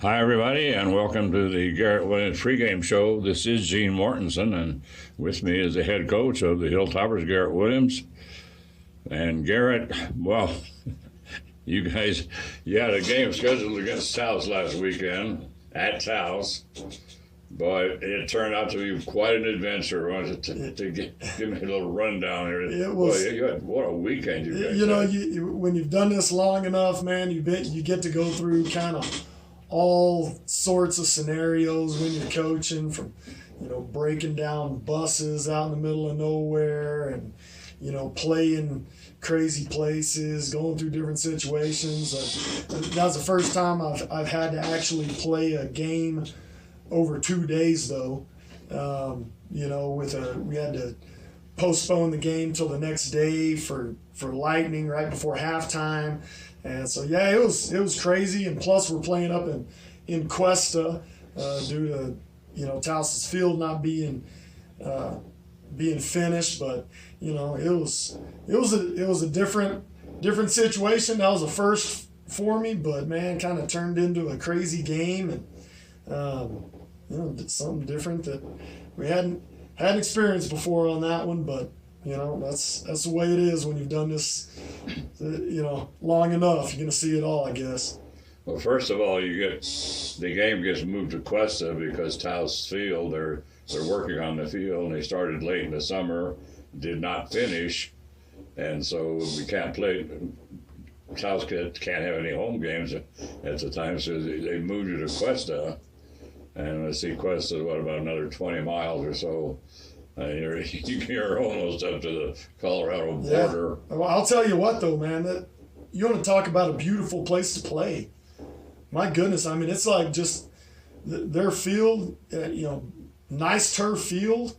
Hi, everybody, and welcome to the Garrett Williams pregame show. This is Gene Mortensen, and with me is the head coach of the Hilltoppers, Garrett Williams. And Garrett, well, you guys, you had a game scheduled against Taos last weekend at Taos, but it turned out to be quite an adventure. I wanted to give me a little rundown here. It was. Boy, what a weekend you guys You know, had. when you've done this long enough, man, you get to go through kind of all sorts of scenarios when you're coaching, from, breaking down buses out in the middle of nowhere and, playing crazy places, going through different situations. That was the first time I've had to actually play a game over 2 days, though. We had to postpone the game till the next day for lightning right before halftime. And so, yeah, it was crazy. And plus, we're playing up in Cuesta due to, Taos' field not being finished. But, it was a different situation. That was a first for me, but man, kind of turned into a crazy game, and something different that we hadn't experienced before on that one. But that's the way it is when you've done this, long enough. You're gonna see it all, I guess. Well, first of all, the game gets moved to Cuesta because Taos Field, they're working on the field, and they started late in the summer, did not finish, and so we can't play. Taos can't have any home games at the time, so they moved it to Cuesta. And let's see, Cuesta is about another 20 miles or so. You're almost up to the Colorado border. Yeah. Well, I'll tell you what, though, man, that you want to talk about a beautiful place to play. My goodness, I mean, it's like just their field, nice turf field,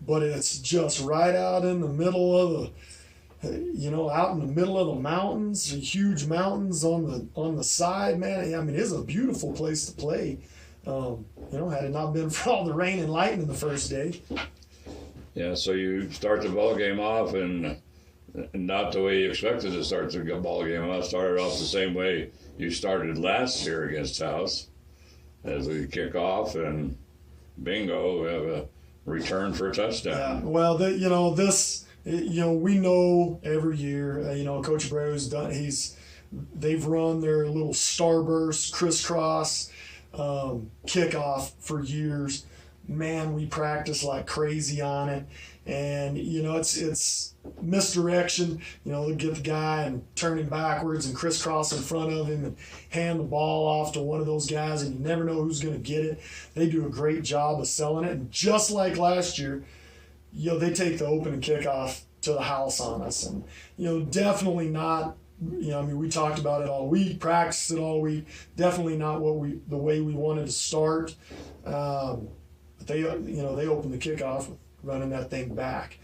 but it's just right out in the middle of out in the middle of the mountains, the huge mountains on the side, man. I mean, it's a beautiful place to play. Had it not been for all the rain and lightning the first day. Yeah, so you start the ball game off, and not the way you expected to start the ball game off. Started off the same way you started last year against Taos, as we kick off, and bingo, we have a return for a touchdown. Yeah, well, we know every year, Coach Abreu's done. They've run their little starburst crisscross kickoff for years. Man, we practice like crazy on it, and it's misdirection. They'll get the guy and turn him backwards and crisscross in front of him and hand the ball off to one of those guys, and you never know who's going to get it. They do a great job of selling it, and just like last year, they take the opening kickoff to the house on us, and definitely not. We talked about it all week, practiced it all week. Definitely not the way we wanted to start. But they opened the kickoff with running that thing back.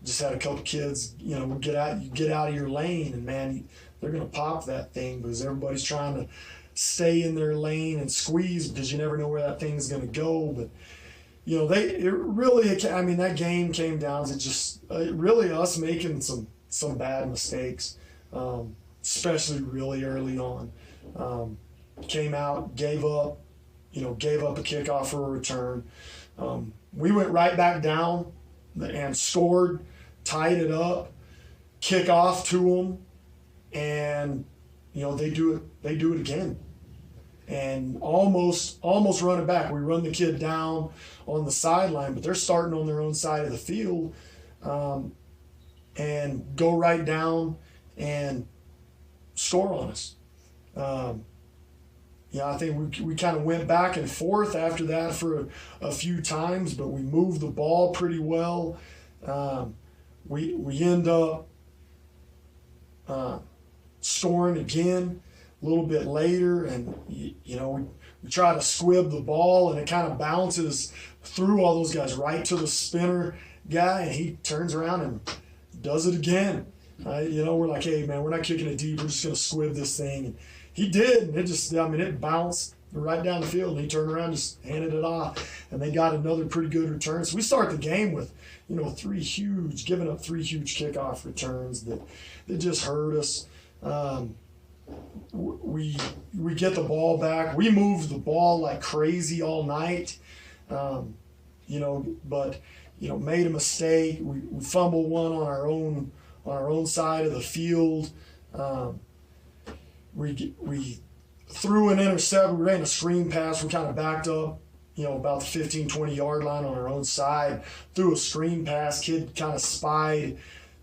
Just had a couple kids, get out of your lane, and man, they're gonna pop that thing because everybody's trying to stay in their lane and squeeze because you never know where that thing's gonna go. But that game came down to just really us making some bad mistakes. Especially really early on. Came out, gave up a kickoff for a return. We went right back down and scored, tied it up, kick off to them, and they do it again, and almost run it back. We run the kid down on the sideline, but they're starting on their own side of the field, and go right down and score on us. I think we kind of went back and forth after that for a few times, but we moved the ball pretty well. We end up scoring again a little bit later, and we try to squib the ball, and it kind of bounces through all those guys right to the spinner guy, and he turns around and does it again. We're like, hey, man, we're not kicking it deep. We're just going to squib this thing. And he did. And it bounced right down the field. And he turned around, just handed it off. And they got another pretty good return. So we start the game with, giving up three huge kickoff returns that just hurt us. We get the ball back. We moved the ball like crazy all night, but made a mistake. We fumbled one on our own side of the field. We threw an intercept. We ran a screen pass. We kind of backed up, about the 15, 20-yard line on our own side. Threw a screen pass. Kid kind of spied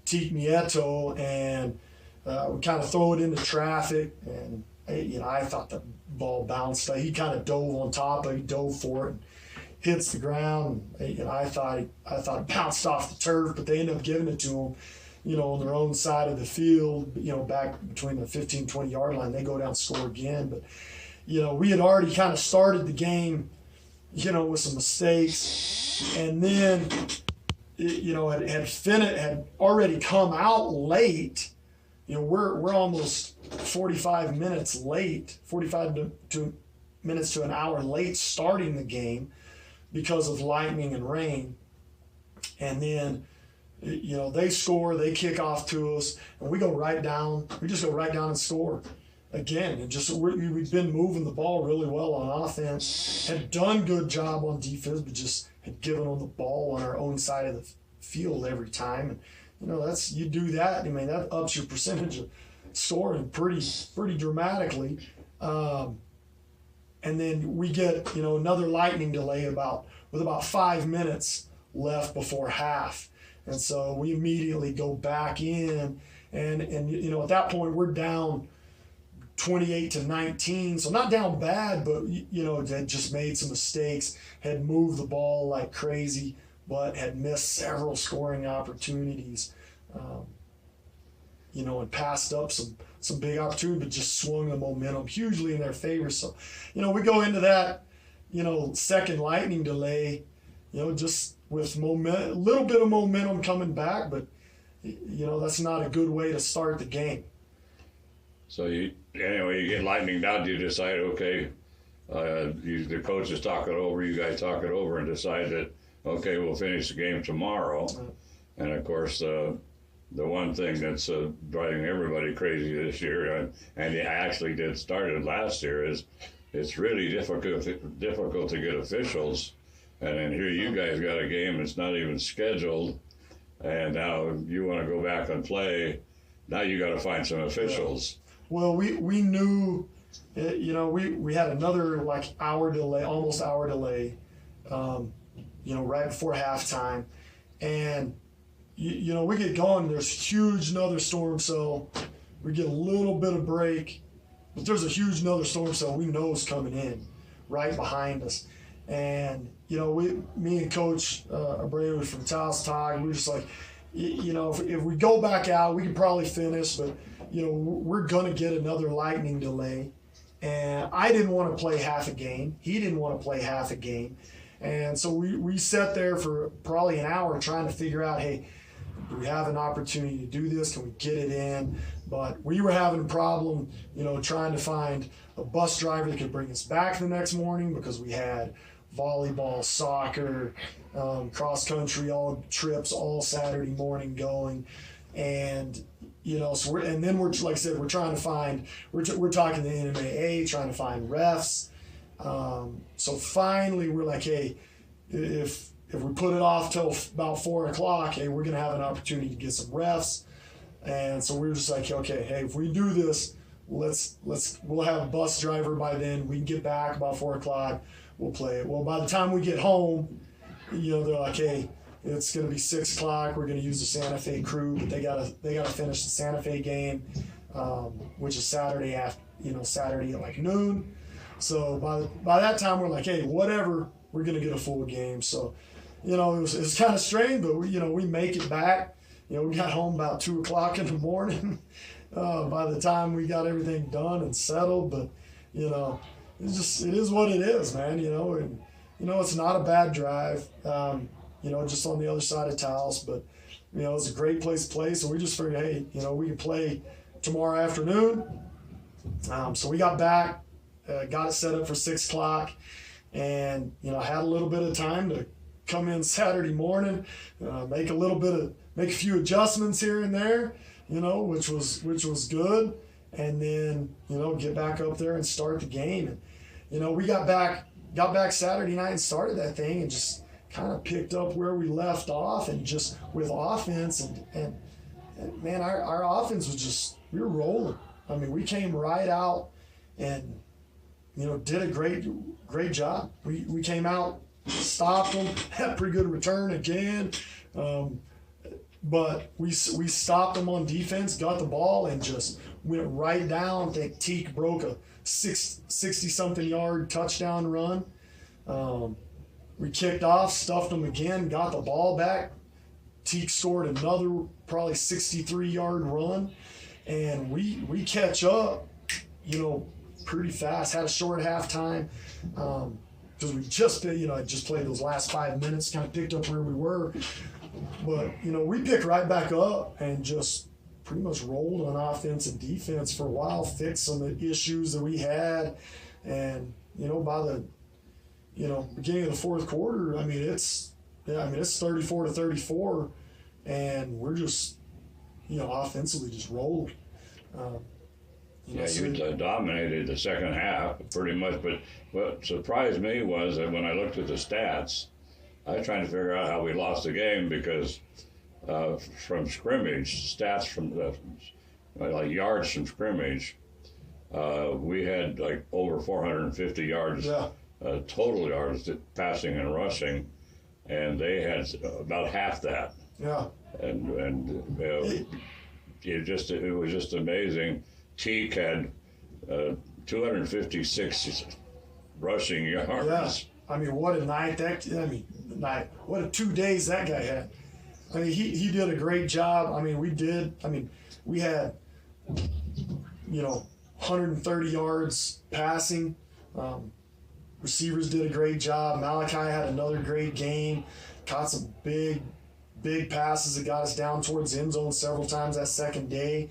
Teak Nieto, and we kind of throw it into traffic. And, I thought the ball bounced. He kind of dove on top of it. He dove for it and hits the ground. And, I thought it bounced off the turf, but they ended up giving it to him, on their own side of the field, back between the 15, 20-yard line. They go down and score again. But, we had already kind of started the game, with some mistakes. And then, had already come out late. We're almost 45 minutes late, 45 minutes to an hour late starting the game because of lightning and rain. And then, they score, they kick off to us, and we just go right down and score again. And we've been moving the ball really well on offense, had done good job on defense, but just had given on the ball on our own side of the field every time. And, you do that, that ups your percentage of scoring pretty dramatically. And then we get, another lightning delay with about 5 minutes left before half. And so we immediately go back in, and at that point we're down 28-19. So not down bad, but had just made some mistakes, had moved the ball like crazy, but had missed several scoring opportunities, and passed up some big opportunities, but just swung the momentum hugely in their favor. So, we go into that, second lightning delay, just with a little bit of momentum coming back, but that's not a good way to start the game. So you get lightning down. You decide, okay, the coach is talking over, you guys talk it over, and decide that, okay, we'll finish the game tomorrow. And of course, the one thing that's driving everybody crazy this year, and it actually start it last year, is it's really difficult to get officials. And then here you guys got a game that's not even scheduled, and now you want to go back and play. Now you got to find some officials. Well, we knew, we had another almost hour delay, right before halftime, and we get going. There's huge another storm cell. We get a little bit of break, but there's a huge another storm cell we know is coming in right behind us. And, me and Coach Abreu from Taos talk, we were just like, if we go back out, we can probably finish, but, we're going to get another lightning delay. And I didn't want to play half a game. He didn't want to play half a game. And so we sat there for probably an hour trying to figure out, hey, do we have an opportunity to do this? Can we get it in? But we were having a problem, trying to find a bus driver that could bring us back the next morning, because we had volleyball, soccer, cross country, all trips all Saturday morning going. And, so we're like I said, we're trying to find, we're talking to the NMAA, trying to find refs. So finally we're like, hey, if we put it off till about 4 o'clock, hey, we're going to have an opportunity to get some refs. And so we're just like, okay, hey, if we do this, we'll have a bus driver by then. We can get back about 4 o'clock. We'll play it. Well, by the time we get home, they're like, hey, it's going to be 6 o'clock. We're going to use the Santa Fe crew, but they gotta finish the Santa Fe game, which is Saturday Saturday at like noon. So by that time, we're like, hey, whatever, we're going to get a full game. So, it was kind of strange, but we make it back. We got home about 2 o'clock in the morning. By the time we got everything done and settled, but it is what it is, man. And it's not a bad drive. Just on the other side of Taos, but it's a great place to play. So we just figured, hey, we can play tomorrow afternoon. So we got back, got it set up for 6 o'clock, and had a little bit of time to come in Saturday morning, make a few adjustments here and there, which was good. and then, get back up there and start the game. And, we got back Saturday night and started that thing and just kind of picked up where we left off, and just with offense and man, our offense was just, we were rolling. I mean, we came right out and, did a great job. We came out, stopped them, had a pretty good return again. But we stopped them on defense, got the ball, and just went right down. I think Teak broke a 60-something yard touchdown run. We kicked off, stuffed them again, got the ball back. Teak scored another probably 63-yard run. And we catch up, pretty fast. Had a short halftime because we just played those last 5 minutes, kind of picked up where we were. But, we picked right back up and just pretty much rolled on offense and defense for a while, fixed some of the issues that we had. And, by the, beginning of the fourth quarter, it's 34-34, and we're just, offensively just rolled. You dominated the second half pretty much, but what surprised me was that when I looked at the stats, I was trying to figure out how we lost the game because from scrimmage, stats from like yards from scrimmage, we had like over 450 yards, total yards, passing and rushing, and they had about half that. Yeah. And it was just amazing. Teak had 256 rushing yards. Yeah. What a night what a 2 days that guy had. He did a great job. We had 130 yards passing. Receivers did a great job. Malachi had another great game. Caught some big passes that got us down towards the end zone several times that second day.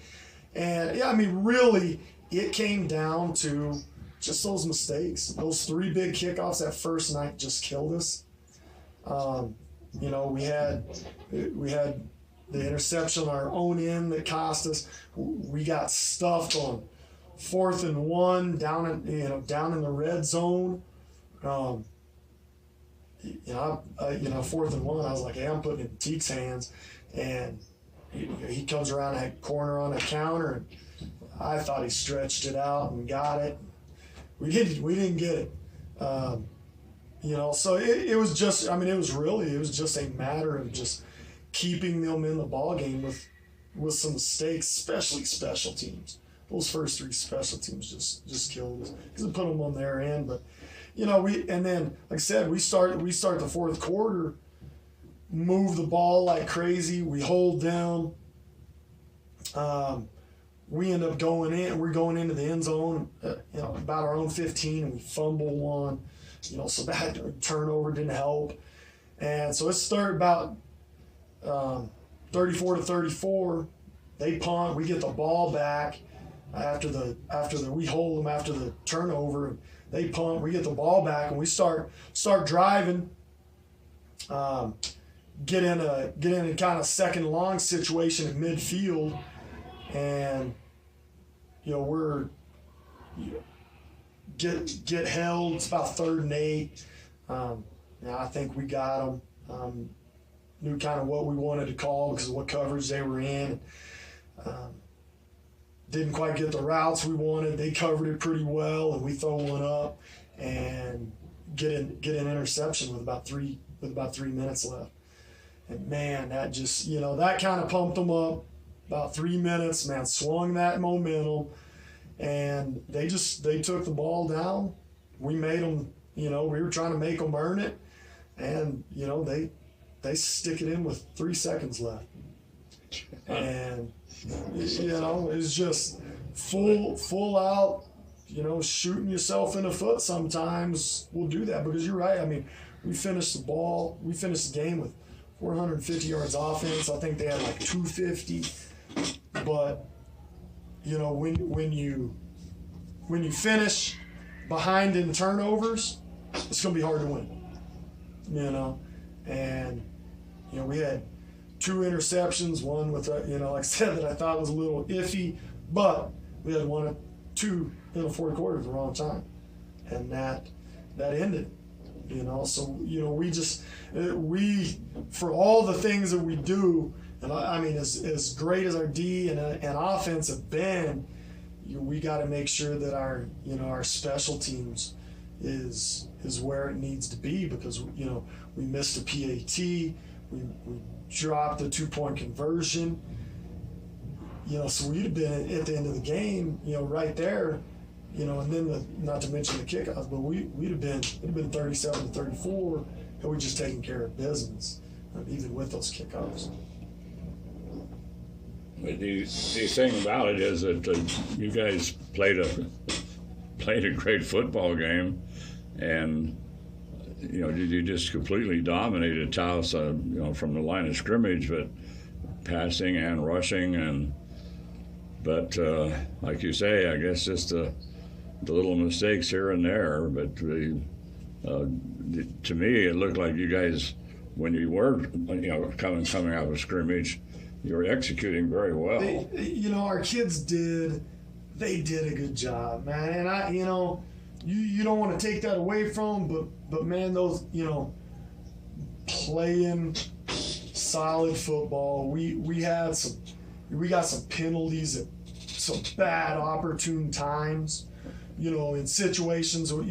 And really, it came down to just those mistakes. Those 3 big kickoffs that first night just killed us. We had the interception on our own end that cost us. We got stuffed on 4th and 1 down in the red zone. 4th and 1, I was like, hey, I'm putting it in Teak's hands, and he comes around that corner on a counter, and I thought he stretched it out and got it. We didn't get it. So it was just, it was just a matter of just keeping them in the ball game with some mistakes, especially special teams. Those first 3 special teams just killed us because it put them on their end. But and then like I said, we start the fourth quarter, move the ball like crazy. We hold them. We end up going in. We're going into the end zone, about our own 15, and we fumble one. So that turnover didn't help, and so it started about 34-34. They punt. We get the ball back after we hold them after the turnover. They punt. We get the ball back, and we start driving. Get in a kind of second long situation at midfield, and we're get held. It's about 3rd and 8. I think we got them. Knew kind of what we wanted to call because of what coverage they were in. Didn't quite get the routes we wanted. They covered it pretty well, and we throw one up and get an interception with about 3 minutes left. And man, that just that kind of pumped them up. About 3 minutes, man, swung that momentum, and they took the ball down. We made them, we were trying to make them earn it, and they stick it in with 3 seconds left, and it's just full out, shooting yourself in the foot. Sometimes will do that because you're right. We finished the game with 450 yards offense. I think they had like 250. But when you finish behind in turnovers, it's gonna be hard to win. And we had 2 interceptions. One with like I said that I thought was a little iffy, but we had one or two in the fourth quarter at the wrong time, and that ended. So we for all the things that we do, and I mean as great as our D and offense have been, we got to make sure that our special teams is where it needs to be, because we missed a PAT, we dropped a 2-point conversion, so we'd have been at the end of the game, right there, and then not to mention the kickoffs, but it'd have been 37-34 had we just taken care of business, even with those kickoffs. The thing about it is that you guys played a great football game, and you just completely dominated Taos, from the line of scrimmage, but passing and rushing, but like you say, I guess just the little mistakes here and there. But to me, it looked like you guys, when you were coming out of scrimmage, you were executing very well. Our kids did a good job, man. And you don't want to take that away from them, but man, those, playing solid football. We got some penalties at some bad opportune times, in situations where,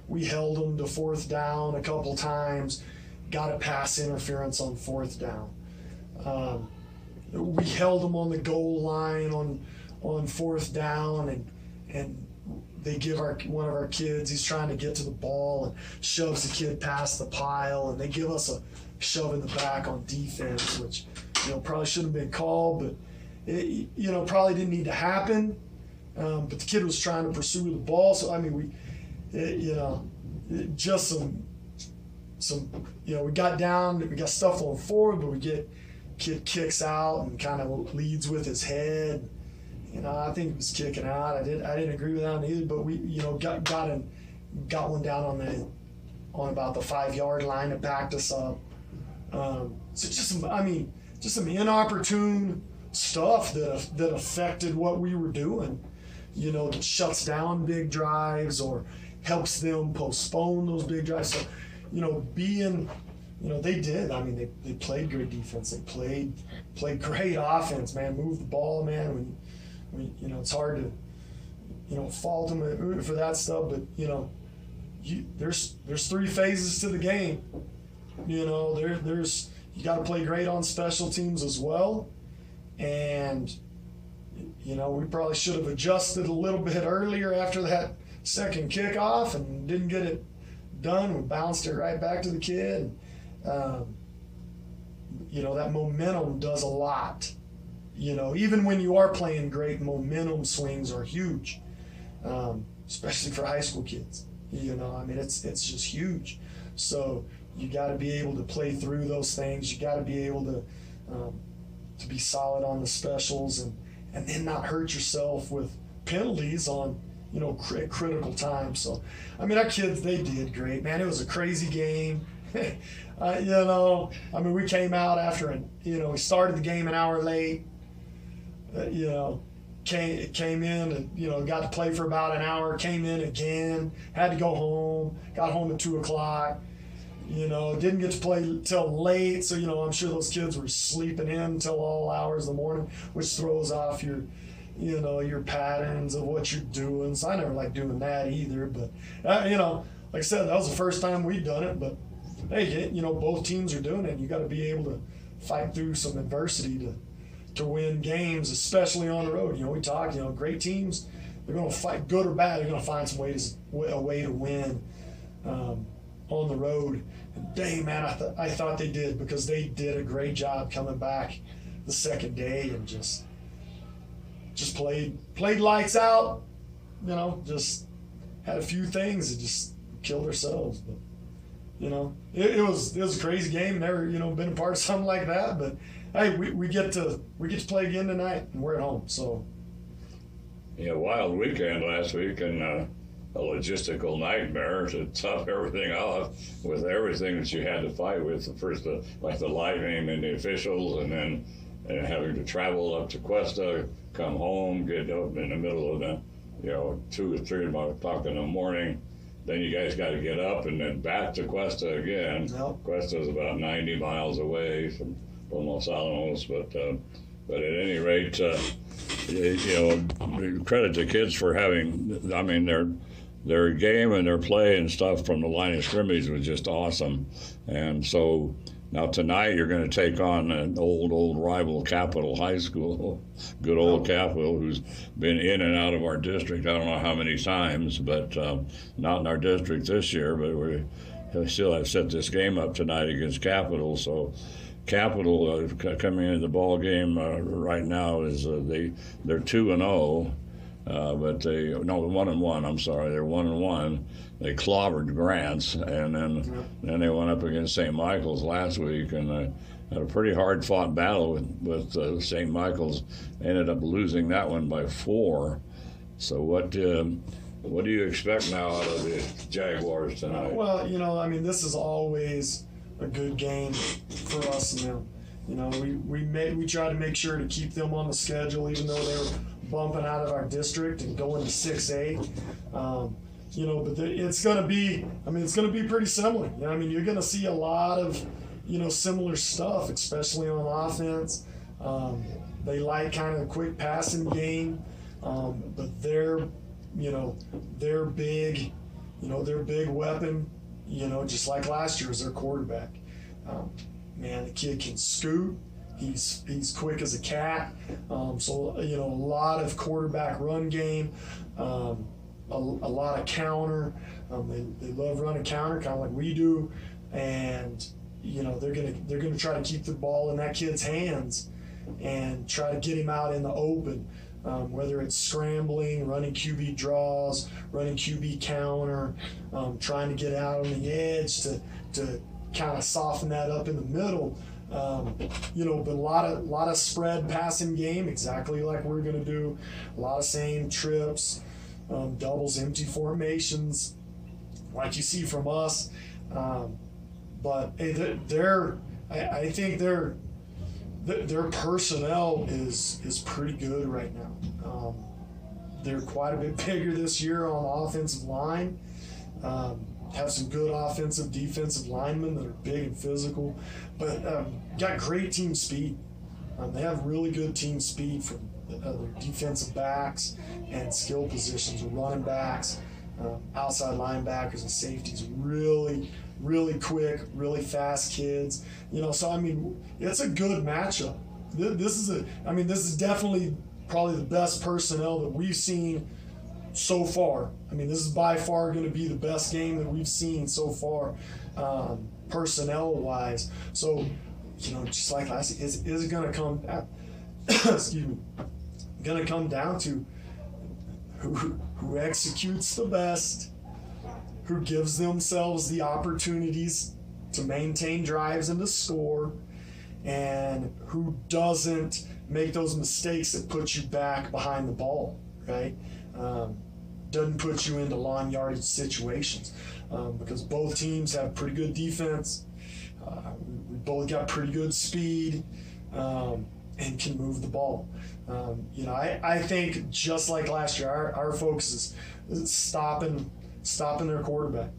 we held them to fourth down a couple times, got a pass interference on fourth down. We held them on the goal line on fourth down, and they give one of our kids, he's trying to get to the ball and shoves the kid past the pile, and they give us a shove in the back on defense, which probably shouldn't have been called, but it probably didn't need to happen. But the kid was trying to pursue the ball, so I mean just some we got down, we got stuff on forward, but kid kicks out and kind of leads with his head. I think he was kicking out. I didn't agree with that either, but we got one down on about the 5-yard line that backed us up. So just some inopportune stuff that affected what we were doing. That shuts down big drives or helps them postpone those big drives. So they did. I mean, they played great defense. They played great offense, man. Moved the ball, man. It's hard to fault them for that stuff, but there's 3 phases to the game. There's you got to play great on special teams as well, and we probably should have adjusted a little bit earlier after that second kickoff and didn't get it done. We bounced it right back to the kid. That momentum does a lot. Even when you are playing great, momentum swings are huge, especially for high school kids. It's just huge. So you got to be able to play through those things. You got to be able to be solid on the specials and then not hurt yourself with penalties on critical times. So our kids, they did great, man. It was a crazy game. We came out after we started the game an hour late. Came in and got to play for about an hour. Came in again. Had to go home. Got home at 2:00. Didn't get to play till late. So I'm sure those kids were sleeping in until all hours of the morning, which throws off your patterns of what you're doing. So I never liked doing that either. But like I said, that was the first time we'd done it. But hey, both teams are doing it. You got to be able to fight through some adversity to win games, especially on the road. We talk, great teams, they're going to fight, good or bad, they're going to find some a way to win on the road. And dang, man, I thought they did, because they did a great job coming back the second day and just played lights out. Just had a few things that just killed ourselves, but it was a crazy game. Never been a part of something like that, but hey, we get to play again tonight, and we're at home. So wild weekend last week, and a logistical nightmare to top everything off with everything that you had to fight with. First, like the lightning and the officials, and then and having to travel up to Cuesta, come home, get up in the middle of the, 2 or 3 o'clock in the morning. Then you guys got to get up and then back to Cuesta again. Yep. Cuesta is about 90 miles away from Los Alamos, but at any rate, credit the kids for having. I mean, their game and their play and stuff from the line of scrimmage was just awesome, and so. Now tonight you're going to take on an old rival, Capital High School, good old Capital, who's been in and out of our district. I don't know how many times, but not in our district this year. But we still have set this game up tonight against Capital. So Capital coming into the ball game right now is they're 2-0. But 1-1. I'm sorry, they're 1-1. They clobbered Grants, and then they went up against St. Michael's last week, and had a pretty hard-fought battle with St. Michael's. Ended up losing that one by 4. So what do you expect now out of the Jaguars tonight? Well, this is always a good game for us and them. We try to make sure to keep them on the schedule, even though they were bumping out of our district and going to 6A. But it's going to be, it's going to be pretty similar. You're going to see a lot of, similar stuff, especially on offense. They like kind of a quick passing game, but their big weapon, just like last year, is their quarterback. The kid can scoot. He's quick as a cat. So a lot of quarterback run game, a lot of counter. They love running counter, kind of like we do, and they're gonna try to keep the ball in that kid's hands and try to get him out in the open. Whether it's scrambling, running QB draws, running QB counter, trying to get out on the edge to kind of soften that up in the middle. But a lot of spread passing game, exactly like we're going to do. A lot of same trips, doubles, empty formations, like you see from us. But hey, I think their personnel is pretty good right now. They're quite a bit bigger this year on the offensive line. Have some good offensive, defensive linemen that are big and physical, but got great team speed. They have really good team speed from their defensive backs and skill positions, running backs, outside linebackers and safeties. Really, really quick, really fast kids. So it's a good matchup. This is definitely probably the best personnel that we've seen so far. This is by far going to be the best game that we've seen so far, personnel-wise. So, just like last year, is it going to come? Excuse me. Going to come down to who executes the best, who gives themselves the opportunities to maintain drives and to score, and who doesn't make those mistakes that put you back behind the ball, right? Doesn't put you into long yardage situations, because both teams have pretty good defense. We both got pretty good speed, and can move the ball. I think just like last year, our focus is stopping their quarterback.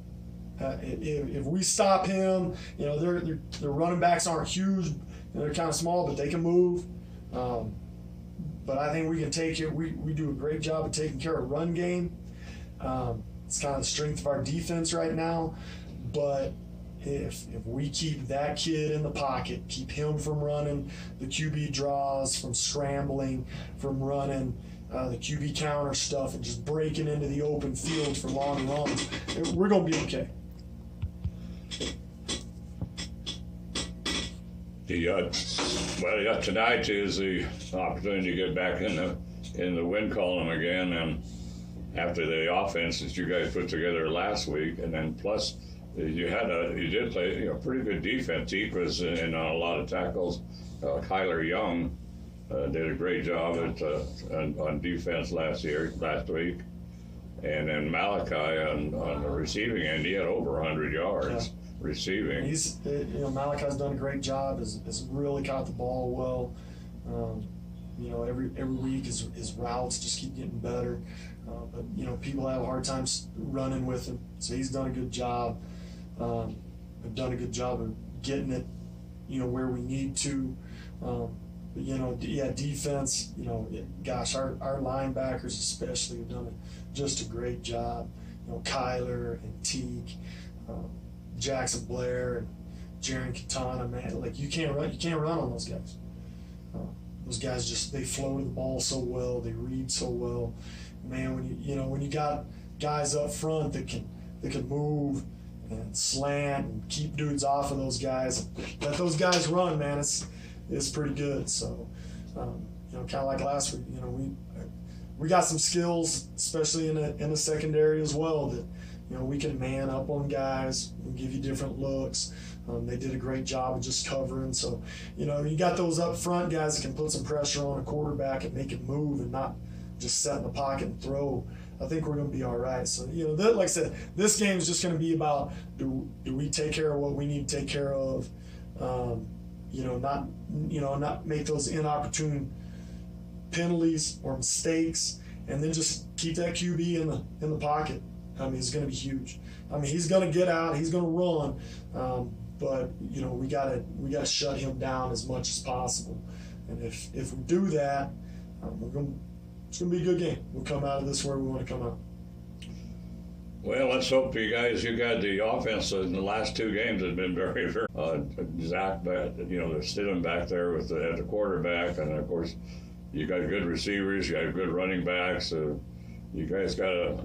If we stop him, their running backs aren't huge. They're kind of small, but they can move. But I think we can take it. We do a great job of taking care of run game. It's kind of the strength of our defense right now. But if we keep that kid in the pocket, keep him from running the QB draws, from scrambling, from running the QB counter stuff, and just breaking into the open field for long runs, we're going to be okay. Tonight is the opportunity to get back in the win column again, and after the offense that you guys put together last week, and then plus you did play pretty good defense. He was in a lot of tackles. Kyler Young did a great job on defense last week, and then Malachi on the receiving end, he had over 100 yards. Receiving. Malachi's done a great job. Has really caught the ball well. Every week his routes just keep getting better. But people have hard times running with him, so he's done a good job. Have done a good job of getting it, where we need to. Defense. Gosh, our linebackers especially have done just a great job. Kyler and Teague, Jackson Blair and Jaron Katana, man, like you can't run on those guys. Those guys they flow to the ball so well, they read so well. Man, when you got guys up front that can move and slant and keep dudes off of those guys, let those guys run, man, it's pretty good. So, kind of like last week, we got some skills, especially in the secondary as well, that we can man up on guys, we give you different looks. They did a great job of just covering. So, you got those up front guys that can put some pressure on a quarterback and make it move and not just set in the pocket and throw. I think we're going to be all right. So, like I said, this game is just going to be about do we take care of what we need to take care of, not make those inopportune penalties or mistakes, and then just keep that QB in the pocket. I mean, it's going to be huge. I mean, he's going to get out, he's going to run, but we gotta shut him down as much as possible. And if we do that, it's going to be a good game. We'll come out of this where we want to come out. Well, let's hope you got the offense in the last two games has been very, very Zach, they're sitting back there at the quarterback, and of course you got good receivers, you got good running backs. You guys got a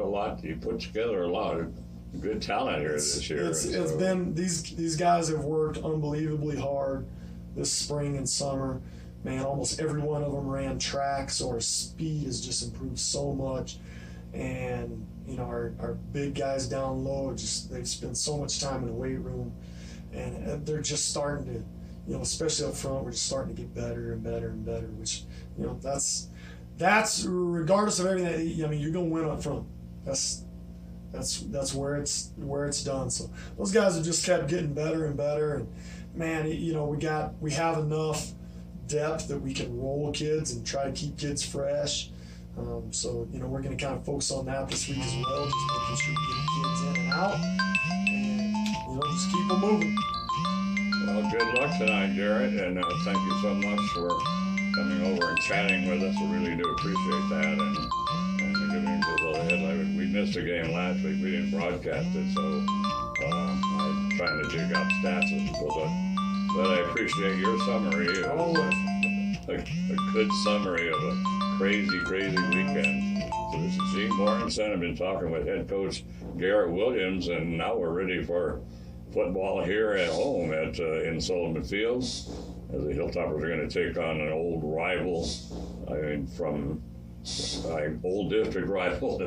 lot. You put together a lot of good talent here this year. It's been these guys have worked unbelievably hard this spring and summer. Man, almost every one of them ran track, so our speed has just improved so much. And our big guys down low, they've spent so much time in the weight room, and they're just starting to, especially up front, we're just starting to get better and better and better. Which that's regardless of everything. I mean, you're gonna win up front. That's where it's done. So those guys have just kept getting better and better. And man, we have enough depth that we can roll kids and try to keep kids fresh. So we're going to kind of focus on that this week as well, just making sure we get kids in and out, and just keep them moving. Well, good luck tonight, Garrett, and thank you so much for coming over and chatting with us. I really do appreciate that, and giving us a headline. We missed a game last week. We didn't broadcast it, so I'm trying to dig out stats as well, but I appreciate your summary. A good summary of a crazy weekend. So this is Gene Mortensen. I've been talking with head coach Garrett Williams, and now we're ready for football here at home in Sullivan Field, as the Hilltoppers are going to take on an old rival. From old district rival.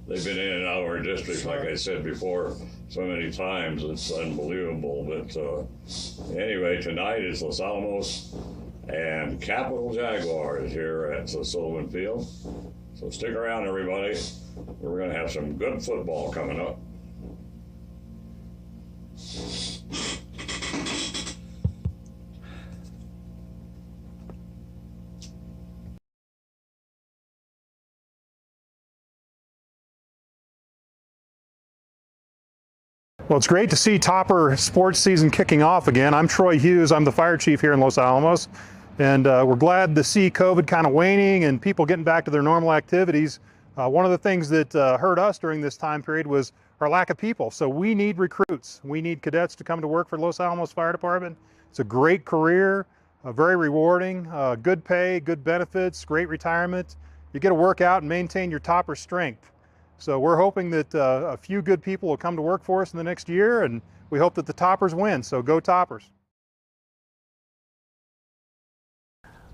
They've been in and out of our district, like I said before, so many times. It's unbelievable. But anyway, tonight is Los Alamos and Capital Jaguars here at Sullivan Field. So stick around, everybody. We're going to have some good football coming up. Well, it's great to see Topper sports season kicking off again. I'm Troy Hughes. I'm the fire chief here in Los Alamos. And we're glad to see COVID kind of waning and people getting back to their normal activities. One of the things that hurt us during this time period was our lack of people. So we need recruits. We need cadets to come to work for Los Alamos Fire Department. It's a great career, very rewarding, good pay, good benefits, great retirement. You get to work out and maintain your Topper strength. So we're hoping that a few good people will come to work for us in the next year, and we hope that the Toppers win. So go Toppers.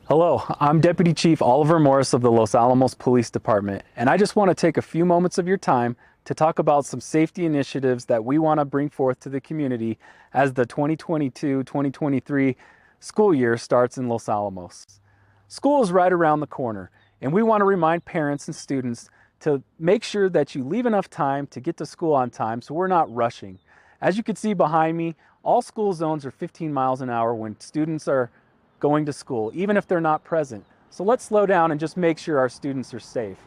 Hello, I'm Deputy Chief Oliver Morris of the Los Alamos Police Department, and I just want to take a few moments of your time to talk about some safety initiatives that we want to bring forth to the community as the 2022-2023 school year starts in Los Alamos. School is right around the corner, and we want to remind parents and students to make sure that you leave enough time to get to school on time so we're not rushing. As you can see behind me, all school zones are 15 miles an hour when students are going to school, even if they're not present. So let's slow down and just make sure our students are safe.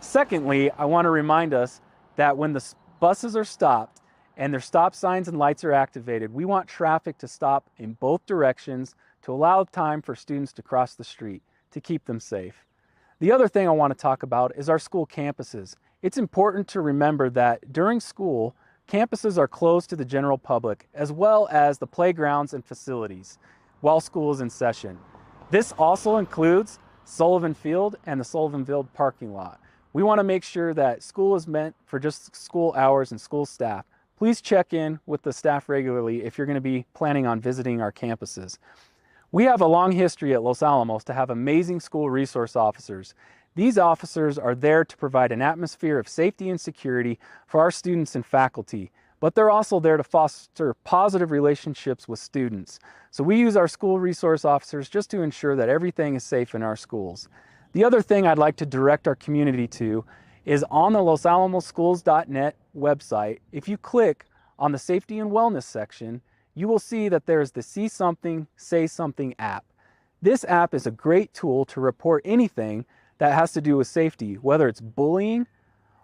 Secondly, I want to remind us that when the buses are stopped and their stop signs and lights are activated, we want traffic to stop in both directions to allow time for students to cross the street to keep them safe. The other thing I want to talk about is our school campuses. It's important to remember that during school, campuses are closed to the general public, as well as the playgrounds and facilities, while school is in session. This also includes Sullivan Field and the Sullivan Field parking lot. We want to make sure that school is meant for just school hours and school staff. Please check in with the staff regularly if you're going to be planning on visiting our campuses. We have a long history at Los Alamos to have amazing school resource officers. These officers are there to provide an atmosphere of safety and security for our students and faculty, but they're also there to foster positive relationships with students. So we use our school resource officers just to ensure that everything is safe in our schools. The other thing I'd like to direct our community to is on the losalamosschools.net website. If you click on the safety and wellness section, you will see that there's the See Something, Say Something app. This app is a great tool to report anything that has to do with safety, whether it's bullying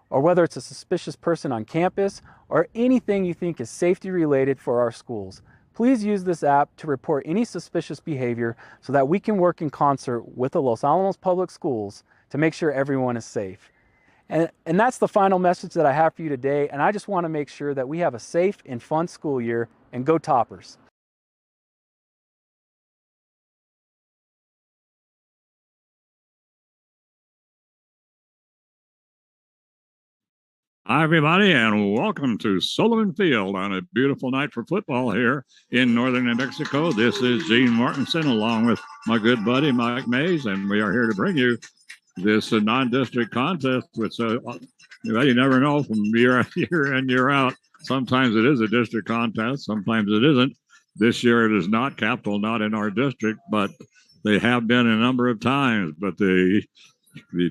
or whether it's a suspicious person on campus or anything you think is safety related for our schools. Please use this app to report any suspicious behavior so that we can work in concert with the Los Alamos Public Schools to make sure everyone is safe. And that's the final message that I have for you today. And I just want to make sure that we have a safe and fun school year, and go Toppers. Hi, everybody, and welcome to Sullivan Field on a beautiful night for football here in northern New Mexico. This is Gene Martinson along with my good buddy Mike Mays, and we are here to bring you this non-district contest, which you never know from year in, year out. Sometimes it is a district contest, sometimes it isn't. This year it is not Capital, not in our district, but they have been a number of times. But the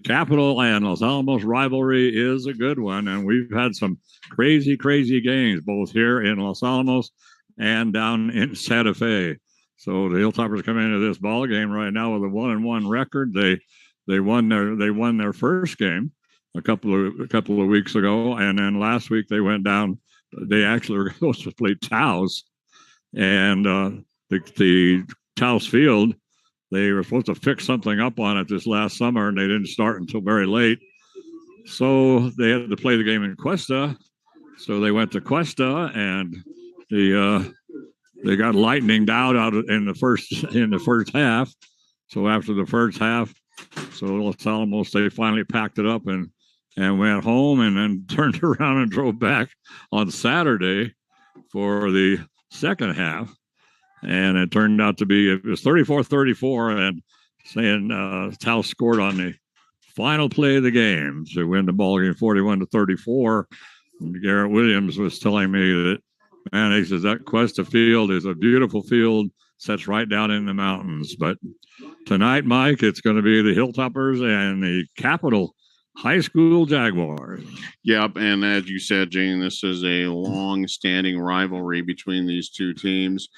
Capital and Los Alamos rivalry is a good one, and we've had some crazy games both here in Los Alamos and down in Santa Fe. So the Hilltoppers come into this ball game right now with a 1-1 record. They won their first game a couple of weeks ago, and then last week they went down. They actually were supposed to play Taos, and the Taos Field. They were supposed to fix something up on it this last summer, and they didn't start until very late. So they had to play the game in Cuesta. So they went to Cuesta, and they got lightninged out in the first half. So after the first half, Los Alamos, they finally packed it up and went home, and then turned around and drove back on Saturday for the second half. And it turned out to be, it was 34-34, and saying Taos scored on the final play of the game to win the ball game 41-34. And Garrett Williams was telling me that, man, he says that Cuesta Field is a beautiful field, sets right down in the mountains. But tonight, Mike, it's going to be the Hilltoppers and the Capital High School Jaguars. Yep, and as you said, Gene, this is a long-standing rivalry between these two teams.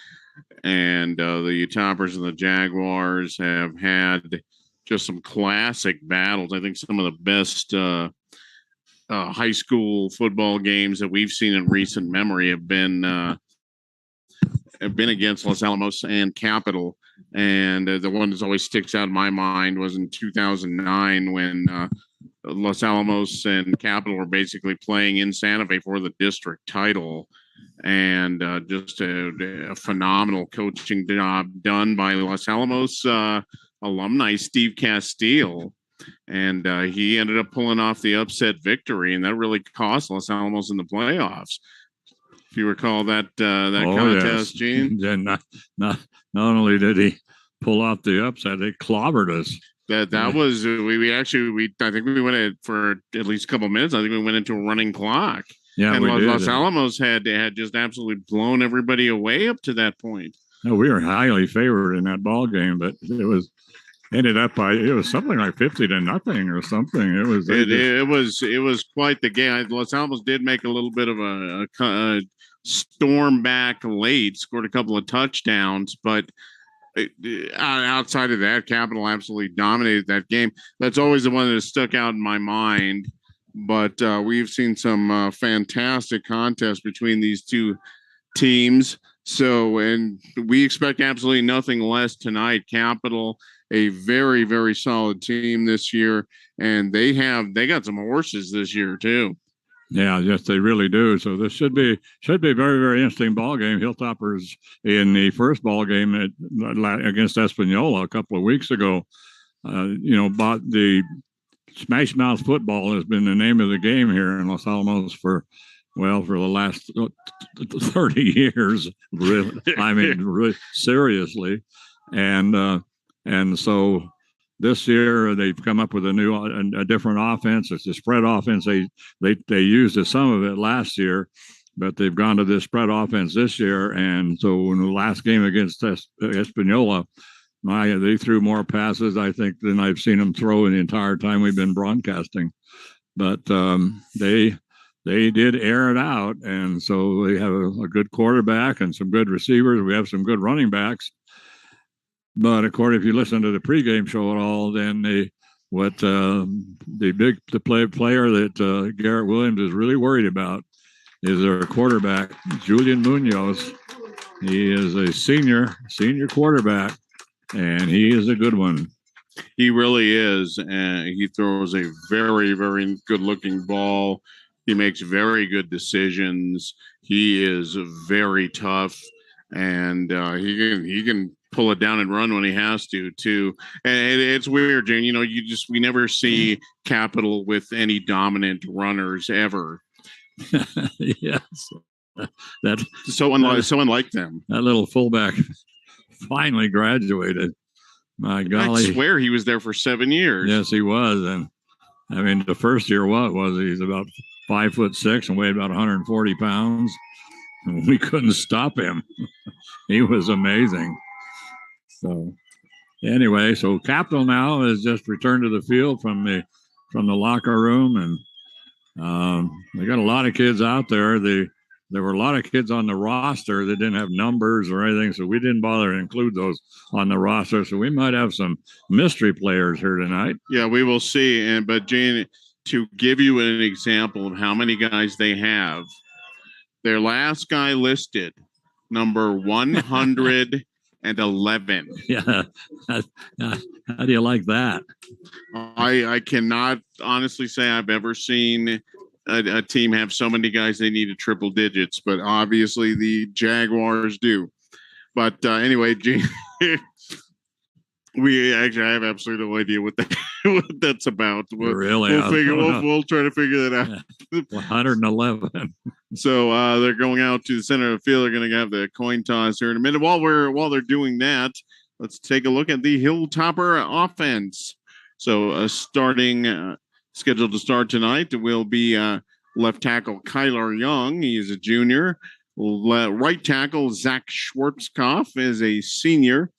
And the Toppers and the Jaguars have had just some classic battles. I think some of the best high school football games that we've seen in recent memory have been against Los Alamos and Capital. And the one that always sticks out in my mind was in 2009 when Los Alamos and Capital were basically playing in Santa Fe for the district title. And just a phenomenal coaching job done by Los Alamos alumni Steve Castile, and he ended up pulling off the upset victory, and that really cost Los Alamos in the playoffs. If you recall that contest, yes. Gene. Yeah, not only did he pull off the upset, they clobbered us. That was I think we went in for at least a couple of minutes. I think we went into a running clock. Yeah, and Los Alamos had just absolutely blown everybody away up to that point. No, we were highly favored in that ball game, but it was something like 50-0 or something. It was quite the game. Los Alamos did make a little bit of a storm back late, scored a couple of touchdowns, but outside of that, Capital absolutely dominated that game. That's always the one that stuck out in my mind. But we've seen some fantastic contests between these two teams. So, and we expect absolutely nothing less tonight. Capital, a very, very solid team this year, and they got some horses this year too. Yeah, yes, they really do. So this should be a very, very interesting ball game. Hilltoppers in the first ball game against Espanola a couple of weeks ago, bought the Smash Mouth football has been the name of the game here in Los Alamos for the last 30 years. Really, I mean, really seriously, and so. This year they've come up with a different offense. It's a spread offense. They used some of it last year, but they've gone to this spread offense this year. And so in the last game against Espanola, they threw more passes, I think, than I've seen them throw in the entire time we've been broadcasting. But they did air it out, and so they have a good quarterback and some good receivers. We have some good running backs. But of course, if you listen to the pregame show at all, then the player that Garrett Williams is really worried about is their quarterback, Julian Munoz. He is a senior quarterback, and he is a good one. He really is, and he throws a very, very good-looking ball. He makes very good decisions. He is very tough, and he can pull it down and run when he has to too. And it's weird, Jane. We never see Capital with any dominant runners ever. Yes, that's so unlike them. That little fullback finally graduated. My golly, I swear he was there for 7 years. Yes, he was. And I mean, the first year, he's about 5'6" and weighed about 140 pounds. We couldn't stop him. He was amazing. So anyway, Capital now has just returned to the field from the locker room, and they got a lot of kids out there. There were a lot of kids on the roster that didn't have numbers or anything, so we didn't bother to include those on the roster. So we might have some mystery players here tonight. Yeah, we will see. But Jane, to give you an example of how many guys they have, their last guy listed, number 111. Yeah. How do you like that? I cannot honestly say I've ever seen a team have so many guys they needed triple digits, but obviously the Jaguars do. But anyway, I have absolutely no idea what that's about. We'll try to figure that out. 111. So they're going out to the center of the field. They're going to have the coin toss here in a minute. While they're doing that, let's take a look at the Hilltopper offense. So starting scheduled to start tonight will be left tackle Kyler Young. He is a junior. Right tackle Zach Schwartzkopf is a senior.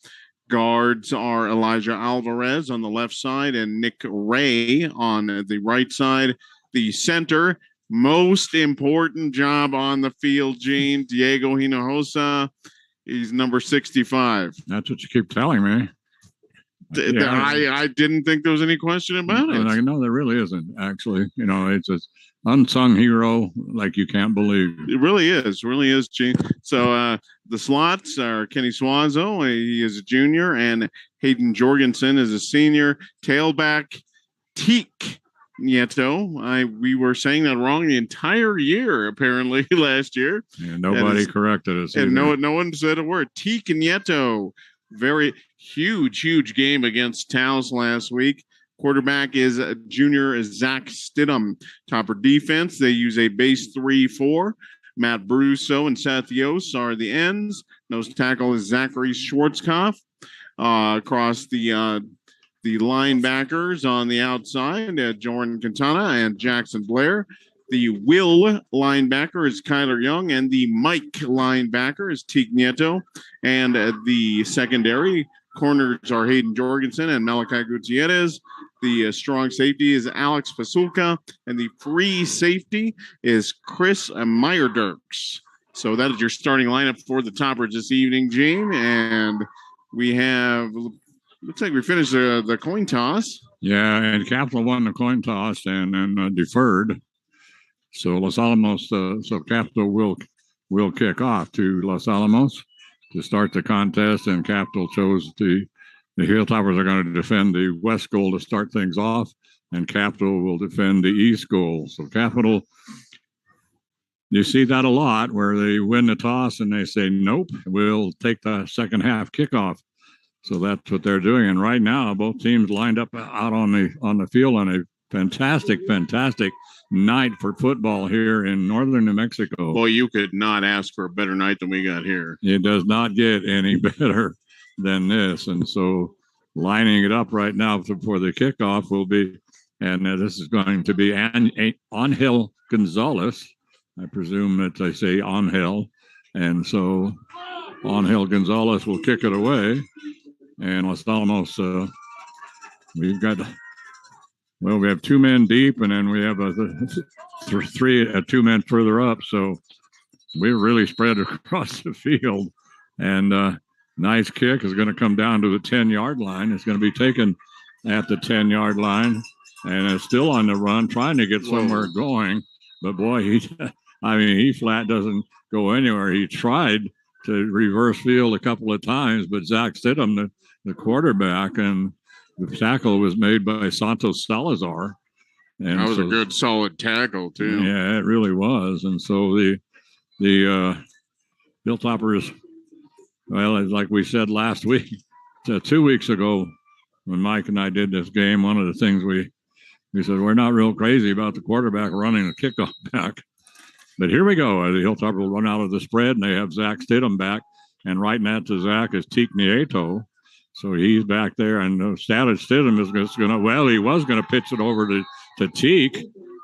Guards are Elijah Alvarez on the left side and Nick Ray on the right side. The center, most important job on the field, Gene, Diego Hinojosa. He's number 65. That's what you keep telling me. I didn't think there was any question about it. No, there really isn't, actually. It's an unsung hero like you can't believe. It really is, Gene. So the slots are Kenny Suazo, he is a junior, and Hayden Jorgensen is a senior. Tailback Teak Nieto. We were saying that wrong the entire year, apparently, last year. Yeah, nobody corrected us. And no one said a word. Teak Nieto. Very huge game against Taos last week. Quarterback is junior Zach Stidham. Topper defense, they use a base 3-4. Matt Brusso and Seth Yost are the ends. Nose tackle is Zachary Schwartzkopf. Across the linebackers on the outside, Jordan Quintana and Jackson Blair. The Will linebacker is Kyler Young, and the Mike linebacker is Teak Nieto. And the secondary corners are Hayden Jorgensen and Malachi Gutierrez. The strong safety is Alex Fasulka, and the free safety is Chris Meyerdirks. So that is your starting lineup for the Toppers this evening, Gene. And we have, looks like we finished the coin toss. Yeah, and Capital won the coin toss and deferred. So Los Alamos, so Capital will kick off to Los Alamos to start the contest, and Capital chose the Hilltoppers are going to defend the west goal to start things off, and Capital will defend the east goal. So Capital, you see that a lot where they win the toss and they say, nope, we'll take the second half kickoff. So that's what they're doing. And right now, both teams lined up out on the field on a fantastic night for football here in northern New Mexico. Boy, you could not ask for a better night than we got here. It does not get any better than this. And so lining it up right now for the kickoff will be, and this is going to be Angel Gonzalez. I presume that they say Angel. And so Angel Gonzalez will kick it away. And Los Alamos, we have 2 men deep, and then we have two men further up. So we're really spread across the field. And nice kick is going to come down to the 10-yard line. It's going to be taken at the 10-yard line, and it's still on the run, trying to get somewhere going. But boy, he flat doesn't go anywhere. He tried to reverse field a couple of times, but Zach Stidham, the quarterback, and the tackle was made by Santos Salazar. And that was a good, solid tackle, too. Yeah, it really was. And so the Hilltoppers, well, like we said last week, 2 weeks ago, when Mike and I did this game, one of the things we said, we're not real crazy about the quarterback running the kickoff back. But here we go. The Hilltoppers will run out of the spread, and they have Zach Stidham back. And right now to Zach is Teak Nieto. So he's back there, and Stidham is going to, well, he was going to pitch it over to Teak.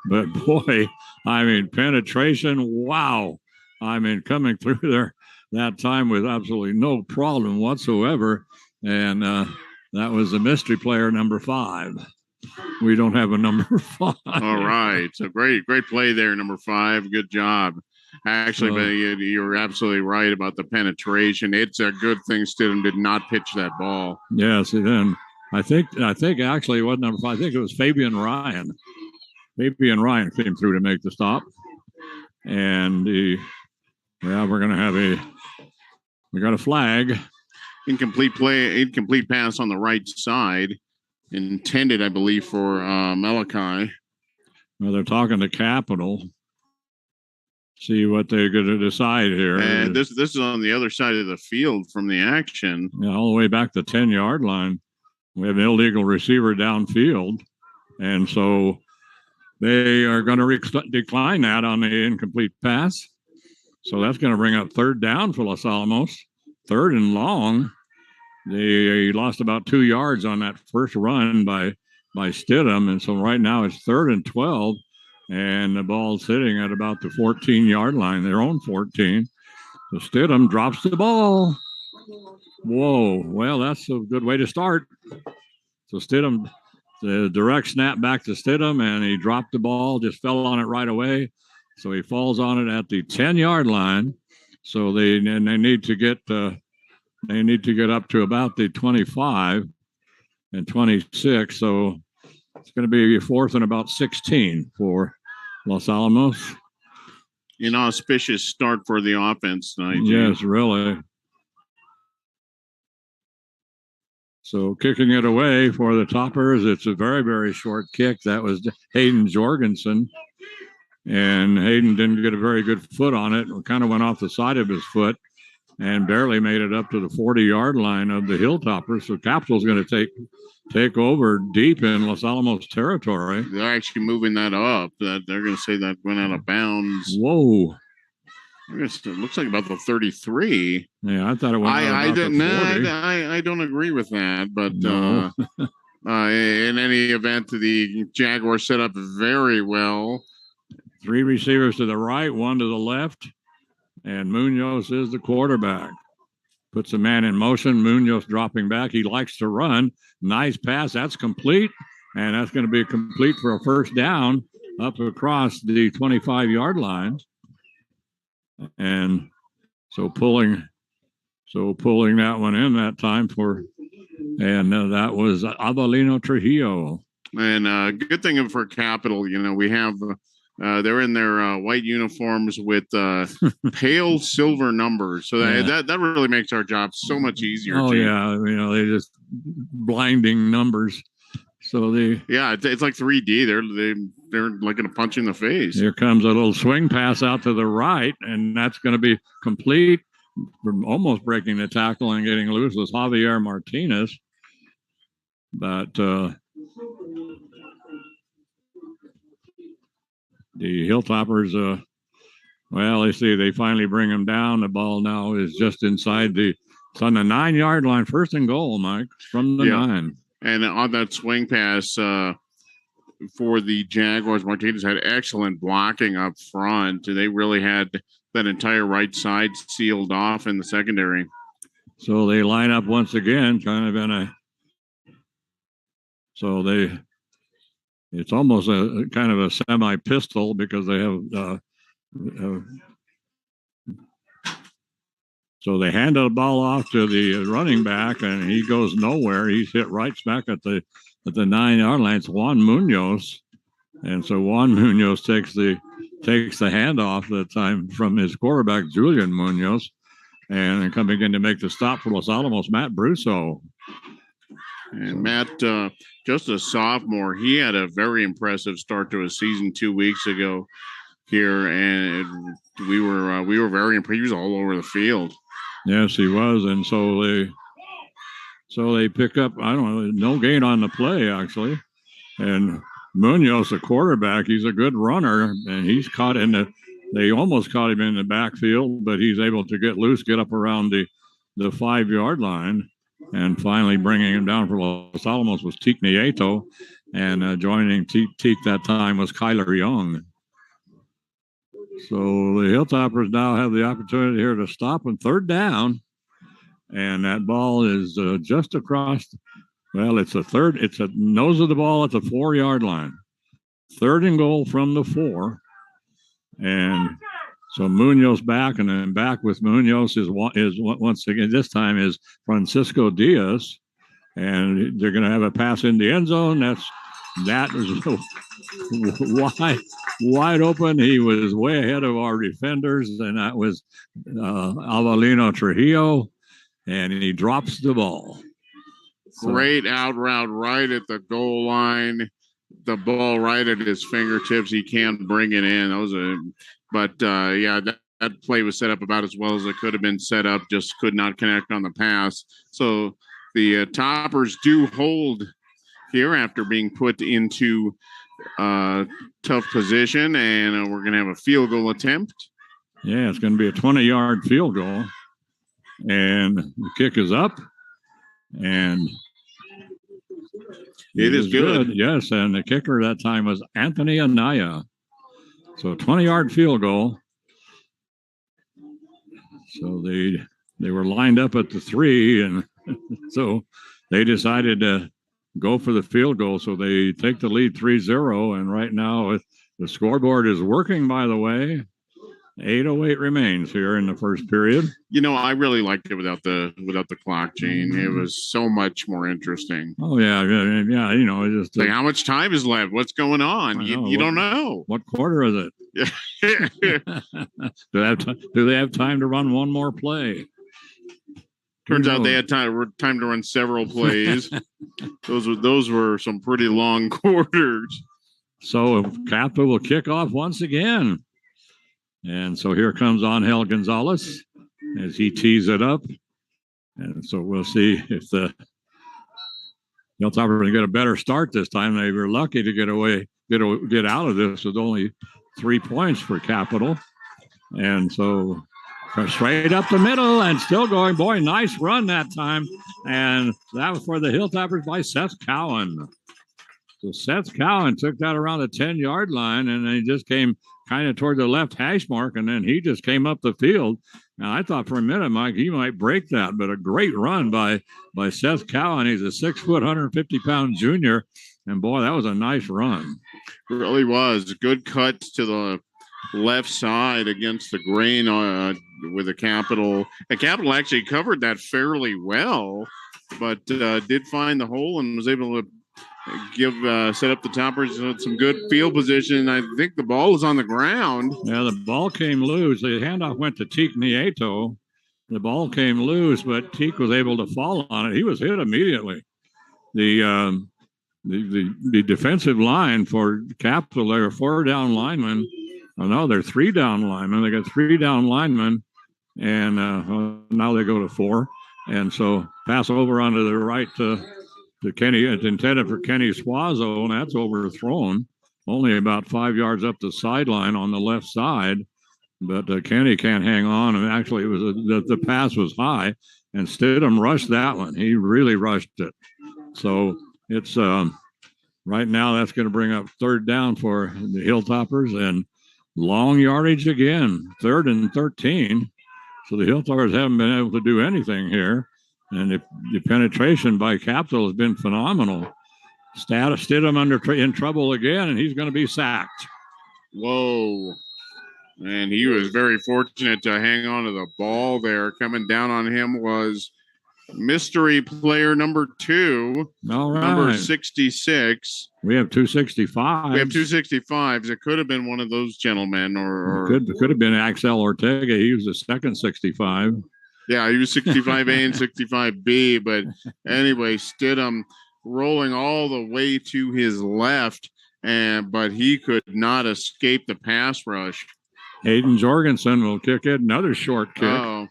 But boy, penetration, wow. Coming through there that time with absolutely no problem whatsoever. And that was the mystery player, number 5. We don't have a number 5. All right. So great play there, number 5. Good job. Actually, but you're absolutely right about the penetration. It's a good thing Stidham did not pitch that ball. Yes, and I think actually it wasn't number 5. I think it was Fabian Ryan. Fabian Ryan came through to make the stop. And we got a flag. Incomplete pass on the right side. Intended, I believe, for Malachi. Well, they're talking to Capital. See what they're going to decide here. And this is on the other side of the field from the action. Yeah, all the way back to the 10-yard line. We have an illegal receiver downfield. And so they are going to decline that on the incomplete pass. So that's going to bring up 3rd down for Los Alamos. 3rd and long. They lost about 2 yards on that first run by Stidham. And so right now it's 3rd and 12. And the ball's sitting at about the 14-yard line, their own 14. So Stidham drops the ball. Whoa. Well, that's a good way to start. So Stidham, the direct snap back to Stidham, and he dropped the ball, just fell on it right away. So he falls on it at the 10-yard line. So they need to get up to about the 25 and 26. So it's going to be 4th and about 16 for Los Alamos. Inauspicious start for the offense tonight. Yes, really. So kicking it away for the Toppers, it's a very, very short kick. That was Hayden Jorgensen. And Hayden didn't get a very good foot on it. It kind of went off the side of his foot and barely made it up to the 40-yard line of the Hilltoppers. So Capital's going to take over deep in Los Alamos territory. They're actually moving that up. They're going to say that went out of bounds. Whoa. It looks like about the 33. Yeah, I thought it went out about the 40. I don't agree with that. But no. In any event, the Jaguars set up very well. 3 receivers to the right, 1 to the left. And Munoz is the quarterback. Puts a man in motion. Munoz dropping back. He likes to run. Nice pass. That's complete. And that's going to be complete for a 1st down up across the 25-yard line. And so pulling So pulling that one in that time and that was Avelino Trujillo. And good thing for Capital, we have they're in their white uniforms with pale silver numbers, so that really makes our job so much easier. Oh yeah, they just blinding numbers. So it's like 3D. They're like going to punch you in the face. Here comes a little swing pass out to the right, and that's going to be complete. Almost breaking the tackle and getting loose was Javier Martinez, but the Hilltoppers, they finally bring him down. The ball now is just inside it's on the 9-yard line, 1st and goal, Mike, from the 9. And on that swing pass for the Jaguars, Martinez had excellent blocking up front. They really had that entire right side sealed off in the secondary. So they line up once again, kind of in a. So it's almost a kind of a semi-pistol because they have. So they hand the ball off to the running back, and he goes nowhere. He's hit right smack at the 9-yard line. It's Juan Munoz, and so Juan Munoz takes the handoff that time from his quarterback Julian Munoz, and coming in to make the stop for Los Alamos, Matt Brusso. And Matt, just a sophomore, he had a very impressive start to his season 2 weeks ago here, and we were very impressed. He was all over the field. Yes, he was, and so they pick up. I don't know, no gain on the play actually, and Munoz, the quarterback, he's a good runner, and he's caught they almost caught him in the backfield, but he's able to get loose, get up around the 5-yard line, and finally bringing him down for Los Alamos was Teak Nieto, and joining Teak that time was Kyler Young. So the Hilltoppers now have the opportunity here to stop on 3rd down, and that ball is just across. Well, it's a nose of the ball at the 4-yard line. 3rd and goal from the 4, and so Munoz back, and then back with Munoz is once again this time is Francisco Diaz, and they're going to have a pass in the end zone. That was wide open. He was way ahead of our defenders, and that was Avelino Trujillo, and he drops the ball. Great out route right at the goal line. The ball right at his fingertips. He can't bring it in. That play was set up about as well as it could have been set up. Just could not connect on the pass. So the Toppers do hold here after being put into tough position, and we're going to have a field goal attempt. Yeah, it's going to be a 20-yard field goal, and the kick is up, and it is good. Yes, and the kicker that time was Anthony Anaya. So 20-yard field goal. So they were lined up at the 3, and so they decided to go for the field goal. So they take the lead 3-0, and right now the scoreboard is working, by the way. 8:08 remains here in the first period. I really liked it without the clock, Gene. It was so much more interesting. Oh yeah. Just like how much time is left? What's going on? You don't know. What quarter is it? Do they have time to run one more play? Turns out they had time to run several plays. Those were some pretty long quarters. So Capital will kick off once again. And so here comes Angel Gonzalez as he tees it up. And so we'll see if the Hilltoppers get a better start this time. They were lucky to get out of this with only 3 points for Capital. And so straight up the middle and still going. Boy, nice run that time. And that was for the Hilltoppers by Seth Cowan. So Seth Cowan took that around the 10-yard line, and then he just came kind of toward the left hash mark, and then he just came up the field. Now, I thought for a minute, Mike, he might break that, but a great run by Seth Cowan. He's a 6 foot, 150-pound junior, and boy, that was a nice run. Really was. Good cut to left side against the grain with a Capital. And Capital actually covered that fairly well, but did find the hole and was able to set up the Toppers with some good field position. I think the ball is on the ground. Yeah, the ball came loose. The handoff went to Teak Nieto. The ball came loose, but Teak was able to fall on it. He was hit immediately. The defensive line for Capital, they're 4 down linemen. Oh, no, they're 3 down linemen. They got 3 down linemen, and now they go to 4. And so pass over onto the right to Kenny. It's intended for Kenny Suazo, and that's overthrown. Only about 5 yards up the sideline on the left side. But Kenny can't hang on. And actually, it was the pass was high, and Stidham rushed that one. He really rushed it. So it's right now that's going to bring up 3rd down for the Hilltoppers and long yardage again, 3rd and 13. So the Hilltoppers haven't been able to do anything here, and the penetration by Capital has been phenomenal. Stidham in trouble again, and he's going to be sacked. Whoa. And he was very fortunate to hang on to the ball there. Coming down on him was mystery player number 2, all right, number 66. We have 265. We have 265s. It could have been one of those gentlemen, or could have been Axel Ortega. He was the second 65. Yeah, he was 65A and 65B. But anyway, Stidham rolling all the way to his left, but he could not escape the pass rush. Hayden Jorgensen will kick it. Another short kick. Oh.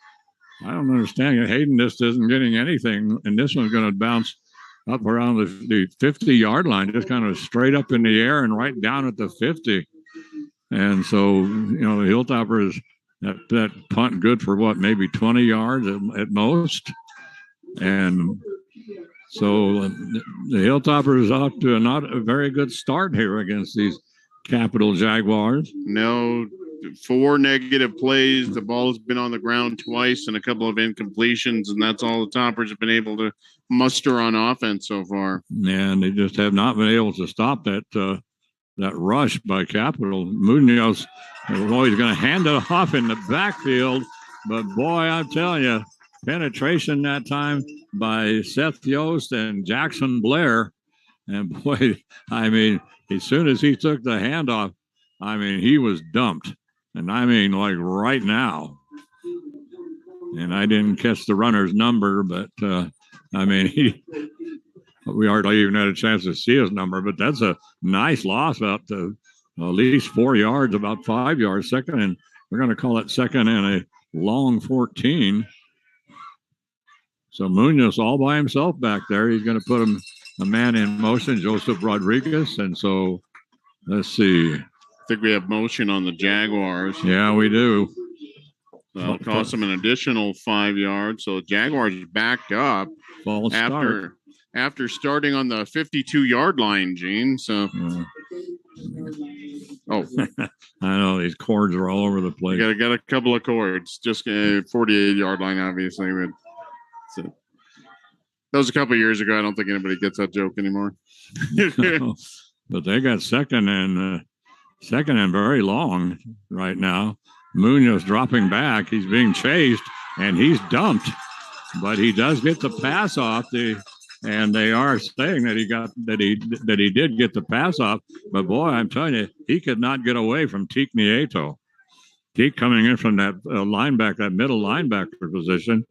I don't understand it. Hayden just isn't getting anything, and this one's going to bounce up around the 50-yard line, just kind of straight up in the air and right down at the 50. And so, the Hilltoppers, that punt good for what, maybe 20 yards at most. And so the Hilltoppers off to not a very good start here against these Capital Jaguars. No, 4 negative plays. The ball has been on the ground twice and a couple of incompletions, and that's all the Toppers have been able to muster on offense so far. And they just have not been able to stop that rush by Capital. Munoz is always going to hand it off in the backfield, but boy, I'm telling you, penetration that time by Seth Yost and Jackson Blair. And boy, I mean, as soon as he took the handoff, I mean, he was dumped. And I mean, like right now. And I didn't catch the runner's number, but I mean, we hardly even had a chance to see his number, but that's a nice loss up to at least 4 yards, about 5 yards. Second, and we're going to call it second and a long 14. So Munoz all by himself back there. He's going to put a man in motion, Joseph Rodriguez. And so let's see. I think we have motion on the Jaguars. Yeah, we do. That'll cost them an additional 5 yards. So Jaguars backed up after starting on the 52-yard line, Gene. So, oh, I know these cords are all over the place. You got a couple of cords. Just 48-yard line, obviously. But so, that was a couple of years ago. I don't think anybody gets that joke anymore. No, but they got second and very long right now. Munoz dropping back. He's being chased, and he's dumped. But he does get the pass off. And they are saying that he did get the pass off. But boy, I'm telling you, he could not get away from Teak Nieto. Teak coming in from that that middle linebacker position,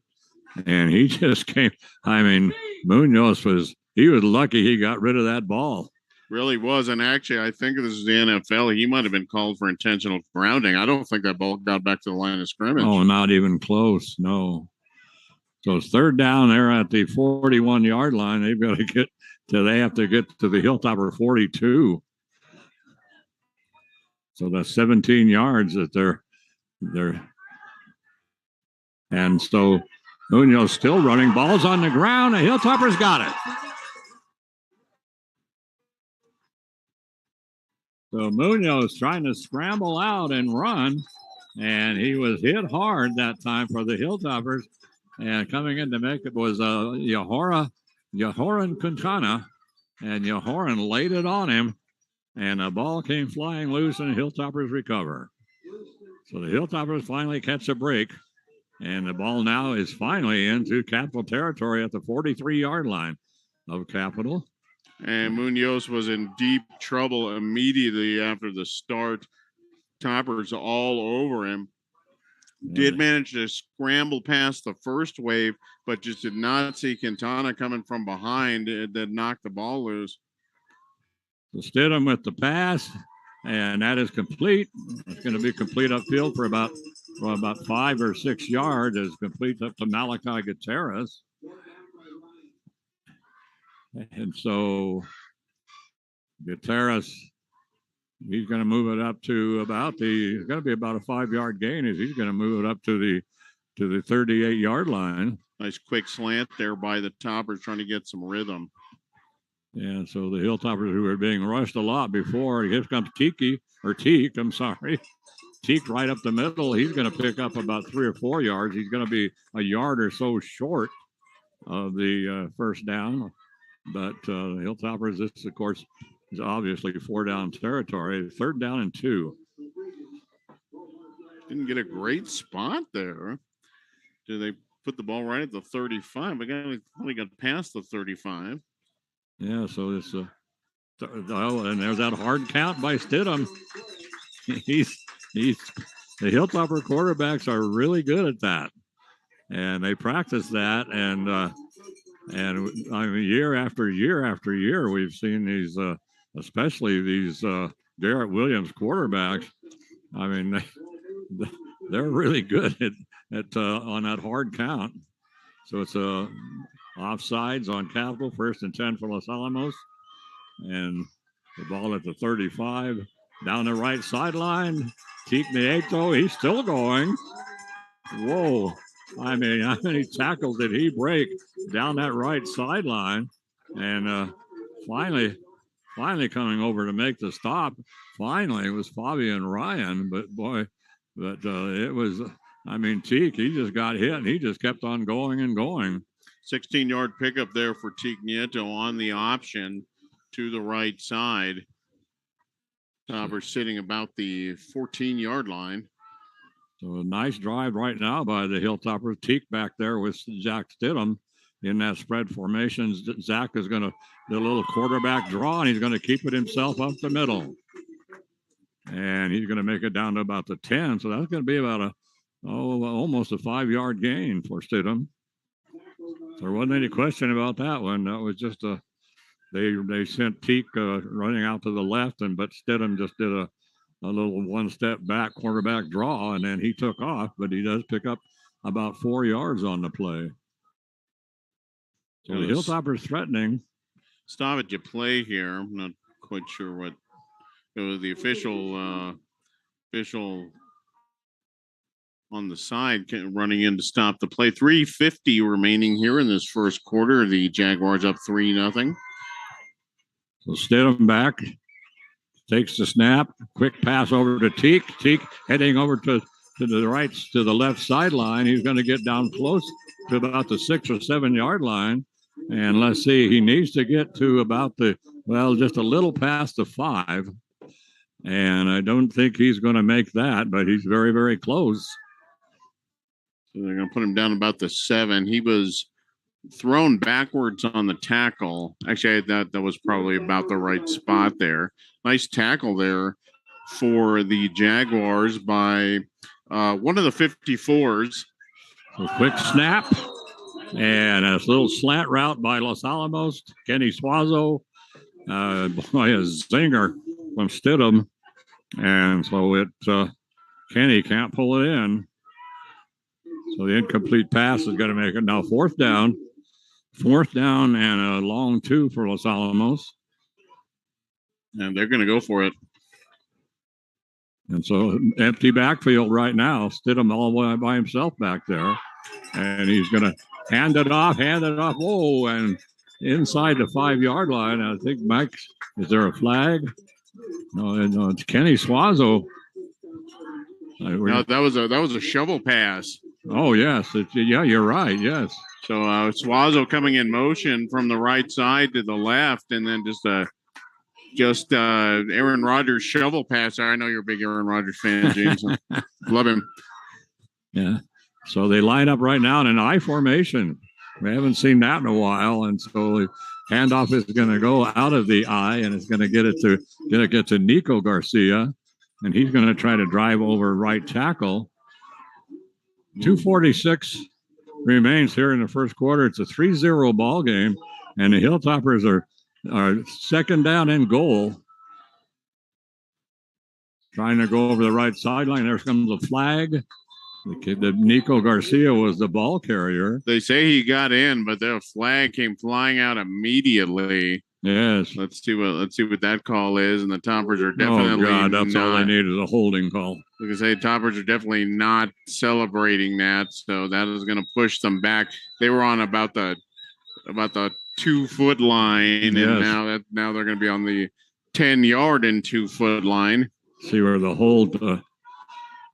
and he just came. I mean, Munoz was lucky he got rid of that ball. Really was. And actually, I think this is the NFL. He might have been called for intentional grounding. I don't think that ball got back to the line of scrimmage. Oh, not even close. No. So it's third down there at the 41-yard line. They have to get to the Hilltopper 42. So that's 17 yards that they're and so Munoz still running. Ball's on the ground. The Hilltoppers got it. So Munoz trying to scramble out and run, and he was hit hard that time for the Hilltoppers. And coming in to make it was Yehoran Quintana, and Yehoran laid it on him, and the ball came flying loose, and the Hilltoppers recover. So the Hilltoppers finally catch a break, and the ball now is finally into Capital territory at the 43-yard line of Capital. And Munoz was in deep trouble immediately after the start. Toppers all over him. Did manage to scramble past the first wave, but just did not see Quintana coming from behind that knocked the ball loose. So Stidham with the pass, and that is complete. It's going to be complete upfield for about 5 or 6 yards. It's complete up to Malachi Gutierrez. And so Gutierrez, he's going to move it up to it's going to be about a 5-yard gain as he's going to move it up to the 38-yard line. Nice quick slant there by the Toppers trying to get some rhythm. And so the Hilltoppers, who were being rushed a lot before, here comes Teak, Teak right up the middle. He's going to pick up about 3 or 4 yards. He's going to be a yard or so short of the first down. But the Hilltoppers, this, of course, is obviously 4-down territory. 3rd down and 2. Didn't get a great spot there. Did they put the ball right at the 35? We only got past the 35. Yeah, so it's and there's that hard count by Stidham. He's the Hilltopper quarterbacks are really good at that, and they practice that. And I mean, year after year after year, we've seen these, especially these Garrett Williams quarterbacks. I mean, they're really good at on that hard count. So it's offsides on Capital, 1st and 10 for Los Alamos, and the ball at the 35 down the right sideline. Teak Nieto, he's still going. Whoa. I mean, how many tackles did he break down that right sideline? And finally coming over to make the stop. Finally, it was Fabian Ryan, but it was, I mean, Teak, he just got hit and he just kept on going and going. 16-yard pickup there for Teak Nieto on the option to the right side. Toppers sitting about the 14-yard line. So a nice drive right now by the Hilltoppers. Teak back there with Zach Stidham in that spread formation. Zach is going to do a little quarterback draw, and he's going to keep it himself up the middle. And he's going to make it down to about the 10. So that's going to be about almost a 5-yard gain for Stidham. There wasn't any question about that one. That was just they sent Teak running out to the left, but Stidham just did a little one-step back quarterback draw, and then he took off, but he does pick up about 4 yards on the play. So the Hilltoppers threatening. Stoppage of play here. I'm not quite sure what it was. The official on the side running in to stop the play. 3:50 remaining here in this first quarter. The Jaguars up 3-0. So Stidham back, takes the snap, quick pass over to Teak. Teak heading over to the left sideline. He's going to get down close to about the 6 or 7 yard line. And let's see, he needs to get to about just a little past the 5. And I don't think he's going to make that, but he's very, very close. So they're going to put him down about the 7. He was thrown backwards on the tackle. Actually, that was probably about the right spot there. Nice tackle there for the Jaguars by one of the 54s. A quick snap and a little slant route by Los Alamos. Kenny Suazo, a zinger from Stidham. And so Kenny can't pull it in. So the incomplete pass is going to make it now 4th down. 4th down and a long 2 for Los Alamos. And they're going to go for it. And so empty backfield right now. Stidham all the way by himself back there. And he's going to hand it off. Whoa, and inside the 5 yard line. I think, Mike, is there a flag? No, it's Kenny Suazo. No, that was a shovel pass. Oh, yes. You're right. Yes. So Suazo coming in motion from the right side to the left, and then just a just Aaron Rodgers shovel passer. I know you're a big Aaron Rodgers fan, James. Love him. Yeah. So they line up right now in an I formation. We haven't seen that in a while, and so the handoff is going to go out of the I, and it's going to get to Nico Garcia, and he's going to try to drive over right tackle. 2:46 remains here in the first quarter. It's a 3-0 ball game, and the Hilltoppers are second down and goal. Trying to go over the right sideline. There comes a flag. The Nico Garcia was the ball carrier. They say he got in, but the flag came flying out immediately. Yes. Let's see what that call is. And the Toppers are definitely. Oh God, that's all they need is a holding call. Like I say, Toppers are definitely not celebrating that, so that is going to push them back. They were on about the 2-foot line, yes. And now they're going to be on the 10-yard and 2-foot line. See where the hold.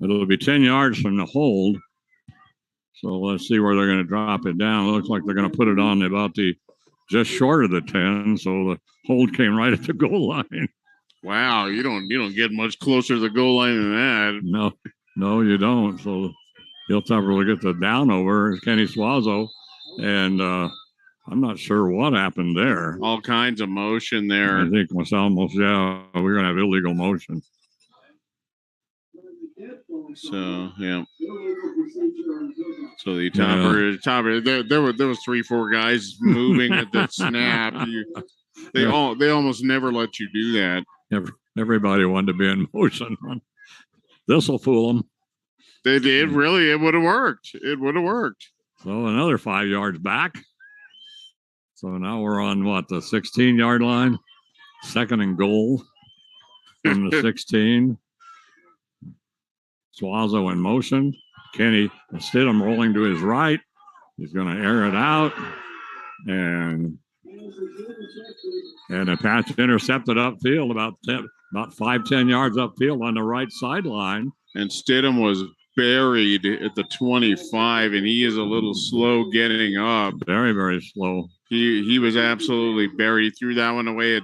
It'll be 10 yards from the hold. So let's see where they're going to drop it down. It looks like they're going to put it on about just short of the 10. So the hold came right at the goal line. Wow, you don't get much closer to the goal line than that. No, you don't. So Hilltopper will get the down over Kenny Suazo, and I'm not sure what happened there. All kinds of motion there. I think it was almost we're going to have illegal motion. So yeah. So the Topper, there was 3-4 guys moving at the snap. They almost never let you do that. Everybody wanted to be in motion. This will fool them. It would have worked. It would have worked. So another 5 yards back. So now we're on the 16-yard line. Second and goal from the 16. Suazo in motion. Kenny Stidham rolling to his right. He's going to air it out. And a pass intercepted upfield about 5-10 yards upfield on the right sideline. And Stidham was buried at the 25, and he is a little slow getting up. Very, very slow. He was absolutely buried. He threw that one away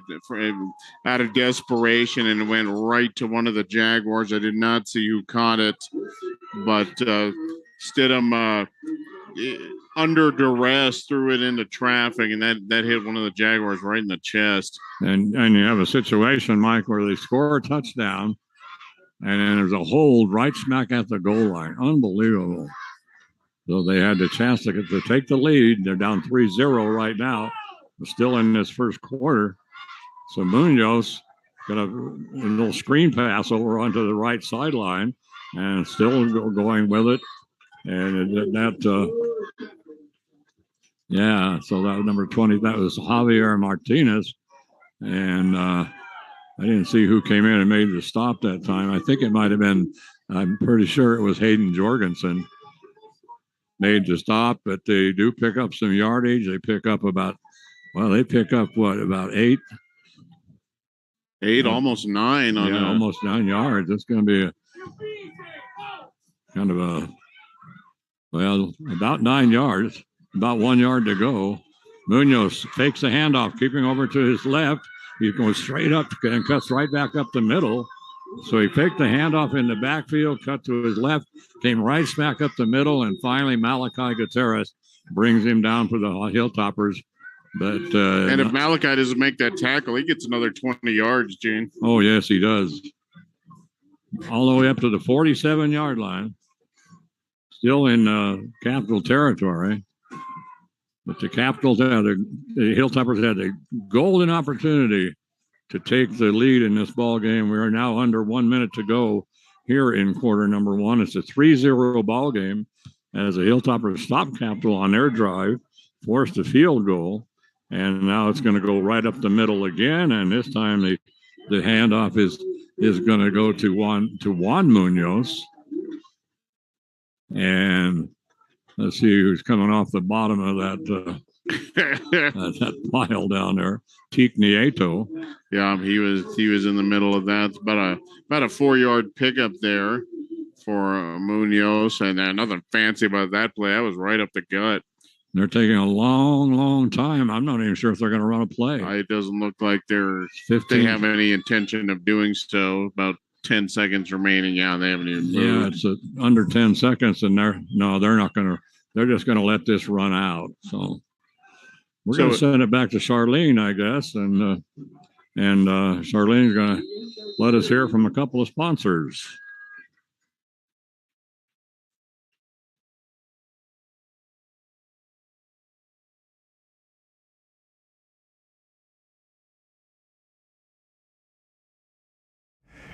out of desperation and went right to one of the Jaguars. I did not see who caught it, but Stidham, under duress, threw it into traffic, and that hit one of the Jaguars right in the chest. And you have a situation, Mike, where they score a touchdown, and then there's a hold right smack at the goal line. Unbelievable. So they had the chance to take the lead. They're down 3-0 right now. We're still in this first quarter. So Munoz got a little screen pass over onto the right sideline and still going with it. And so that was number 20. That was Javier Martinez. And I didn't see who came in and made the stop that time. I think it might have been, I'm pretty sure it was Hayden Jorgensen. Made the stop, but they do pick up some yardage. They pick up about 8? 8, almost 9. Almost 9 yards. It's going to be about 9 yards, about 1 yard to go. Munoz takes the handoff, keeping over to his left. He's going straight up and cuts right back up the middle. So he picked the handoff in the backfield, cut to his left, came right smack up the middle, and finally Malachi Gutierrez brings him down for the Hilltoppers. But and if Malachi doesn't make that tackle, he gets another 20 yards, Gene. Oh, yes, he does. All the way up to the 47-yard line. Still in Capital territory. But the Hilltoppers had a golden opportunity to take the lead in this ball game. We are now under 1 minute to go here in quarter number 1. It's a 3-0 ball game as the Hilltoppers stopped Capital on their drive, forced a field goal, and now it's going to go right up the middle again. And this time the handoff is going to go to Juan Munoz. And let's see who's coming off the bottom of that that pile down there. Teak Nieto. Yeah, he was in the middle of that. It's about a 4-yard pickup there for Munoz, and nothing fancy about that play. That was right up the gut. They're taking a long, long time. I'm not even sure if they're going to run a play. It doesn't look like they 15. have any intention of doing so. About 10 seconds remaining. Yeah, they haven't even moved. Yeah, it's under 10 seconds, and they're not going to. They're just going to let this run out. So we're going to send it back to Charlene, I guess, and Charlene's going to let us hear from a couple of sponsors.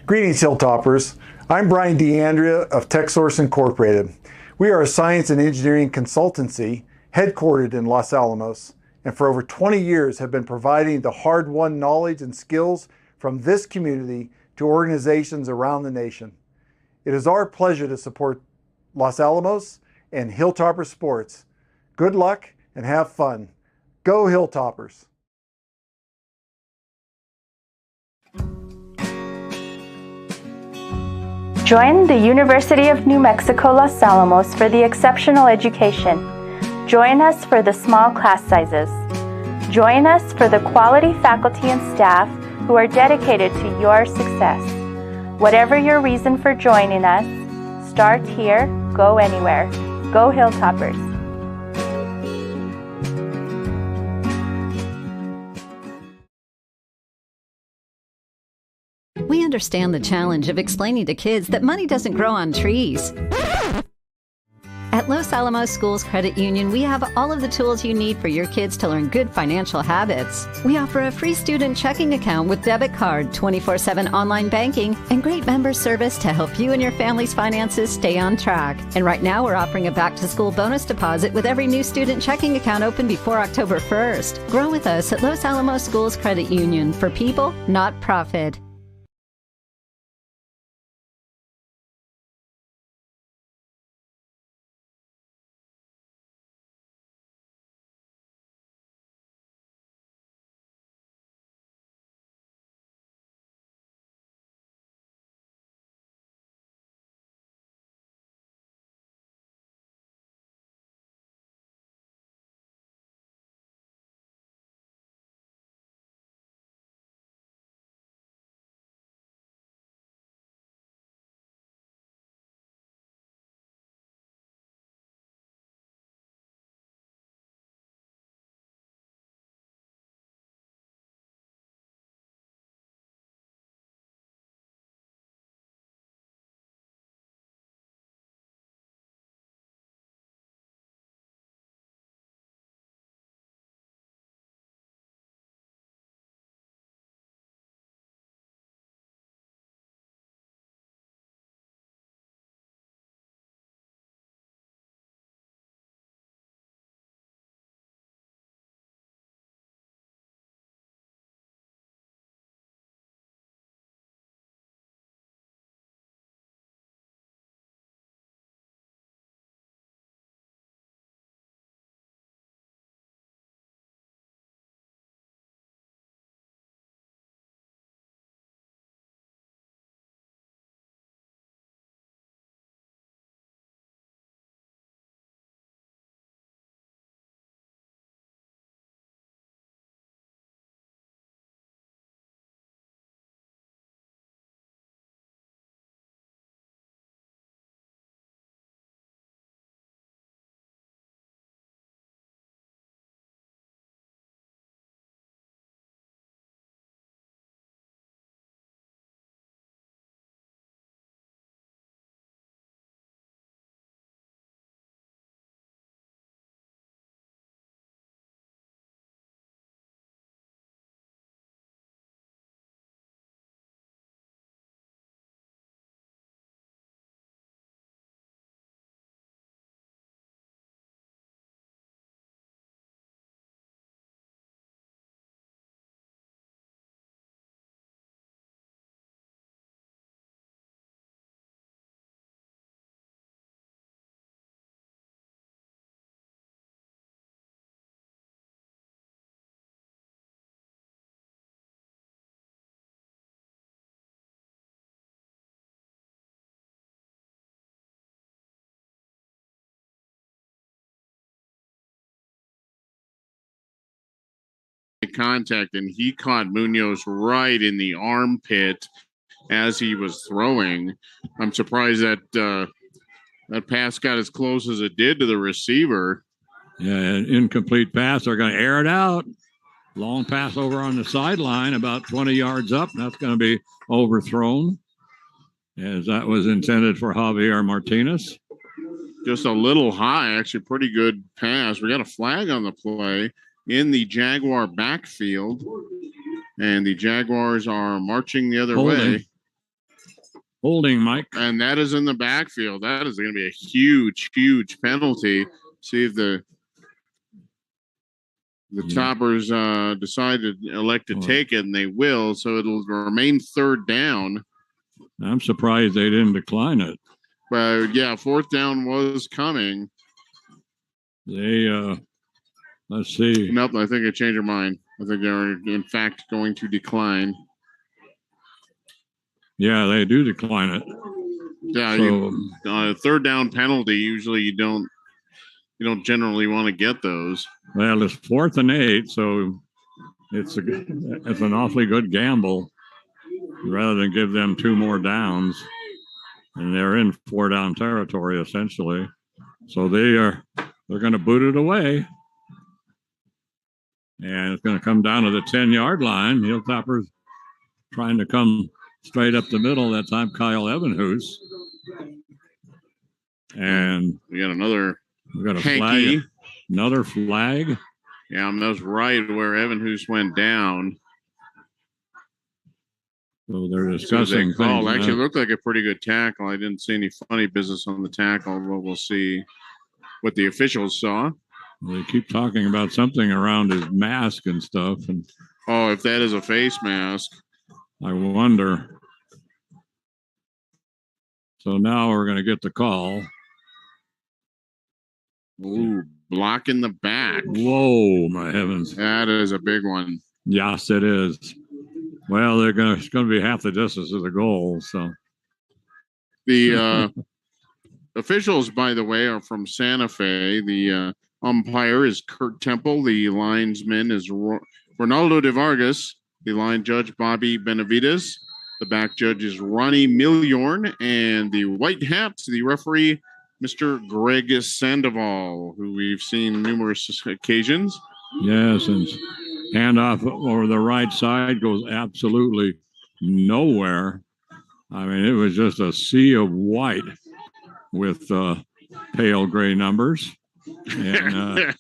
Greetings, Hilltoppers. I'm Brian DeAndrea of TechSource Incorporated. We are a science and engineering consultancy headquartered in Los Alamos, and for over 20 years have been providing the hard-won knowledge and skills from this community to organizations around the nation. It is our pleasure to support Los Alamos and Hilltopper Sports. Good luck and have fun. Go Hilltoppers! Join the University of New Mexico Los Alamos for the exceptional education. Join us for the small class sizes. Join us for the quality faculty and staff who are dedicated to your success. Whatever your reason for joining us, start here, go anywhere. Go Hilltoppers! We understand the challenge of explaining to kids that money doesn't grow on trees. At Los Alamos Schools Credit Union, we have all of the tools you need for your kids to learn good financial habits. We offer a free student checking account with debit card, 24/7 online banking, and great member service to help you and your family's finances stay on track. And right now, we're offering a back-to-school bonus deposit with every new student checking account open before October 1st. Grow with us at Los Alamos Schools Credit Union for people, not profit. make contact, and he caught Munoz right in the armpit as he was throwing. I'm surprised that that pass got as close as it did to the receiver. Yeah, an incomplete pass. They're going to air it out. Long pass over on the sideline, about 20 yards up. That's going to be overthrown, as that was intended for Javier Martinez. Just a little high, actually pretty good pass. We got a flag on the play in the Jaguar backfield, and the Jaguars are marching the other way. Holding, Mike. And that is in the backfield. That is going to be a huge, huge penalty. See if the Toppers decide to elect to take it, and they will. So it'll remain third down. I'm surprised they didn't decline it. But yeah, fourth down was coming. They, let's see. Nope, I think I changed their mind. I think they're in fact going to decline. Yeah, they do decline it. Yeah, so, third down penalty. Usually, you don't generally want to get those. Well, it's 4th and 8, so it's an awfully good gamble, rather than give them 2 more downs, and they're in 4-down territory essentially. So they're going to boot it away, and it's going to come down to the 10-yard line. Hilltoppers trying to come straight up the middle. That time, Kyle Evanhus. And we got a flag. Another flag. Yeah, that was right where Evanhus went down. So they're discussing things. Actually, looked like a pretty good tackle. I didn't see any funny business on the tackle, but we'll see what the officials saw. They keep talking about something around his mask and stuff. And if that is a face mask. I wonder. So now we're going to get the call. Ooh, block in the back. Whoa, my heavens. That is a big one. Yes, it is. Well, it's going to be half the distance of the goal. So the officials, by the way, are from Santa Fe. The umpire is Kurt Temple. The linesman is Ronaldo de Vargas. The line judge, Bobby Benavides. The back judge is Ronnie Milyorn. And the white hats, the referee, Mr. Greg Sandoval, who we've seen numerous occasions. Yes, and handoff over the right side goes absolutely nowhere. I mean, it was just a sea of white with pale gray numbers. And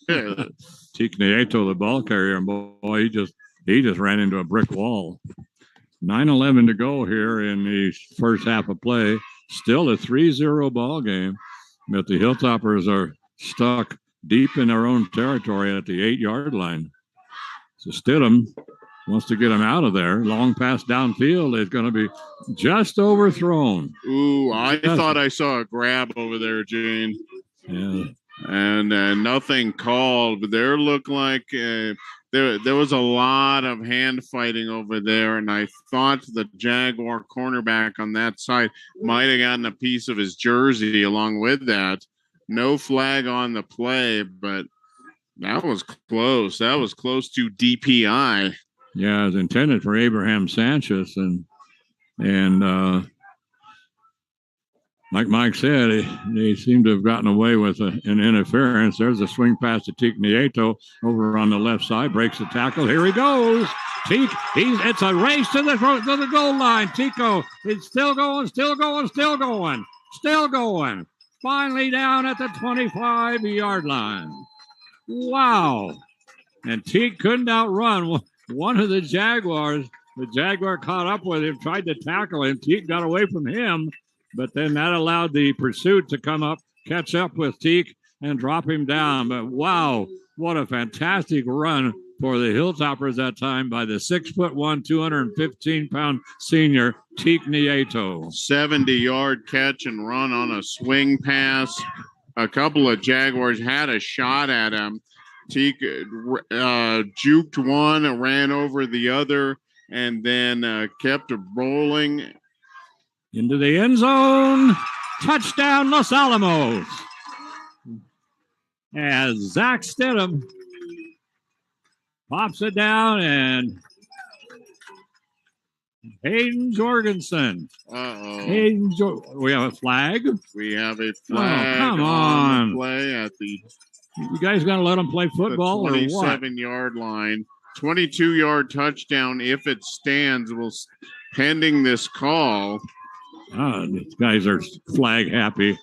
Teak Nieto, the ball carrier, boy, he just ran into a brick wall. 9:11 to go here in the first half of play. Still a 3-0 ball game, but the Hilltoppers are stuck deep in their own territory at the 8-yard line. So Stidham wants to get him out of there. Long pass downfield is going to be just overthrown. Ooh, I thought I saw a grab over there, Gene. Yeah. And nothing called, but there looked like there was a lot of hand fighting over there, and I thought the Jaguar cornerback on that side might have gotten a piece of his jersey along with that. No flag on the play, but that was close. That was close to DPI. Yeah, it was intended for Abraham Sanchez, and like Mike said, they seem to have gotten away with an interference. There's a swing pass to Teak Nieto over on the left side, breaks the tackle. Here he goes. Teak, it's a race to the goal line. Tico is still going. Finally down at the 25-yard line. Wow. And Teak couldn't outrun one of the Jaguars. The Jaguar caught up with him, tried to tackle him. Teak got away from him, but then that allowed the pursuit to come up, catch up with Teak, and drop him down. But wow, what a fantastic run for the Hilltoppers that time by the 6'1", 215-pound senior Teak Nieto. 70-yard catch and run on a swing pass. A couple of Jaguars had a shot at him. Teak juked one, ran over the other, and then kept rolling. Into the end zone. Touchdown, Los Alamos. As Zach Stidham pops it down, and Hayden Jorgensen. We have a flag. We have a flag come on on. the play at the. You guys got to let them play football or what? 27-yard line. 22-yard touchdown if it stands. Pending this call. These guys are flag happy.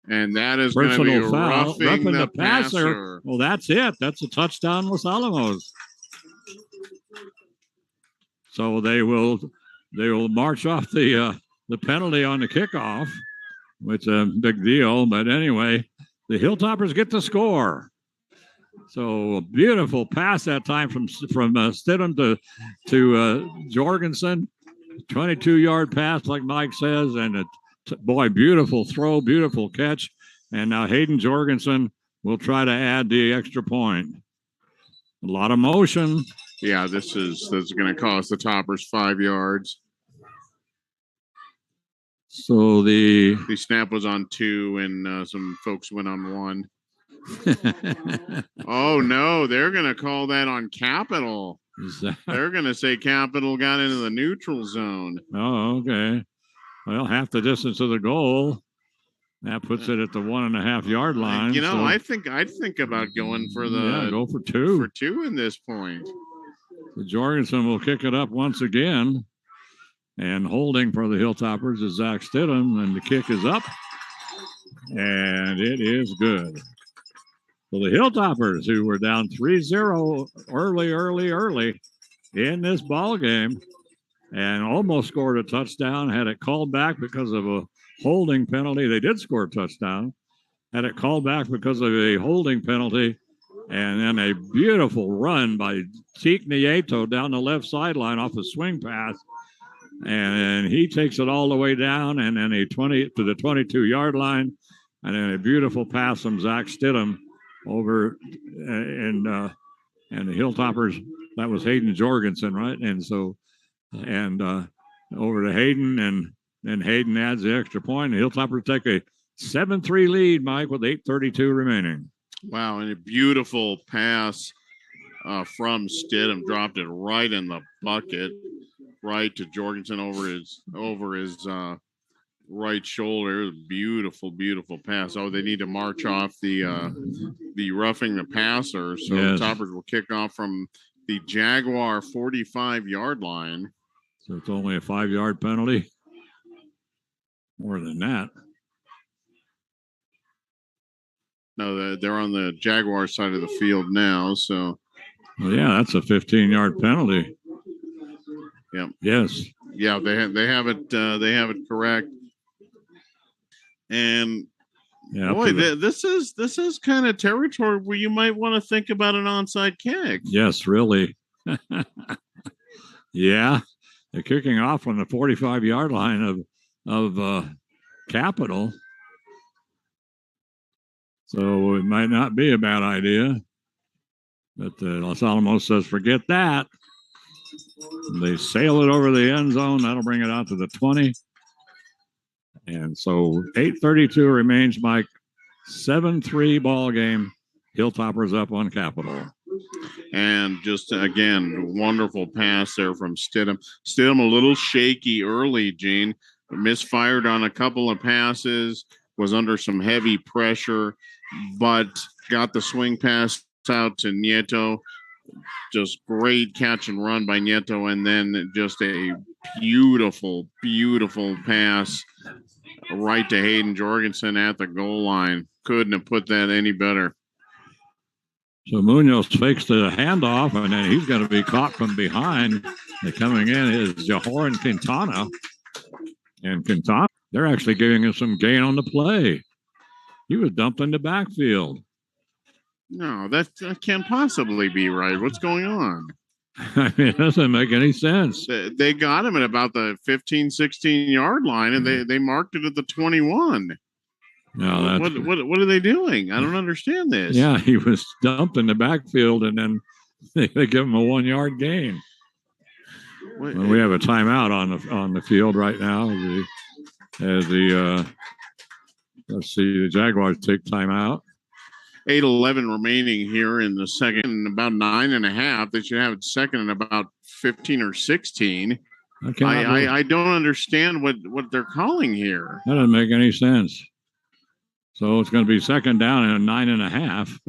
And that is going to be roughing the passer. Well, that's it. That's a touchdown, Los Alamos. So they will march off the penalty on the kickoff, which is a big deal. But anyway, the Hilltoppers get the score. So a beautiful pass that time from Stidham to Jorgensen. 22-yard pass, like Mike says, and beautiful throw, beautiful catch. And now Hayden Jorgensen will try to add the extra point. A lot of motion. Yeah, this is going to cost the Toppers 5 yards. So the snap was on 2, and some folks went on 1. Oh no, they're going to call that on Capital. They're going to say Capital got into the neutral zone. Oh, okay. Well, half the distance to the goal. That puts it at the 1.5-yard line. You know, I think I'd think about going for go for 2. For 2 in this point. So Jorgensen will kick it up once again. And holding for the Hilltoppers is Zach Stidham, and the kick is up. And it is good. So the Hilltoppers, who were down 3-0 early in this ball game, and almost scored a touchdown, had it called back because of a holding penalty. They did score a touchdown, had it called back because of a holding penalty, and then a beautiful run by Teak Nieto down the left sideline off a swing pass, and he takes it all the way down, and then to the 22-yard line, and then a beautiful pass from Zach Stidham over and the Hilltoppers. That was Hayden Jorgensen, right? And so over to Hayden, and then Hayden adds the extra point. The Hilltoppers take a 7-3 lead, Mike, with 8:32 remaining. Wow, and a beautiful pass from Stidham, dropped it right in the bucket, right to Jorgensen over his right shoulder. Beautiful, beautiful pass. Oh, they need to march off the roughing the passer. So yes. The Toppers will kick off from the Jaguar 45-yard line. So it's only a 5-yard penalty. More than that. No, they're on the Jaguar side of the field now. So, well, yeah, that's a 15-yard penalty. Yep. Yes. Yeah, they have it. They have it correct. And yeah, boy, this is kind of territory where you might want to think about an onside kick. Yes, really. Yeah, they're kicking off on the 45-yard line of Capital. So it might not be a bad idea. But Los Alamos says, forget that. They sail it over the end zone. That'll bring it out to the 20. And so 8:32 remains, Mike. 7-3 ball game. Hilltoppers up on Capital. And just, again, wonderful pass there from Stidham. Stidham a little shaky early, Gene. Misfired on a couple of passes. Was under some heavy pressure, but got the swing pass out to Nieto. Just great catch and run by Nieto, and then just a beautiful, beautiful pass right to Hayden Jorgensen at the goal line. Couldn't have put that any better. So Munoz fakes the handoff, and then he's going to be caught from behind. And coming in is Jahoran Quintana. And Quintana, they're actually giving him some gain on the play. He was dumped in the backfield. No, that can't possibly be right. What's going on? I mean, it doesn't make any sense. They got him at about the 15, 16-yard line, and they marked it at the 21. No, what are they doing? I don't understand this. Yeah, he was dumped in the backfield, and then they give him a 1-yard gain. We have a timeout on the field right now. Let's see, the Jaguars take timeout. 8:11 remaining here in the second, and about 9.5. They should have it second in about 15 or 16. I don't understand what they're calling here. That doesn't make any sense. So it's going to be second down and 9.5.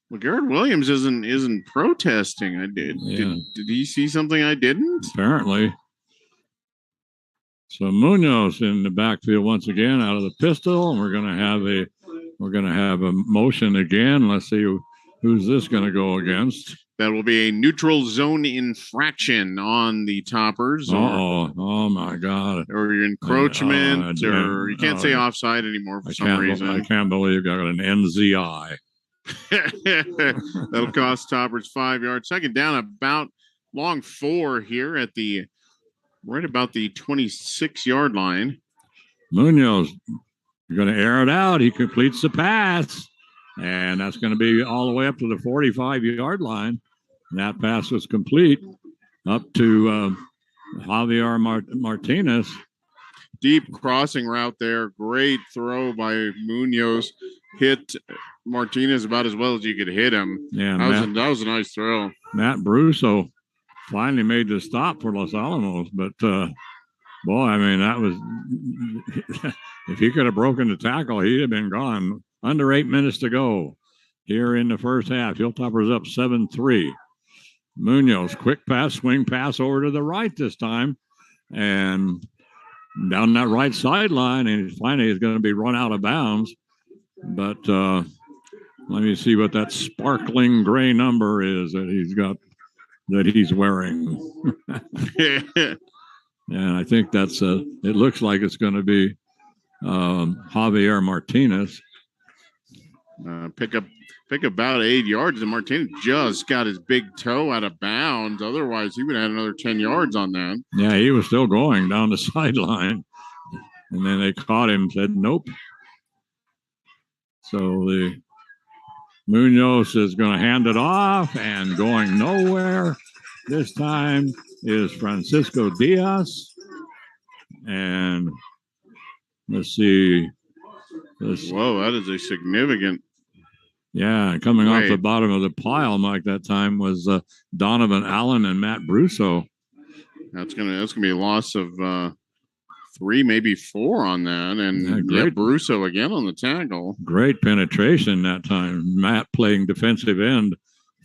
Well, Garrett Williams isn't protesting. Did he see something I didn't? Apparently. So Munoz in the backfield once again out of the pistol, and we're going to have a motion again. Let's see who's this going to go against. That will be a neutral zone infraction on the Toppers. Oh my God! Or your encroachment, or you can't say offside anymore for some reason. I can't believe I got an NZI. That'll cost Toppers 5 yards. Second down, about long 4 here at right about the 26-yard line. Munoz, you're going to air it out. He completes the pass, and that's going to be all the way up to the 45-yard line. And that pass was complete up to Javier Martinez. Deep crossing route there. Great throw by Munoz. Hit Martinez about as well as you could hit him. Yeah, that was a nice throw. Matt Brusso finally made the stop for Los Alamos, but boy, I mean, that was if he could have broken the tackle, he'd have been gone. Under 8 minutes to go here in the first half. Hilltoppers up 7-3. Munoz, quick pass, swing pass over to the right this time, and down that right sideline, and finally is going to be run out of bounds. But let me see what that sparkling gray number is that he's wearing. And I think that's it looks like it's going to be Javier Martinez. Pick about 8 yards, and Martinez just got his big toe out of bounds. Otherwise, he would have had another 10 yards on that. Yeah, he was still going down the sideline. And then they caught him and said, nope. So the Munoz is going to hand it off, and going nowhere this time is Francisco Diaz. And let's see. Whoa, that is a significant. Yeah, coming off the bottom of the pile, Mike, that time was Donovan Allen and Matt Brusso. That's gonna be a loss of 3, maybe 4 on that, and Brusso again on the tackle. Great penetration that time. Matt playing defensive end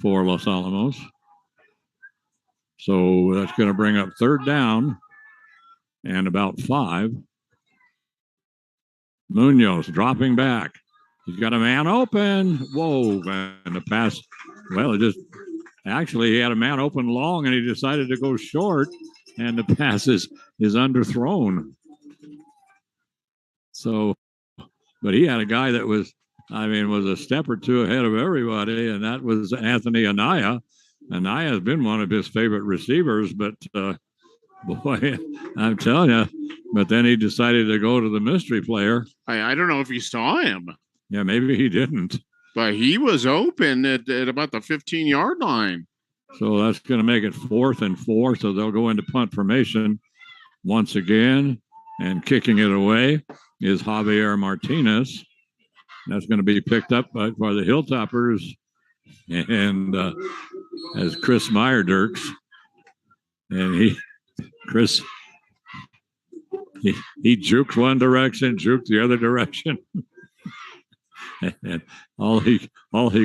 for Los Alamos. So that's going to bring up third down and about 5. Munoz dropping back. He's got a man open. Whoa, and the pass. Well, he had a man open long, and he decided to go short, and the pass is underthrown. So, but he had a guy that was a step or two ahead of everybody, and that was Anthony Anaya. Anaya has been one of his favorite receivers, but boy, I'm telling you. But then he decided to go to the mystery player. I don't know if you saw him. Yeah, maybe he didn't. But he was open at about the 15-yard line. So that's going to make it 4th and 4. So they'll go into punt formation once again. And kicking it away is Javier Martinez. That's going to be picked up by the Hilltoppers. And as Chris Meyerdurks. And Chris juked one direction, juked the other direction. And all he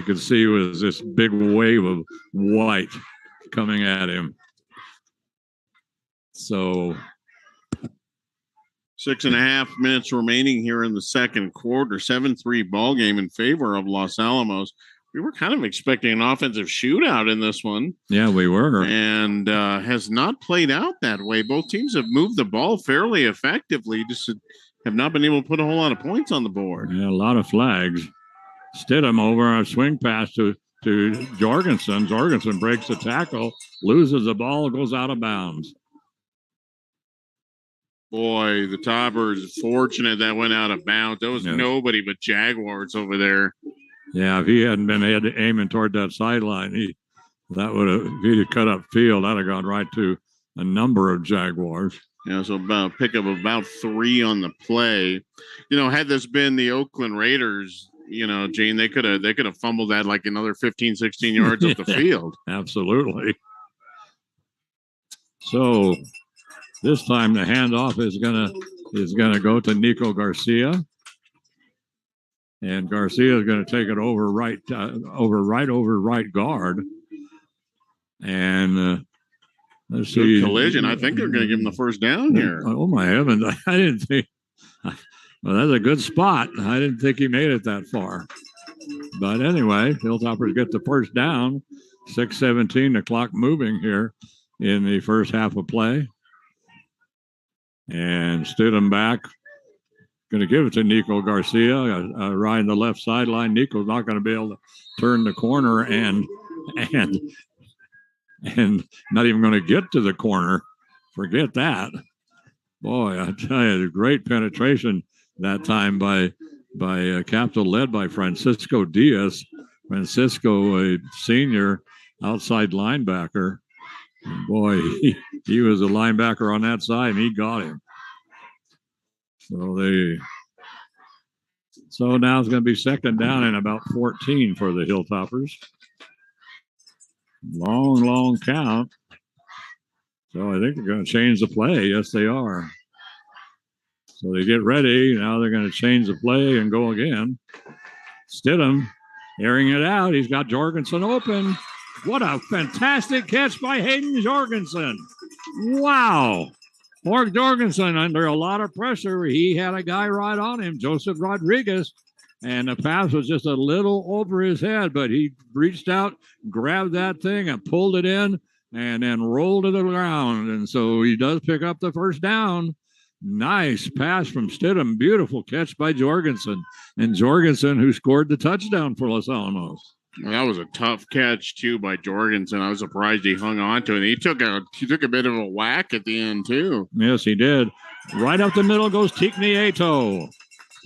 could see was this big wave of white coming at him. So 6.5 minutes remaining here in the second quarter. 7-3 ball game in favor of Los Alamos. We were kind of expecting an offensive shootout in this one. Yeah, we were. And has not played out that way. Both teams have moved the ball fairly effectively, just have not been able to put a whole lot of points on the board. Yeah, a lot of flags. Stidham over a swing pass to Jorgensen. Jorgensen breaks the tackle, loses the ball, goes out of bounds. Boy, the Toppers fortunate that went out of bounds. There was nobody but Jaguars over there. Yeah, if he hadn't been aiming toward that sideline, if he'd have cut up field, that'd have gone right to a number of Jaguars. Yeah, so about a pickup of about 3 on the play. Had this been the Oakland Raiders, Gene, they could have fumbled that like another 15, 16 yards up the field. Absolutely. So this time the handoff is gonna go to Nico Garcia. And Garcia is going to take it over right guard. And let's see. Collision. I think they're going to give him the first down here. Oh, my heavens. I didn't think. Well, that's a good spot. I didn't think he made it that far. But anyway, Hilltoppers get the first down. 6:17, the clock moving here in the first half of play. And Stidham back. Going to give it to Nico Garcia, riding the left sideline. Nico's not going to be able to turn the corner and not even going to get to the corner. Forget that. Boy, I tell you, the great penetration that time by Capital, led by Francisco Diaz. Francisco, a senior outside linebacker. Boy, he was a linebacker on that side, and he got him. So now it's going to be second down and about 14 for the Hilltoppers. Long count. So I think they're going to change the play. Yes, they are. So they get ready. Now they're going to change the play and go again. Stidham airing it out. He's got Jorgensen open. What a fantastic catch by Hayden Jorgensen. Wow. Mark Jorgensen under a lot of pressure. He had a guy right on him, Joseph Rodriguez, and the pass was just a little over his head, but he reached out, grabbed that thing, and pulled it in, and then rolled to the ground. And so he does pick up the first down. Nice pass from Stidham. Beautiful catch by Jorgensen. And Jorgensen, who scored the touchdown for Los Alamos. That was a tough catch too by Jorgensen. I was surprised he hung on to it. He took a bit of a whack at the end too. Yes, he did. Right up the middle goes Tiknieto.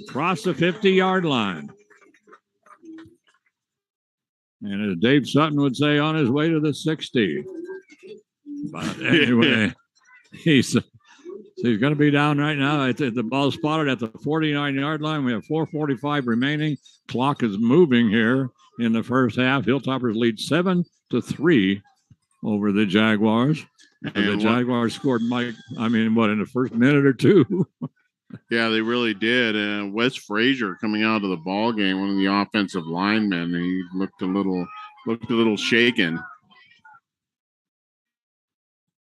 Across the 50-yard line. And as Dave Sutton would say, on his way to the 60. But anyway, he's going to be down right now. The ball spotted at the 49-yard line. We have 4:45 remaining. Clock is moving here in the first half. Hilltoppers lead 7-3 over the Jaguars. And the Jaguars scored, in the first minute or two? Yeah, they really did. Wes Frazier coming out of the ball game, one of the offensive linemen, he looked a little shaken.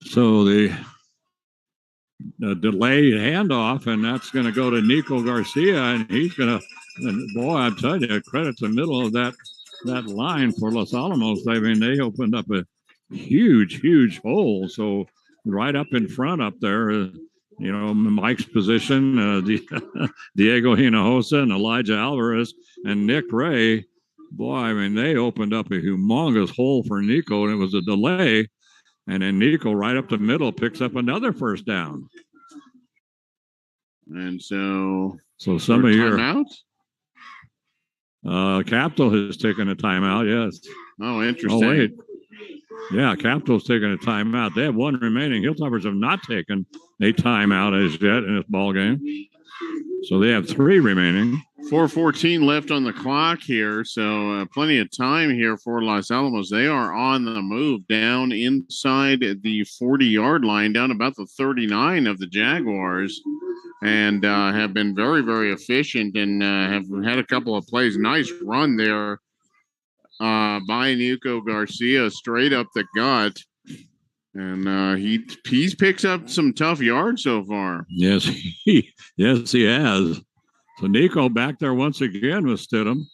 So the delayed handoff, and that's going to go to Nico Garcia, and he's going to. And boy, I tell you, credit the middle of that line for Los Alamos. I mean, they opened up a huge hole. So right up in front up there, Mike's position, Diego Hinojosa and Elijah Alvarez and Nick Ray. Boy, I mean, they opened up a humongous hole for Nico, and it was a delay. And then Nico right up the middle picks up another first down. And so some of your timeouts? Capital has taken a timeout, yes. Oh, interesting. Oh, wait. Yeah, Capital's taken a timeout. They have one remaining. Hilltoppers have not taken a timeout as yet in this ball game. So they have 3 remaining. 4:14 left on the clock here, so plenty of time here for Los Alamos. They are on the move down inside the 40-yard line, down about the 39 of the Jaguars, and have been very, very efficient and have had a couple of plays. Nice run there by Nico Garcia, straight up the gut. And he's picks up some tough yards so far. Yes, he has. So Nico back there once again with Stidham.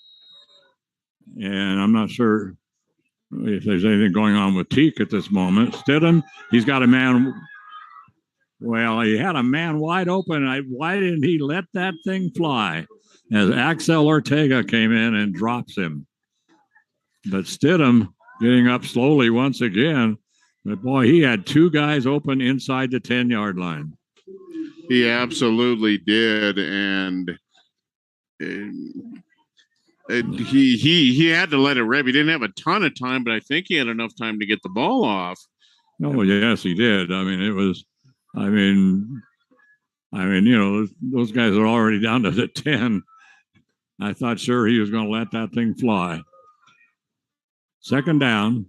And I'm not sure if there's anything going on with Teak at this moment. Stidham, he's got a man. Well, he had a man wide open. Why didn't he let that thing fly? As Axel Ortega came in and drops him. But Stidham getting up slowly once again. But boy, he had 2 guys open inside the 10-yard line. He absolutely did, and he had to let it rip. He didn't have a ton of time, but I think he had enough time to get the ball off. Oh yes, he did. I mean, it was. I mean, those guys are already down to the 10. I thought sure he was going to let that thing fly. Second down.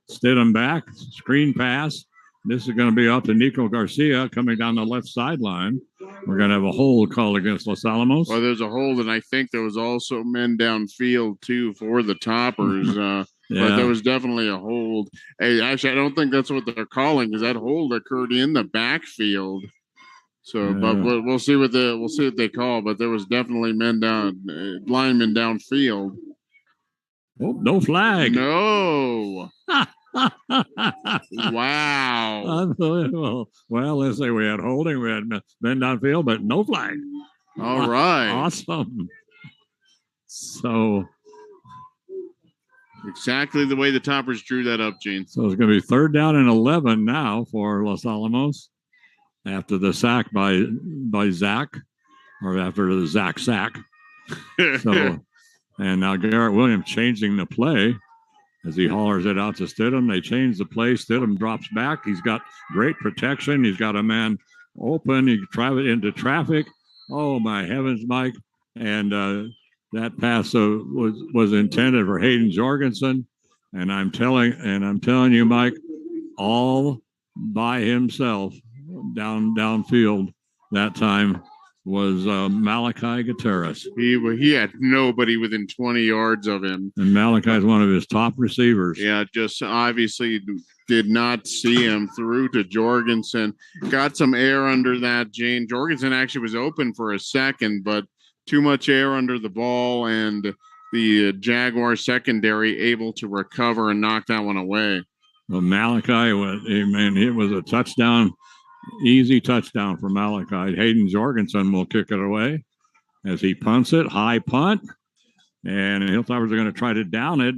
Stidham back, screen pass. This is going to be up to Nico Garcia coming down the left sideline. We're going to have a hold called against Los Alamos. Well, there's a hold, and I think there was also men downfield, too, for the Toppers. Yeah. But there was definitely a hold. Hey, actually, I don't think that's what they're calling, because that hold occurred in the backfield. So, but we'll see what they call. But there was definitely linemen downfield. Oh, no flag. No. Wow. Unbelievable. Well, let's say we had holding, we had men downfield, but no flag. All right. Awesome. So exactly the way the Toppers drew that up, Gene. So it's going to be 3rd down and 11 now for Los Alamos after the sack by Zach, or after the Zach sack. So, and now Garrett Williams changing the play as he hollers it out to Stidham. They change the play. Stidham drops back. He's got great protection. He's got a man open. He drives it into traffic. Oh, my heavens, Mike. And that pass was intended for Hayden Jorgensen. And I'm telling you, Mike, all by himself downfield that time was Malachi Gutierrez. He had nobody within 20 yards of him. And Malachi's one of his top receivers. Yeah, just obviously did not see him through to Jorgensen. Got some air under that, Gene. Jorgensen actually was open for a second, but too much air under the ball, and the Jaguar secondary able to recover and knock that one away. Well, Malachi, it was a touchdown. Easy touchdown for Malachi. Hayden Jorgensen will kick it away as he punts it. High punt. And the Hilltoppers are going to try to down it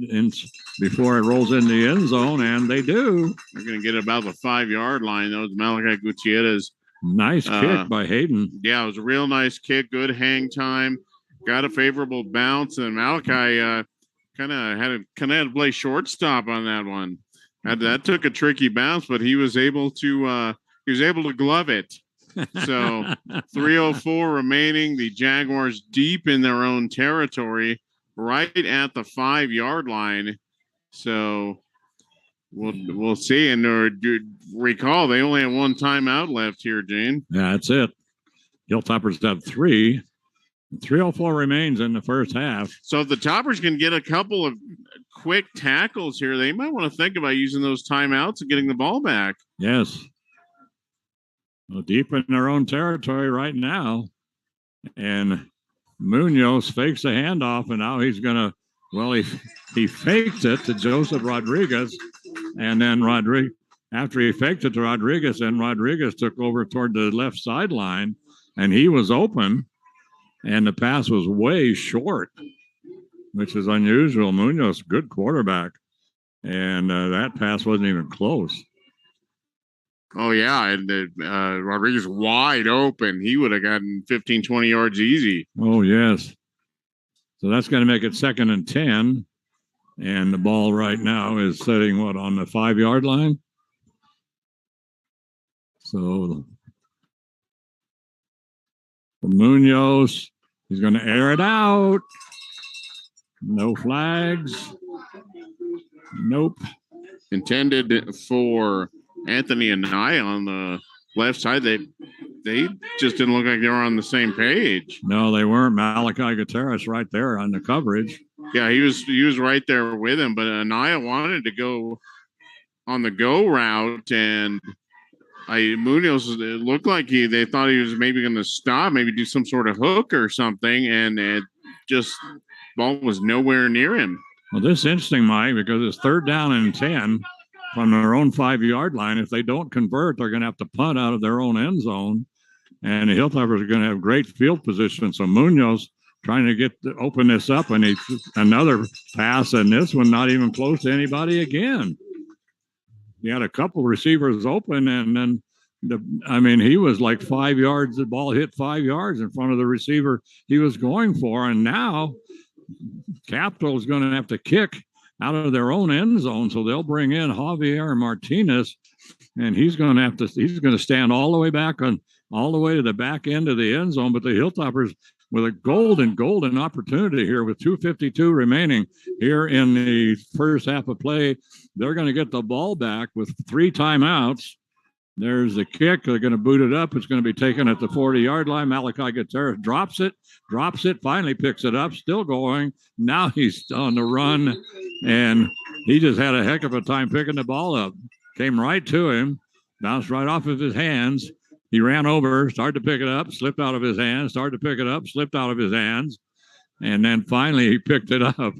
before it rolls in the end zone, and they do. They're going to get about the 5-yard line. That was Malachi Gutierrez. Nice kick by Hayden. Yeah, it was a real nice kick. Good hang time. Got a favorable bounce, and Malachi kind of had to play shortstop on that one. That took a tricky bounce, but he was able to glove it. So 3:04 remaining. The Jaguars deep in their own territory, right at the 5-yard line. So we'll see. And recall, they only have one timeout left here, Gene. Yeah, that's it. Hilltoppers have 3. 3:04 remains in the first half. So if the Toppers can get a couple of quick tackles here, they might want to think about using those timeouts and getting the ball back. Yes. Well, deep in their own territory right now. And Munoz fakes a handoff, and now he's going to, he faked it to Joseph Rodriguez. And then after he faked it to Rodriguez, and Rodriguez took over toward the left sideline, and he was open, and the pass was way short, which is unusual. Munoz, good quarterback, and that pass wasn't even close. Oh, yeah, and Rodriguez wide open. He would have gotten 15, 20 yards easy. Oh, yes. So that's going to make it 2nd and 10, and the ball right now is sitting, on the 5-yard line? So Munoz, he's going to air it out. No flags. Nope. Intended for Anthony and I on the left side. They just didn't look like they were on the same page. No, they weren't. Malachi Gutierrez right there on the coverage. Yeah, he was right there with him, but Anaya wanted to go on the go route, and Munoz, it looked like they thought he was maybe going to stop, maybe do some sort of hook or something, and it just ball was nowhere near him. Well, this is interesting, Mike, because it's 3rd down and 10 from their own 5-yard line. If they don't convert, they're going to have to punt out of their own end zone, and the Hilltoppers are going to have great field position. So Munoz trying to open this up, and another pass, and this one not even close to anybody again. He had a couple receivers open, and then he was like 5 yards. The ball hit 5 yards in front of the receiver he was going for, and now Capital is going to have to kick out of their own end zone, so they'll bring in Javier Martinez, and he's going to stand all the way back on all the way to the back end of the end zone, but the Hilltoppers with a golden opportunity here with 2:52 remaining here in the first half of play. They're going to get the ball back with 3 timeouts. There's the kick. They're going to boot it up. It's going to be taken at the 40-yard line. Malachi Gutierrez drops it, finally picks it up, still going. Now he's on the run, and he just had a heck of a time picking the ball up. Came right to him, bounced right off of his hands. He ran over, started to pick it up, slipped out of his hands, started to pick it up, slipped out of his hands, and then finally he picked it up.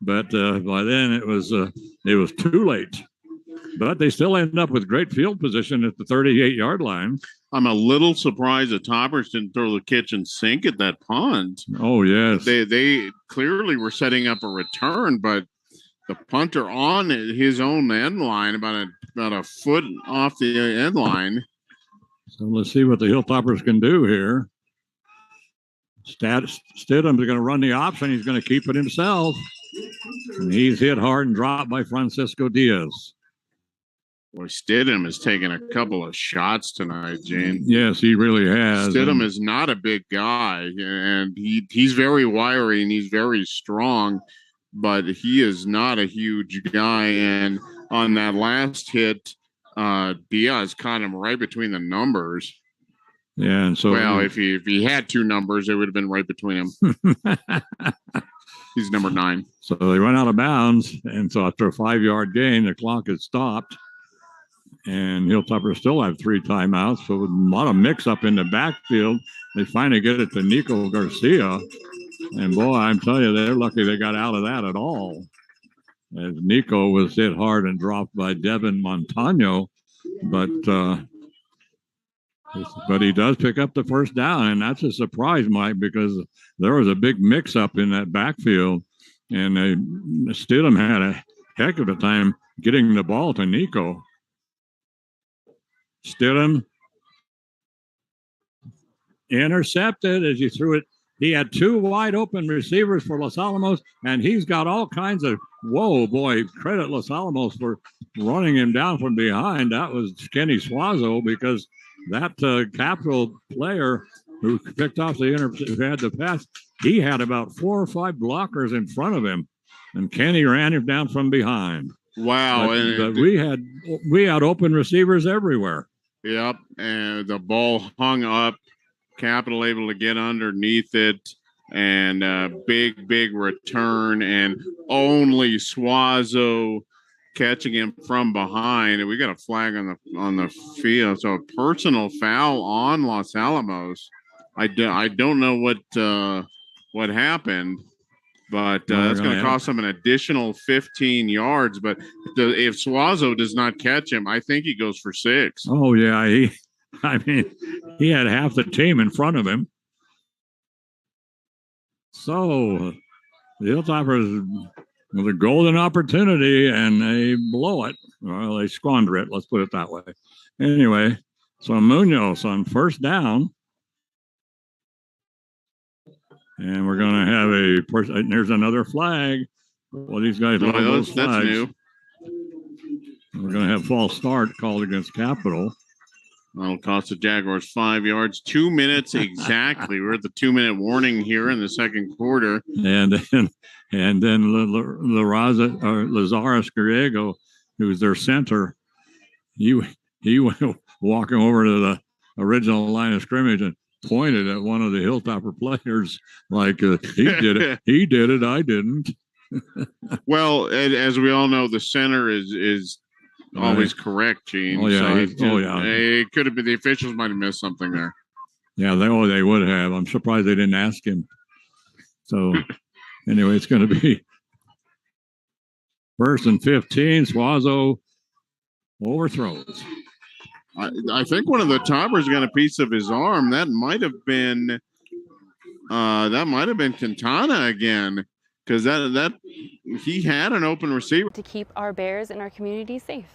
But by then it was too late. But they still ended up with great field position at the 38-yard line. I'm a little surprised the Toppers didn't throw the kitchen sink at that punt. Oh, yes. They clearly were setting up a return, but the punter on his own end line, about a foot off the end line. So let's see what the Hilltoppers can do here. Stidham's going to run the option. He's going to keep it himself. And he's hit hard and dropped by Francisco Diaz. Boy, Stidham has taken a couple of shots tonight, Gene. Yes, he really has. Stidham is not a big guy, and he's very wiry and he's very strong, but he is not a huge guy. And on that last hit, Diaz caught him right between the numbers. Yeah, and so if he had 2 numbers, it would have been right between them. He's number 9. So they run out of bounds, and so after a 5-yard gain, the clock is stopped. And Hilltoppers still have 3 timeouts, so a lot of mix-up in the backfield. They finally get it to Nico Garcia. And, boy, I'm telling you, they're lucky they got out of that at all. As Nico was hit hard and dropped by Devin Montano. But he does pick up the first down, and that's a surprise, Mike, because there was a big mix-up in that backfield. And Stidham had a heck of a time getting the ball to Nico. Stidham intercepted as he threw it. He had 2 wide open receivers for Los Alamos, and he's got all kinds of, whoa, boy, credit Los Alamos for running him down from behind. That was Kenny Suazo, because that Capital player who picked off who had the pass, he had about 4 or 5 blockers in front of him, and Kenny ran him down from behind. Wow. But we had open receivers everywhere. Yep, and the ball hung up. Capital able to get underneath it, and big return, and only Suazo catching him from behind. And we got a flag on the field, so a personal foul on Los Alamos. I don't know what happened. But that's going to cost him an additional 15 yards. But if Suazo does not catch him, I think he goes for 6. Oh, yeah. He had half the team in front of him. So the Hilltoppers with a golden opportunity, and they blow it. Well, they squander it. Let's put it that way. Anyway, so Munoz on first down. And we're going to have a person. There's another flag. Well, these guys love those flags. That's new. We're going to have false start called against Capital. That'll cost the Jaguars 5 yards. 2 minutes exactly. We're at the 2-minute warning here in the second quarter. And then Lazarus Griego, who's their center, he went walking over to the original line of scrimmage and pointed at one of the Hilltopper players like he did it, I didn't. Well, as we all know, the center is always correct, Gene. Oh yeah, so it could have been the officials might have missed something there. Yeah, they would have. I'm surprised they didn't ask him. So anyway, it's going to be 1st and 15. Suazo overthrows. I think one of the Toppers got a piece of his arm. That might have been Quintana again, because that he had an open receiver. To keep our bears and our community safe.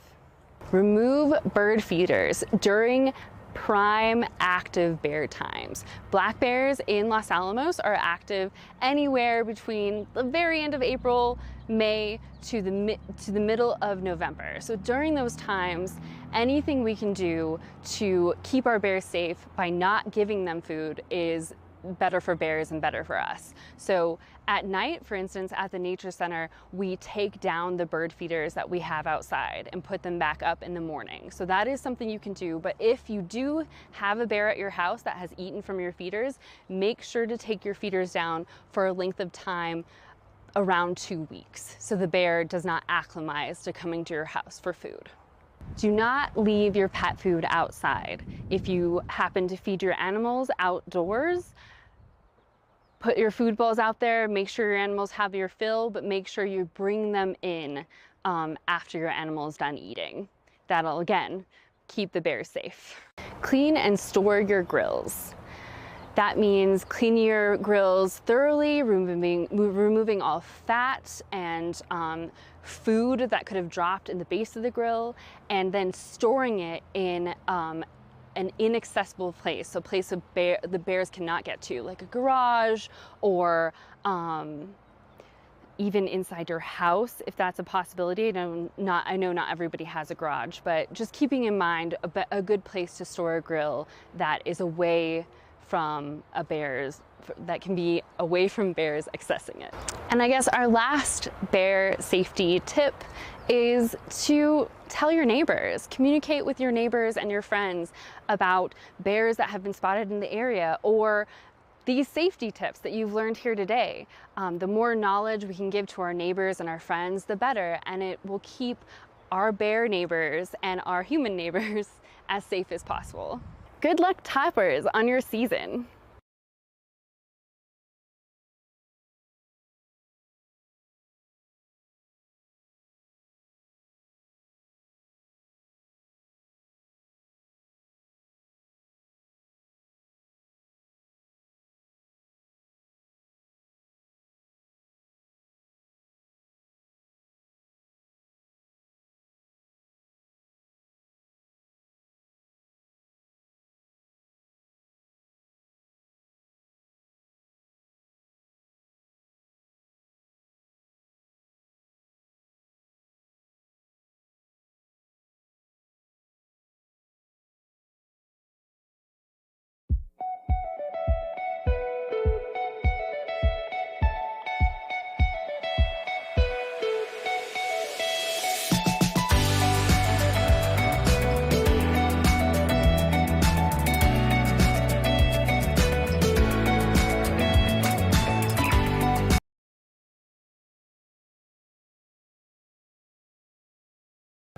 Remove bird feeders during prime active bear times. Black bears in Los Alamos are active anywhere between the very end of April, May to the middle of November. So during those times, anything we can do to keep our bears safe by not giving them food is better for bears and better for us. So at night, for instance, at the nature center, we take down the bird feeders that we have outside and put them back up in the morning. So that is something you can do. But if you do have a bear at your house that has eaten from your feeders, make sure to take your feeders down for a length of time around 2 weeks, so the bear does not acclimatize to coming to your house for food. Do not leave your pet food outside. If you happen to feed your animals outdoors, put your food bowls out there, make sure your animals have your fill, but make sure you bring them in after your animal is done eating. That'll, again, keep the bears safe. Clean and store your grills. That means cleaning your grills thoroughly, removing all fat and food that could have dropped in the base of the grill, and then storing it in an inaccessible place, so a place the bears cannot get to, like a garage or even inside your house, if that's a possibility. I know not everybody has a garage, but just keeping in mind a good place to store a grill that is away from that can be away from bears accessing it. And I guess our last bear safety tip is to tell your neighbors, communicate with your neighbors and your friends about bears that have been spotted in the area, or these safety tips that you've learned here today. The more knowledge we can give to our neighbors and our friends, the better, and it will keep our bear neighbors and our human neighbors as safe as possible. Good luck, toppers, on your season.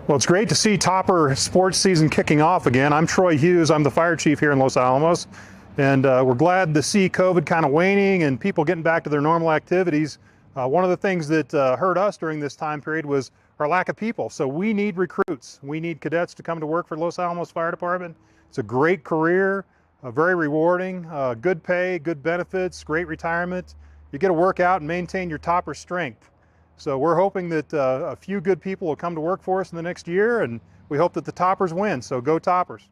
Well, it's great to see Topper sports season kicking off again. I'm Troy Hughes. I'm the fire chief here in Los Alamos. And we're glad to see COVID kind of waning and people getting back to their normal activities. One of the things that hurt us during this time period was our lack of people. So we need recruits. We need cadets to come to work for Los Alamos Fire Department. It's a great career, very rewarding, good pay, good benefits, great retirement. You get to work out and maintain your Topper strength. So we're hoping that a few good people will come to work for us in the next year, and we hope that the Toppers win. So go Toppers.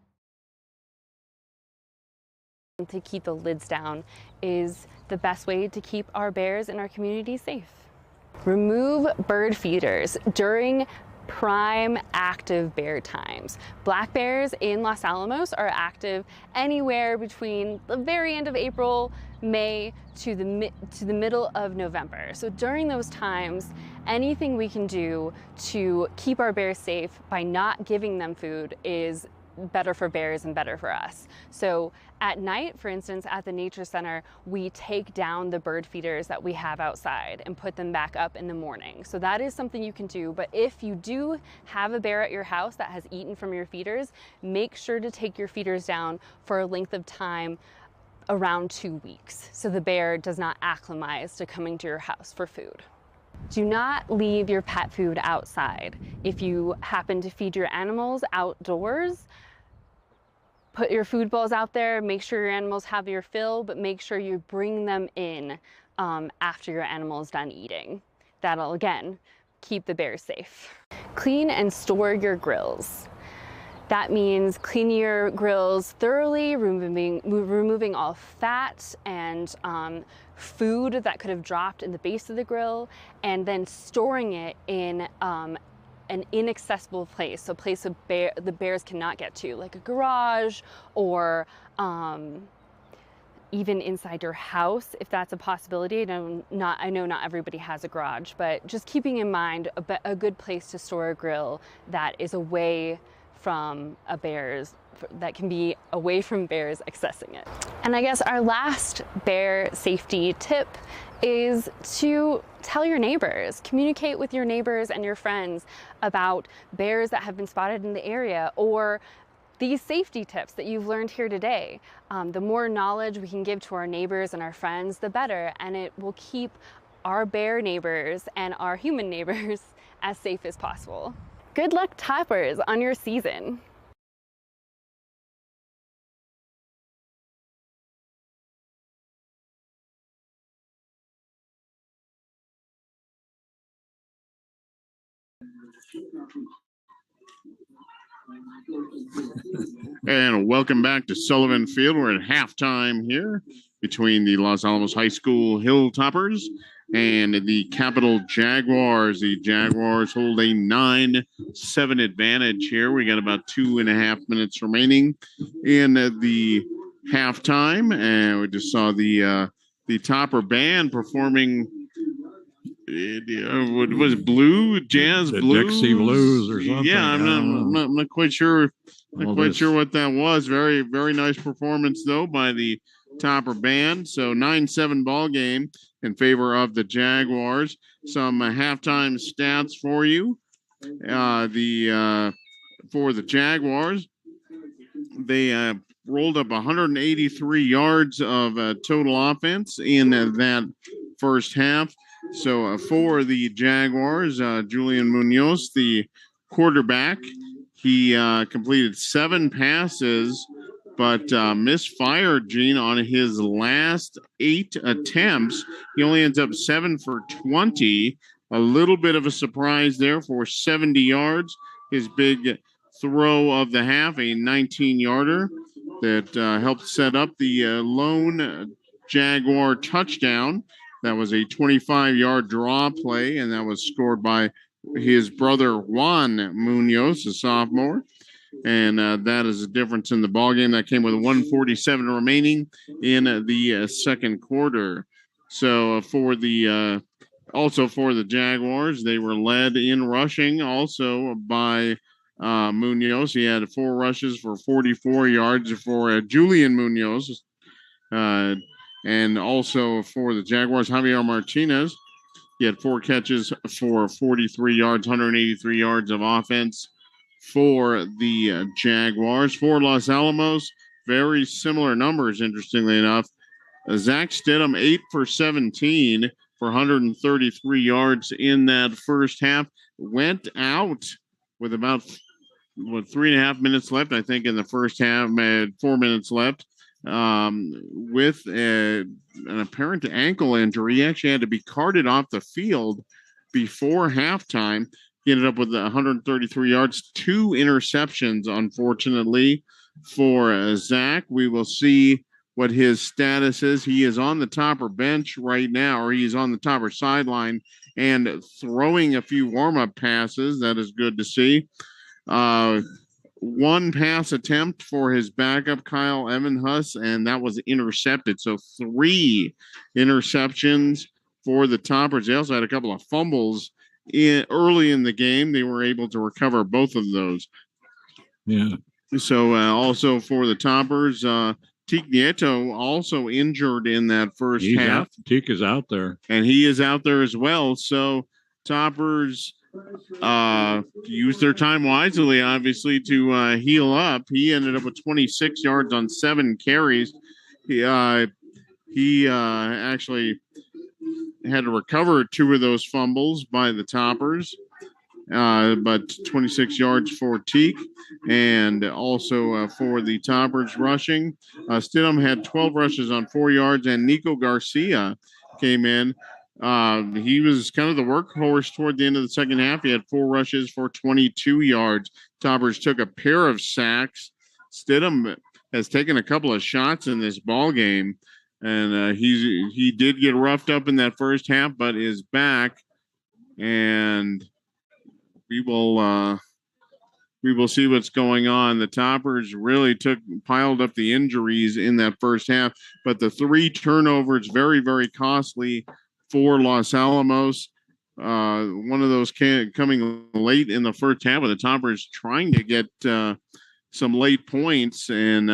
To keep the lids down is the best way to keep our bears in our community safe. Remove bird feeders during prime active bear times. Black bears in Los Alamos are active anywhere between the very end of April, May to the middle of November. So during those times, anything we can do to keep our bears safe by not giving them food is better for bears and better for us. So at night, for instance, at the nature center, we take down the bird feeders that we have outside and put them back up in the morning. So that is something you can do. But if you do have a bear at your house that has eaten from your feeders, make sure to take your feeders down for a length of time around 2 weeks, so the bear does not acclimatize to coming to your house for food. Do not leave your pet food outside. If you happen to feed your animals outdoors, put your food bowls out there, make sure your animals have your fill, but make sure you bring them in after your animal is done eating. That'll, again, keep the bears safe. Clean and store your grills. That means cleaning your grills thoroughly, removing all fat and food that could have dropped in the base of the grill, and then storing it in an inaccessible place, a place the bears cannot get to, like a garage or even inside your house, if that's a possibility. I know not everybody has a garage, but just keeping in mind a good place to store a grill that is away from that can be away from bears accessing it. And I guess our last bear safety tip is to tell your neighbors, communicate with your neighbors and your friends about bears that have been spotted in the area, or these safety tips that you've learned here today. The more knowledge we can give to our neighbors and our friends, the better, and it will keep our bear neighbors and our human neighbors as safe as possible. Good luck, toppers, on your season. And welcome back to Sullivan Field. We're at halftime here between the Los Alamos High School Hilltoppers and the Capital Jaguars. The Jaguars hold a 9-7 advantage here. We got about 2.5 minutes remaining in the halftime, and we just saw the Topper band performing. What was it, jazz the blues? Dixie Blues or something? Yeah, I'm not quite sure. Sure what that was. Very, very nice performance though by the Topper band. So 9-7 ball game in favor of the Jaguars. Some halftime stats for you. For the Jaguars, they rolled up 183 yards of total offense in that first half. So for the Jaguars, Julian Munoz, the quarterback, he completed 7 passes, but misfired, Gene, on his last 8 attempts. He only ends up 7 for 20. A little bit of a surprise there for 70 yards. His big throw of the half, a 19-yarder that helped set up the lone Jaguar touchdown. That was a 25-yard draw play, and that was scored by his brother Juan Munoz, a sophomore. And that is a difference in the ballgame. That came with 1:47 remaining in the second quarter. So also for the Jaguars, they were led in rushing also by Munoz. He had 4 rushes for 44 yards for Julian Munoz. And also for the Jaguars, Javier Martinez, he had 4 catches for 43 yards, 183 yards of offense for the Jaguars. For Los Alamos, very similar numbers, interestingly enough. Zach Stidham, 8 for 17 for 133 yards in that first half. Went out with about 3.5 minutes left, I think, in the first half. 4 minutes left. With an apparent ankle injury. He actually had to be carted off the field before halftime. He ended up with 133 yards, 2 interceptions, unfortunately, for Zach. We will see what his status is. He is on the Topper bench right now, or he is on the Topper sideline and throwing a few warm-up passes. That is good to see. 1 pass attempt for his backup, Kyle Evanhus, and that was intercepted. So 3 interceptions for the Toppers. They also had a couple of fumbles early in the game. They were able to recover both of those. Yeah. So also for the Toppers, Teak Nieto also injured in that first half. Teak is out there. And he is out there as well. So Toppers use their time wisely, obviously, to heal up. He ended up with 26 yards on 7 carries. He actually had to recover 2 of those fumbles by the Toppers, but 26 yards for Teak, and also for the Toppers rushing. Stidham had 12 rushes on 4 yards, and Nico Garcia came in. He was kind of the workhorse toward the end of the second half. He had 4 rushes for 22 yards. Toppers took a pair of sacks. Stidham has taken a couple of shots in this ball game, and he did get roughed up in that first half, but is back. And we will see what's going on. The Toppers really piled up the injuries in that first half, but the 3 turnovers very, very costly for Los Alamos. One of those coming late in the first half, with the Toppers trying to get some late points and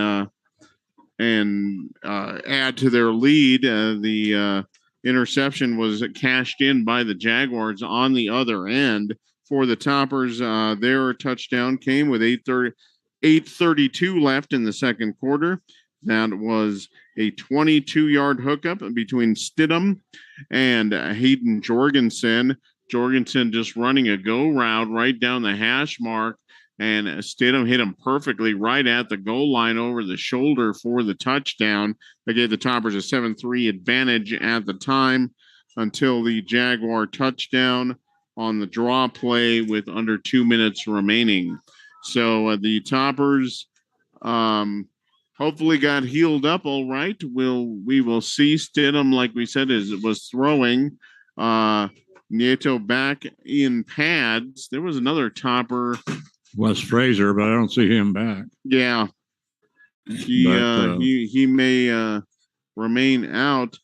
add to their lead. The interception was cashed in by the Jaguars on the other end. For the Toppers, their touchdown came with 8:32 left in the second quarter. That was a 22-yard hookup between Stidham and Hayden Jorgensen. Jorgensen just running a go route right down the hash mark, and Stidham hit him perfectly right at the goal line over the shoulder for the touchdown. That gave the Toppers a 7-3 advantage at the time until the Jaguar touchdown on the draw play with under 2 minutes remaining. So the Toppers hopefully got healed up all right. We will see. Stidham, like we said, was throwing. Nieto back in pads. There was another Topper. Wes Fraser, but I don't see him back. Yeah. He may remain out.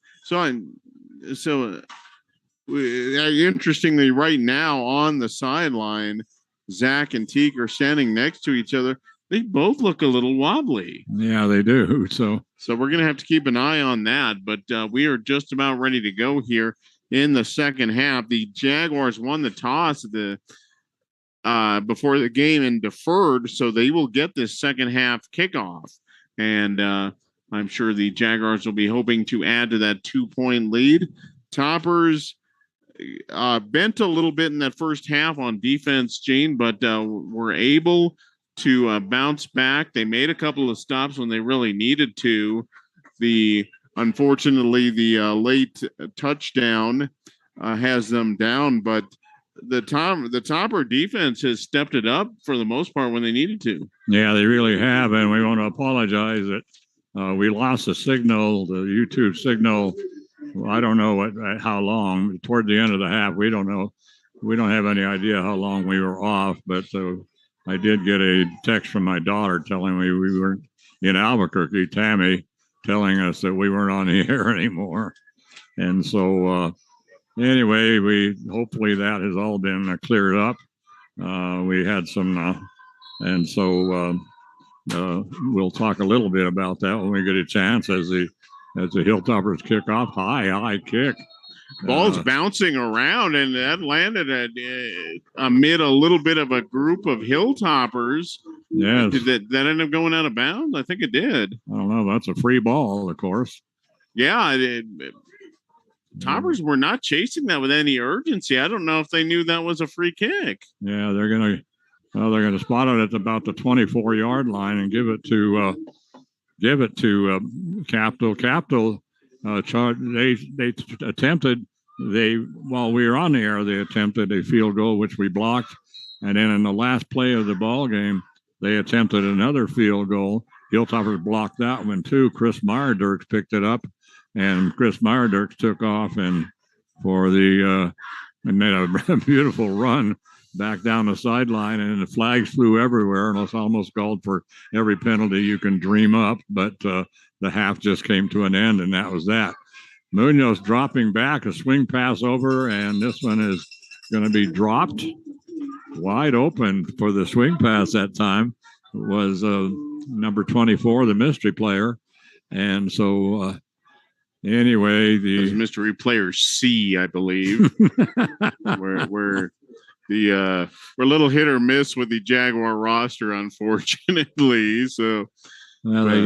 Interestingly, right now on the sideline, Zach and Teak are standing next to each other. They both look a little wobbly. Yeah, they do. So we're going to have to keep an eye on that. But we are just about ready to go here in the second half. The Jaguars won the toss before the game and deferred, so they will get this second half kickoff. And I'm sure the Jaguars will be hoping to add to that 2-point lead. Toppers bent a little bit in that first half on defense, Gene, but were able to bounce back. They made a couple of stops when they really needed to. Unfortunately, the late touchdown has them down, but the Topper defense has stepped it up for the most part when they needed to. Yeah, they really have, and we want to apologize that we lost the signal, the YouTube signal. I don't know how long. Toward the end of the half, we don't know. We don't have any idea how long we were off, but I did get a text from my daughter telling me we weren't in Albuquerque, Tammy, telling us that we weren't on the air anymore. And so anyway, hopefully that has all been cleared up. We had some, and so we'll talk a little bit about that when we get a chance as the Hilltoppers kick off. High kick. Ball's bouncing around, and that landed amid a little bit of a group of Hilltoppers. Yes. Did that end up going out of bounds? I think it did. I don't know. That's a free ball, of course. Yeah. Toppers were not chasing that with any urgency. I don't know if they knew that was a free kick. Yeah, they're gonna spot it at about the 24-yard line and give it to Capital. Capital they attempted. While we were on the air, they attempted a field goal, which we blocked, and then in the last play of the ball game, they attempted another field goal. Hilltoppers blocked that one too. Chris Meyerdurks picked it up, and Chris Meyerdurks took off and made a beautiful run back down the sideline, and the flags flew everywhere, and Los Alamos called for every penalty you can dream up, but the half just came to an end, and that was that. Munoz dropping back, a swing pass over, and this one is going to be dropped. Wide open for the swing pass that time was number 24, the mystery player. And so anyway, the mystery player C, I believe, where we're a little hit or miss with the Jaguar roster, unfortunately. So, well, they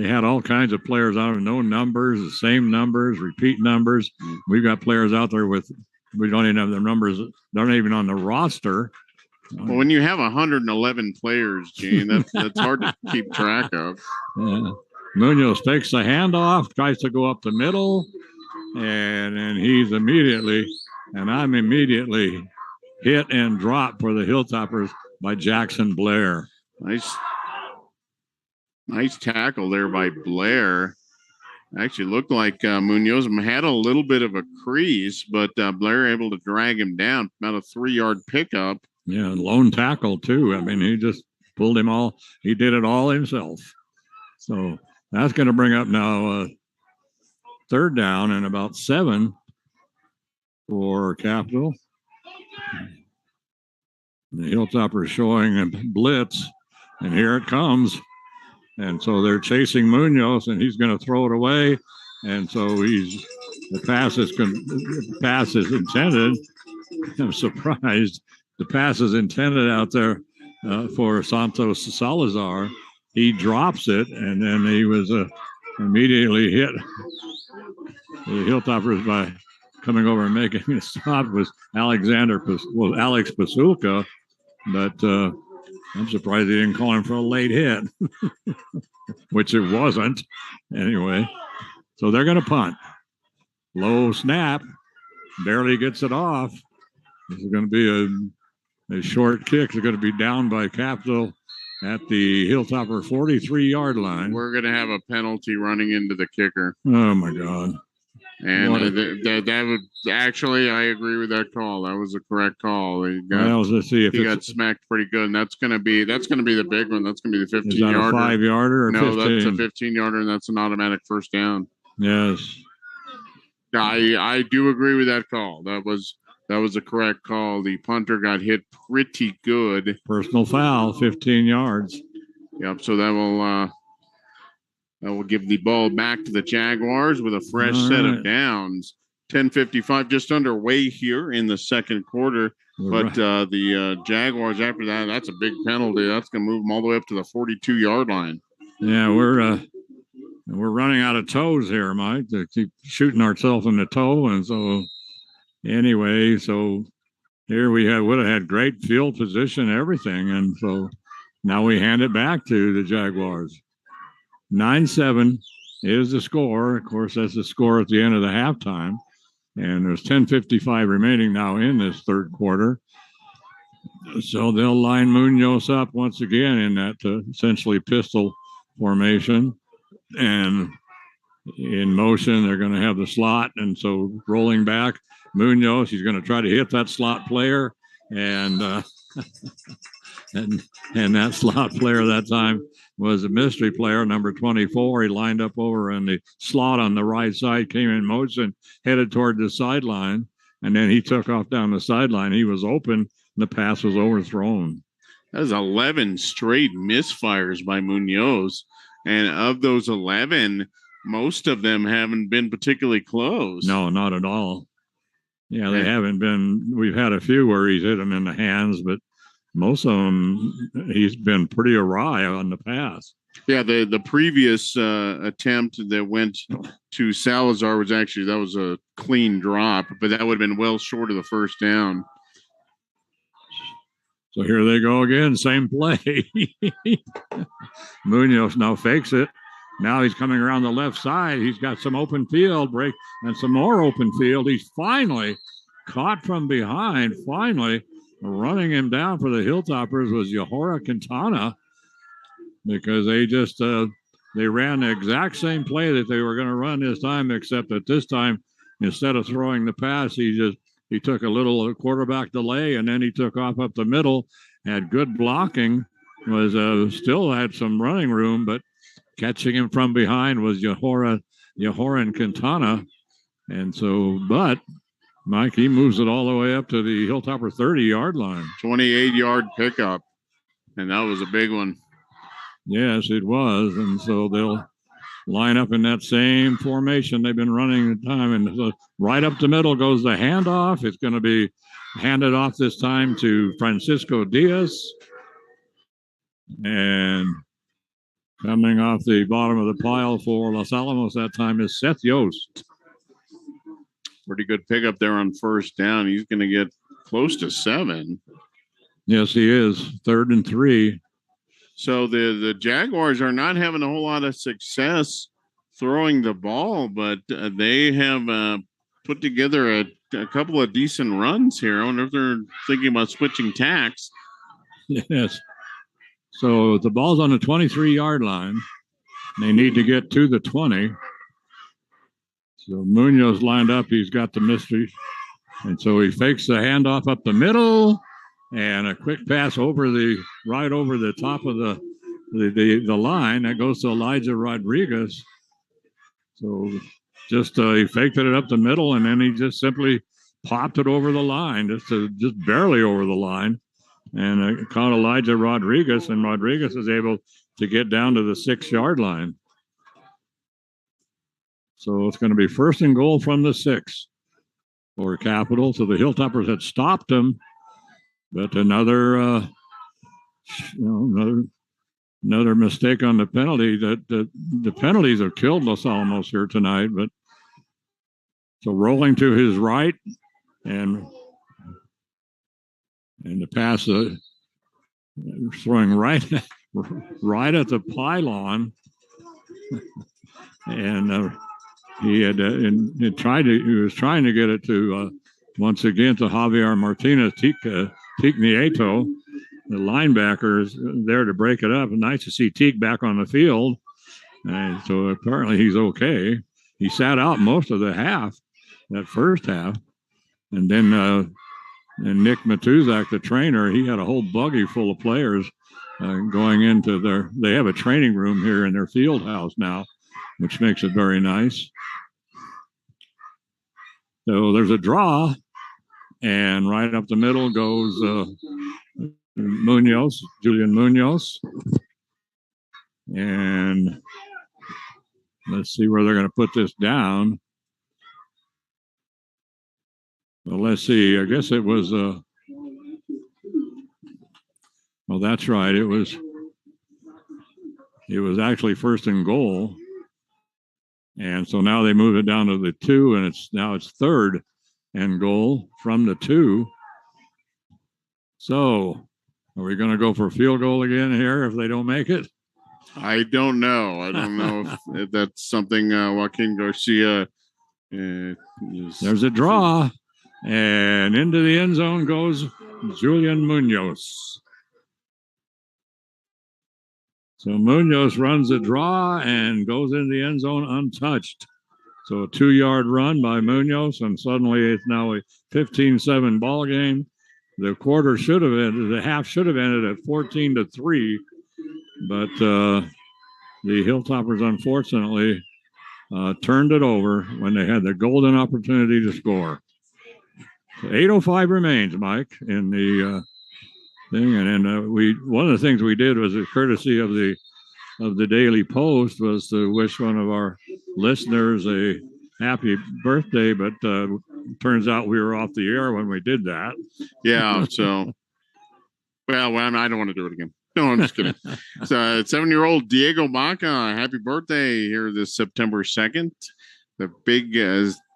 had all kinds of players out of no numbers, the same numbers, repeat numbers. We've got players out there we don't even have their numbers. They're not even on the roster. Well, when you have 111 players, Gene, that's hard to keep track of. Yeah. Munoz takes the handoff, tries to go up the middle, and I'm immediately hit and dropped for the Hilltoppers by Jackson Blair. Nice tackle there by Blair. Actually looked like Munoz had a little bit of a crease, but Blair able to drag him down. About a 3-yard pickup. Yeah, lone tackle too. I mean, he just pulled him all. He did it all himself. So that's going to bring up now 3rd down and about 7 for Capital. The Hilltoppers showing a blitz, and here it comes. And so they're chasing Munoz, and he's going to throw it away. And so the pass is intended. I'm surprised. The pass is intended out there for Santos Salazar. He drops it, and then he was immediately hit. The Hilltoppers by coming over and making a stop was Alex Pasulka, but I'm surprised he didn't call him for a late hit, which it wasn't anyway. So they're going to punt. Low snap, barely gets it off. This is going to be a short kick. They're going to be down by Capital at the Hilltopper 43-yard line. We're going to have a penalty running into the kicker. Oh, my God. And that would actually, I agree with that call. That was a correct call. He got smacked pretty good, and that's going to be the big one. That's going to be the 15-yarder. 5-yarder or no, 15? That's a 15-yarder, and that's an automatic first down. Yes, I do agree with that call. That was a correct call. The punter got hit pretty good. Personal foul, 15 yards. Yep. So that will give the ball back to the Jaguars with a fresh set of downs. 10:55 just underway here in the second quarter. But the Jaguars after that, that's a big penalty. That's going to move them all the way up to the 42-yard line. Yeah, we're running out of toes here, Mike. To keep shooting ourselves in the toe. And so anyway, so here we would have had great field position, everything. And so now we hand it back to the Jaguars. 9-7 is the score. Of course, that's the score at the end of the halftime. And there's 10:55 remaining now in this third quarter. So they'll line Munoz up once again in that essentially pistol formation. And in motion, they're going to have the slot. And so rolling back, Munoz, he's going to try to hit that slot player. And and that slot player that time was a mystery player, number 24. He lined up over in the slot on the right side, came in motion, headed toward the sideline, and then he took off down the sideline. He was open. The pass was overthrown. That was 11 straight misfires by Munoz. And of those 11, most of them haven't been particularly close. No, not at all. Yeah, they haven't been. We've had a few where he's hit them in the hands, but most of them, he's been pretty awry on the pass. Yeah, the previous attempt that went to Salazar was a clean drop, but that would have been well short of the first down. So here they go again, same play. Munoz now fakes it. Now he's coming around the left side. He's got some open field break and some more open field. He's finally caught from behind. Finally, running him down for the Hilltoppers was Yahora Quintana, because they ran the exact same play that they were going to run this time, except that this time, instead of throwing the pass, he took a little quarterback delay, and then he took off up the middle, had good blocking, still had some running room, but catching him from behind was Yahoran Quintana. And so, but Mike, he moves it all the way up to the Hilltopper 30-yard line. 28-yard pickup, and that was a big one. Yes, it was. And so they'll line up in that same formation they've been running the time. And so right up the middle goes the handoff. It's going to be handed off this time to Francisco Diaz. And coming off the bottom of the pile for Los Alamos that time is Seth Yost. Pretty good pickup there on first down. He's going to get close to 7. Yes, he is. 3rd and 3. So the Jaguars are not having a whole lot of success throwing the ball, but they have put together a couple of decent runs here. I wonder if they're thinking about switching tacks. Yes. So the ball's on the 23-yard line. They need to get to the 20. So Munoz lined up. He's got the mystery. And so he fakes the handoff up the middle and a quick pass right over the top of the line. That goes to Elijah Rodriguez. So just he faked it up the middle, and then he just simply popped it over the line, just barely over the line. And caught Elijah Rodriguez, and Rodriguez is able to get down to the 6-yard line. So it's going to be 1st and goal from the 6 for Capital. So the Hilltoppers had stopped him, but another mistake on the penalty. The penalties have killed Los Alamos here tonight. But so rolling to his right, and the pass throwing right at the pylon, and he was trying to get it to once again to Javier Martinez Nieto. The linebacker is there to break it up. And nice to see Teague back on the field. And so apparently he's okay. He sat out most of the half, that first half. And then and Nick Matuzak, the trainer, he had a whole buggy full of players going into they have a training room here in their field house now, which makes it very nice. So there's a draw, and right up the middle goes Julian Munoz. And let's see where they're going to put this down. Well, let's see. I guess it was, well, that's right. It was actually 1st and goal. And so now they move it down to the 2, and it's 3rd and goal from the 2. So are we going to go for a field goal again here if they don't make it? I don't know. I don't know if that's something Joaquin Garcia There's a draw. And into the end zone goes Julian Munoz. So Munoz runs a draw and goes in the end zone untouched. So a 2-yard run by Munoz, and suddenly it's now a 15-7 ball game. The half should have ended at 14-3, but the Hilltoppers unfortunately turned it over when they had the golden opportunity to score. So 8:05 remains, Mike, in the thing, and one of the things we did was a courtesy of the Daily Post was to wish one of our listeners a happy birthday, but turns out we were off the air when we did that. Yeah, so well, I don't want to do it again. No, I'm just kidding. So 7-year-old Diego Baca, happy birthday here this September 2nd. The big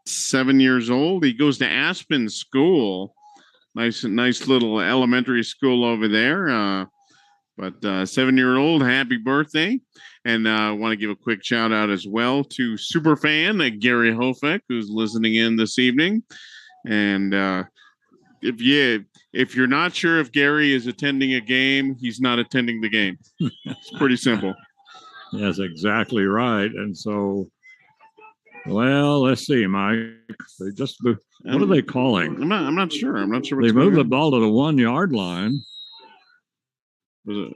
7 years old. He goes to Aspen School. Nice little elementary school over there. But 7-year-old, happy birthday. And I want to give a quick shout out as well to superfan Gary Hofek, who's listening in this evening. And if you're not sure if Gary is attending a game, he's not attending the game. It's pretty simple. That's exactly right. And so, well, let's see, Mike. What are they calling? I'm not sure. I'm not sure. They moved the ball to the 1-yard line. Could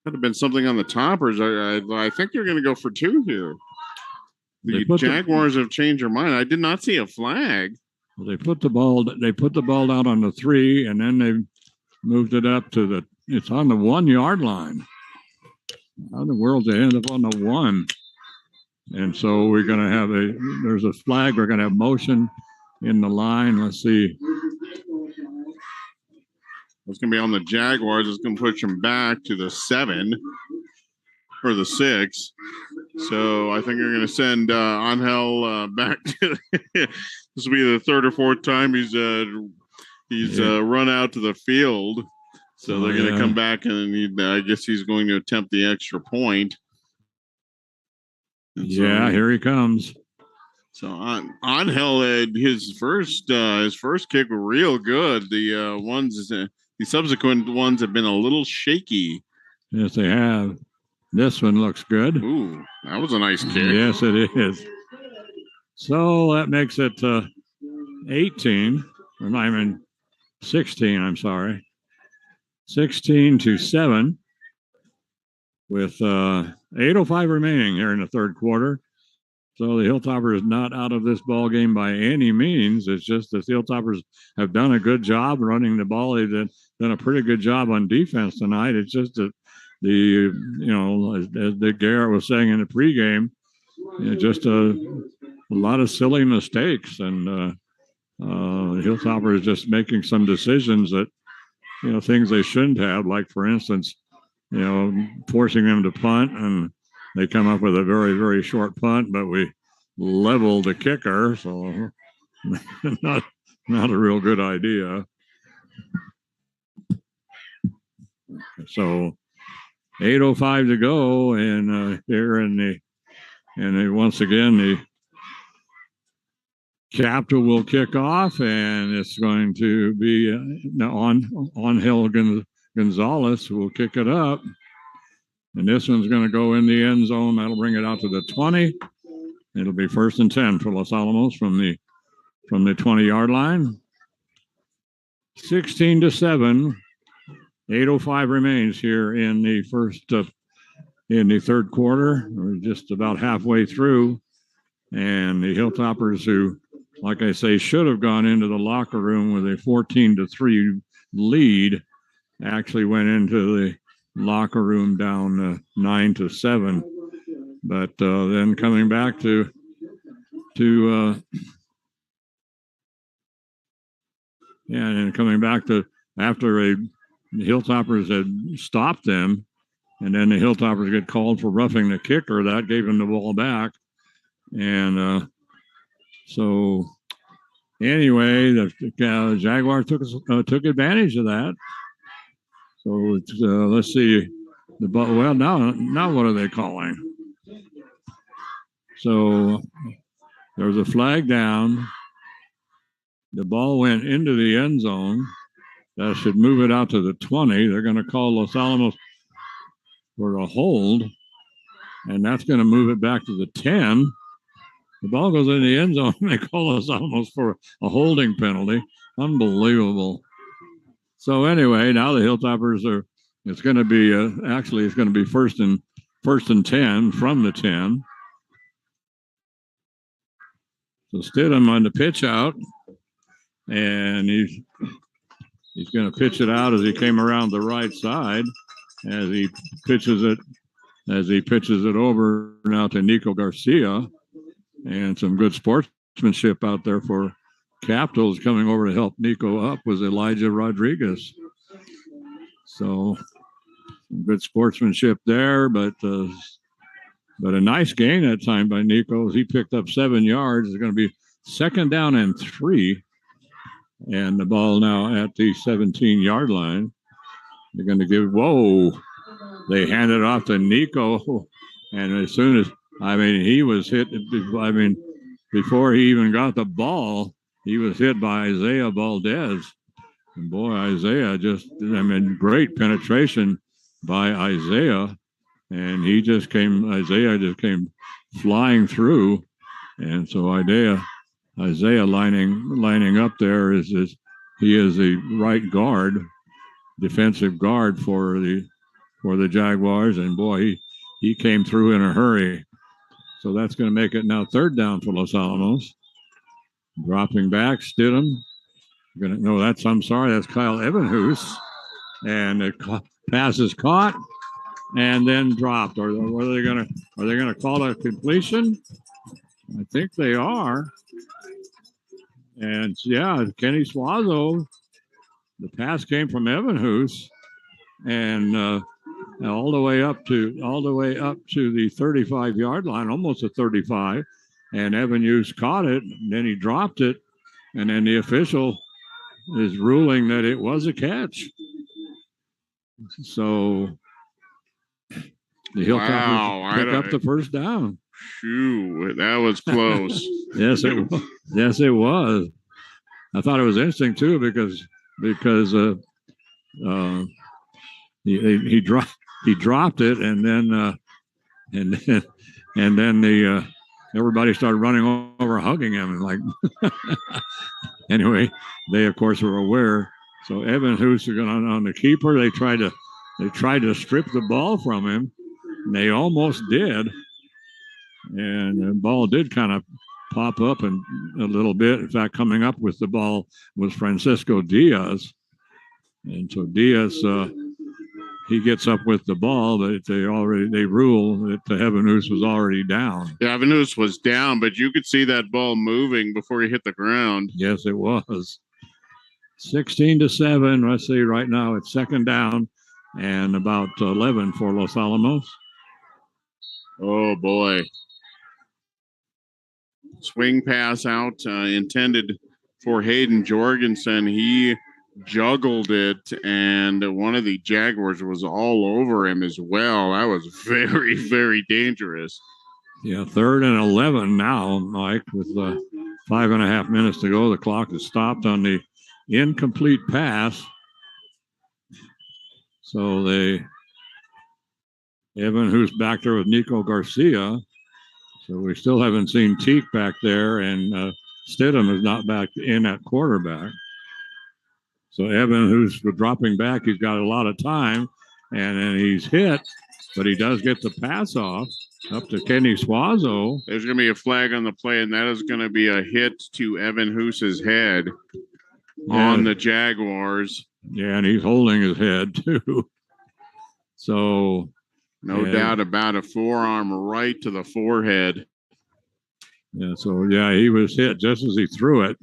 have been something on the toppers. I think you're going to go for 2 here. The Jaguars have changed their mind. I did not see a flag. Well, they put the ball down on the 3, and then they moved it up to it's on the 1-yard line. How in the world they end up on the 1? And so we're going to have there's a flag. We're going to have motion in the line. Let's see. It's going to be on the Jaguars. It's going to push them back to the 7 or the 6. So I think you're going to send Angel back to this will be the 3rd or 4th time he's run out to the field. So they're going to come back, and I guess he's going to attempt the extra point. And here he comes. So Angel, his first kick were real good. The subsequent ones have been a little shaky. Yes, they have. This one looks good. Ooh, that was a nice kick. Yes, it is. So that makes it 18, or I mean 16, I'm sorry. 16-7 with 8:05 remaining here in the third quarter. So the Hilltoppers not out of this ball game by any means. It's just the Hilltoppers have done a good job running the ball. They've done a pretty good job on defense tonight. It's just that as Garrett was saying in the pregame, just a lot of silly mistakes, and Hilltoppers just making some decisions that, things they shouldn't have, like, for instance, forcing them to punt, and they come up with a very, very short punt, but we leveled the kicker, so not a real good idea. So 8:05 to go, and here once again the Capital will kick off, and it's going to be on Hill Gonzalez who will kick it up. And this one's going to go in the end zone. That'll bring it out to the 20. It'll be 1st and 10 for Los Alamos from the 20-yard line. 16-7. 8:05 remains here in the third quarter. We're just about halfway through, and the Hilltoppers, who, like I say, should have gone into the locker room with a 14-3 lead, actually went into the locker room down 9-7. But then coming back to after the Hilltoppers had stopped them, and then the Hilltoppers get called for roughing the kicker. That gave them the ball back, and so anyway, the Jaguars took advantage of that. So let's see. Now what are they calling? So there was a flag down. The ball went into the end zone. That should move it out to the 20. They're going to call Los Alamos for a hold, and that's going to move it back to the 10. The ball goes in the end zone, and they call Los Alamos for a holding penalty. Unbelievable. So anyway, now the Hilltoppers it's going to be it's going to be first and 10 from the 10. So Stidham on the pitch out, and he's going to pitch it out as he came around the right side, as he pitches it over now to Nico Garcia, and some good sportsmanship out there for Capitals. Coming over to help Nico up was Elijah Rodriguez. So good sportsmanship there, but a nice gain that time by Nico. He picked up 7 yards. It's going to be 2nd down and 3. And the ball now at the 17-yard line. They're going to they handed it off to Nico. And as soon as, he was hit, before he even got the ball, he was hit by Isaiah Valdez. And boy, Isaiah great penetration by Isaiah. And Isaiah just came flying through. And so Isaiah lining up there he is the right guard, defensive guard for the Jaguars, and boy, he came through in a hurry. So that's going to make it now 3rd down for Los Alamos. Dropping back, Stidham. That's Kyle Evanhus, and the pass is caught and then dropped. Are they going to call it a completion? I think they are. And Kenny Suazo, the pass came from Evanhus, and all the way up to the 35-yard line, almost a 35, and Evanhus caught it, and then he dropped it, and then the official is ruling that it was a catch. So the Hilltoppers pick up the 1st down. Shoo, that was close. Yes, it was. I thought it was interesting too because he dropped it, and then the everybody started running over, hugging him. Like, anyway, they of course were aware. So Evan Hoos on the keeper. They tried to strip the ball from him. And they almost did. And the ball did kind of pop up and a little bit. In fact, coming up with the ball was Francisco Diaz. And so Diaz, he gets up with the ball, but they rule that the Evan Hoos was already down. Yeah, Evan Hoos was down, but you could see that ball moving before he hit the ground. Yes, it was. 16-7. Let's see, right now it's second down and about 11 for Los Alamos. Oh, boy. Swing pass out intended for Hayden Jorgensen. He juggled it, and one of the Jaguars was all over him as well. That was very, very dangerous. Yeah, 3rd and 11 now, Mike, with 5.5 minutes to go. The clock is stopped on the incomplete pass. So Evan, who's back there with Nico Garcia. So we still haven't seen Teak back there, and Stidham is not back in at quarterback. So Evan, who's dropping back, he's got a lot of time, and then he's hit, but he does get the pass off up to Kenny Suazo. There's going to be a flag on the play, and that is going to be a hit to Evan Hoos's head on the Jaguars. Yeah, and he's holding his head too. So no doubt about a forearm right to the forehead. Yeah, so yeah, he was hit just as he threw it.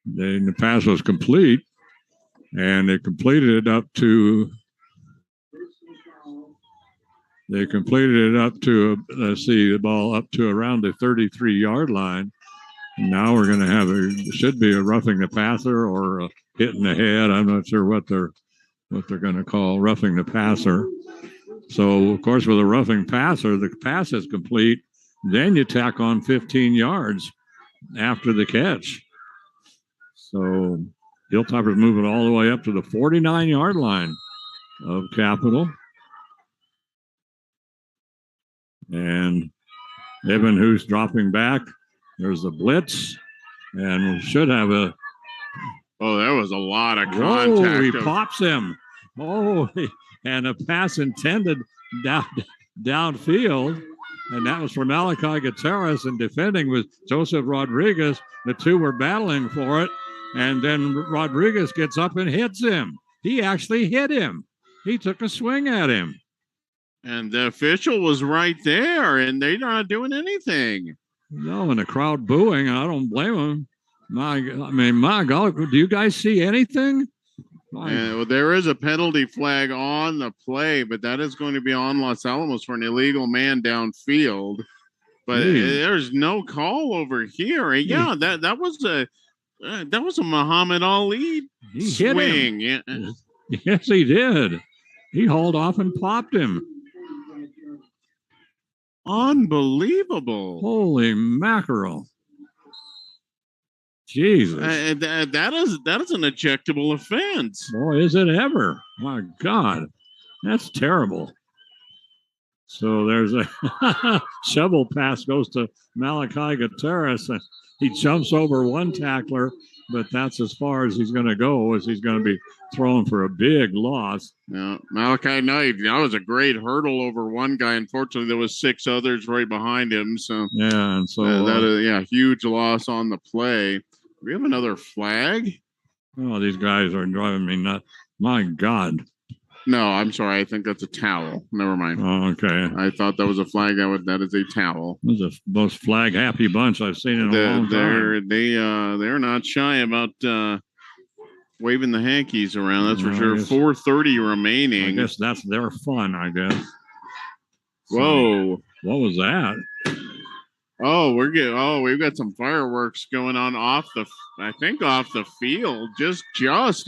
Then the pass was complete, and they completed it up to. Let's see, the ball up to around the 33-yard line. And now we're going to have should be a roughing the passer or a hit in the head. I'm not sure what they're going to call roughing the passer. So, of course, with a roughing passer, the pass is complete. Then you tack on 15 yards after the catch. So Hilltopper's moving all the way up to the 49-yard line of Capital. And Evan Hoos dropping back. There's a blitz. And we should have a... Oh, there was a lot of contact. Oh, he pops him. Oh, and a pass intended downfield. And that was for Malachi Gutierrez, and defending was Joseph Rodriguez. The two were battling for it. And then Rodriguez gets up and hits him. He actually hit him. He took a swing at him. And the official was right there, and they're not doing anything. No, and the crowd booing, and I don't blame them. My God, do you guys see anything? Well, there is a penalty flag on the play, but that is going to be on Los Alamos for an illegal man downfield. But there's no call over here. Yeah, that was a Muhammad Ali swing. Yeah. Yes, he did. He hauled off and popped him. Unbelievable. Holy mackerel. Jesus. That is an ejectable offense. Boy, is it ever. My God. That's terrible. So there's a shovel pass goes to Malachi Gutierrez. And he jumps over one tackler, but that's as far as he's going to go, as he's going to be thrown for a big loss. Yeah, Malachi Knight, that was a great hurdle over one guy. Unfortunately, there was 6 others right behind him. So yeah, and so that is huge loss on the play. Do we have another flag? Oh, these guys are driving me nuts. My God. No, I'm sorry. I think that's a towel. Never mind. Oh, okay. I thought that was a flag. That is a towel. This is the most flag happy bunch I've seen in a long time. They're not shy about waving the hankies around. That's for sure. 4:30 remaining. I guess that's their fun. I guess. Whoa! What was that? Oh, we've got some fireworks going on off the field, just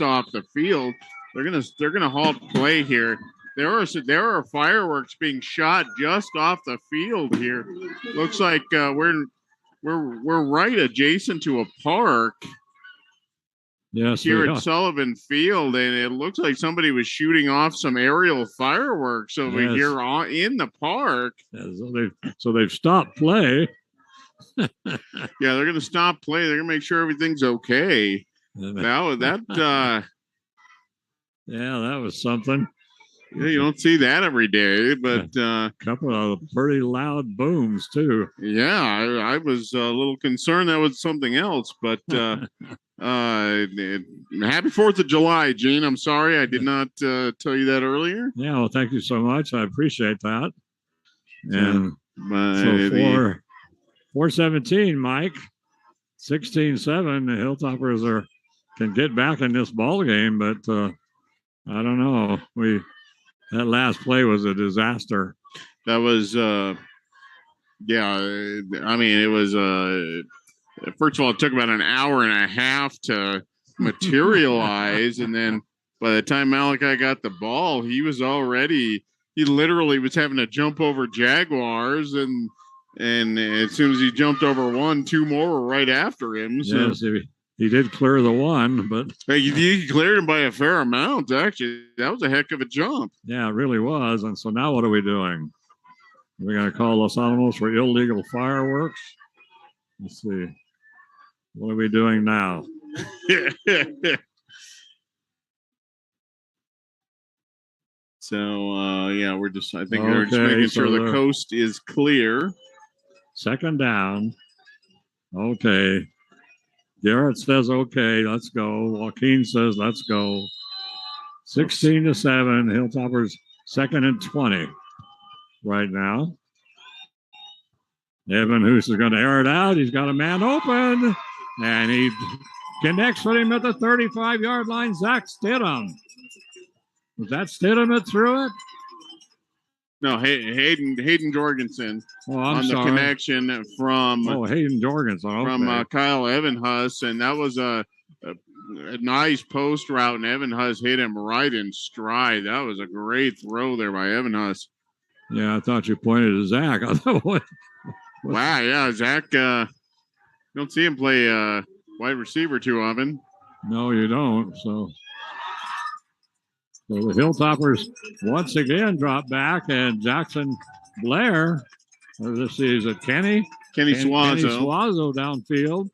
off the field. They're gonna halt play here. There are fireworks being shot just off the field here. Looks like we're right adjacent to a park. Yes, here at Sullivan Field, and it looks like somebody was shooting off some aerial fireworks over here in the park. Yeah, so they've stopped play. Yeah, they're going to stop play. They're going to make sure everything's okay. Yeah, that was something. You don't see that every day, but a couple of pretty loud booms too. Yeah, I was a little concerned that was something else, but happy 4th of July, Gene. I'm sorry I did not tell you that earlier. Yeah, well, thank you so much. I appreciate that. And so 4-17, Mike, 16-7. The Hilltoppers can get back in this ball game, but I don't know. That last play was a disaster. That was, it was, first of all, it took about an hour and a half to materialize. And then by the time Malachi got the ball, he literally was having to jump over Jaguars. And as soon as he jumped over one, 2 more were right after him. So. Yes, he did clear the one, but he cleared him by a fair amount. Actually, that was a heck of a jump. Yeah, it really was. And so now what are we doing? We're going to call Los Alamos for illegal fireworks. Let's see. What are we doing now? So we're just making sure the coast is clear. Second down. Okay. Garrett says, okay, let's go. Joaquin says, let's go. 16-7. Hilltoppers 2nd and 20 right now. Evan Hoos is going to air it out. He's got a man open, and he connects with him at the 35-yard line. Zach Stidham. Was that Stidham that threw it? No, Hayden Jorgensen on the connection from Hayden Jorgensen from Kyle Evanhus, and that was a nice post route, and Evanhus hit him right in stride. That was a great throw there by Evanhus. Yeah, I thought you pointed to Zach. Wow, yeah, Zach. You don't see him play wide receiver too often. No, you don't. So the Hilltoppers once again drop back, and Jackson Blair, let's see, is it Kenny Suazo downfield.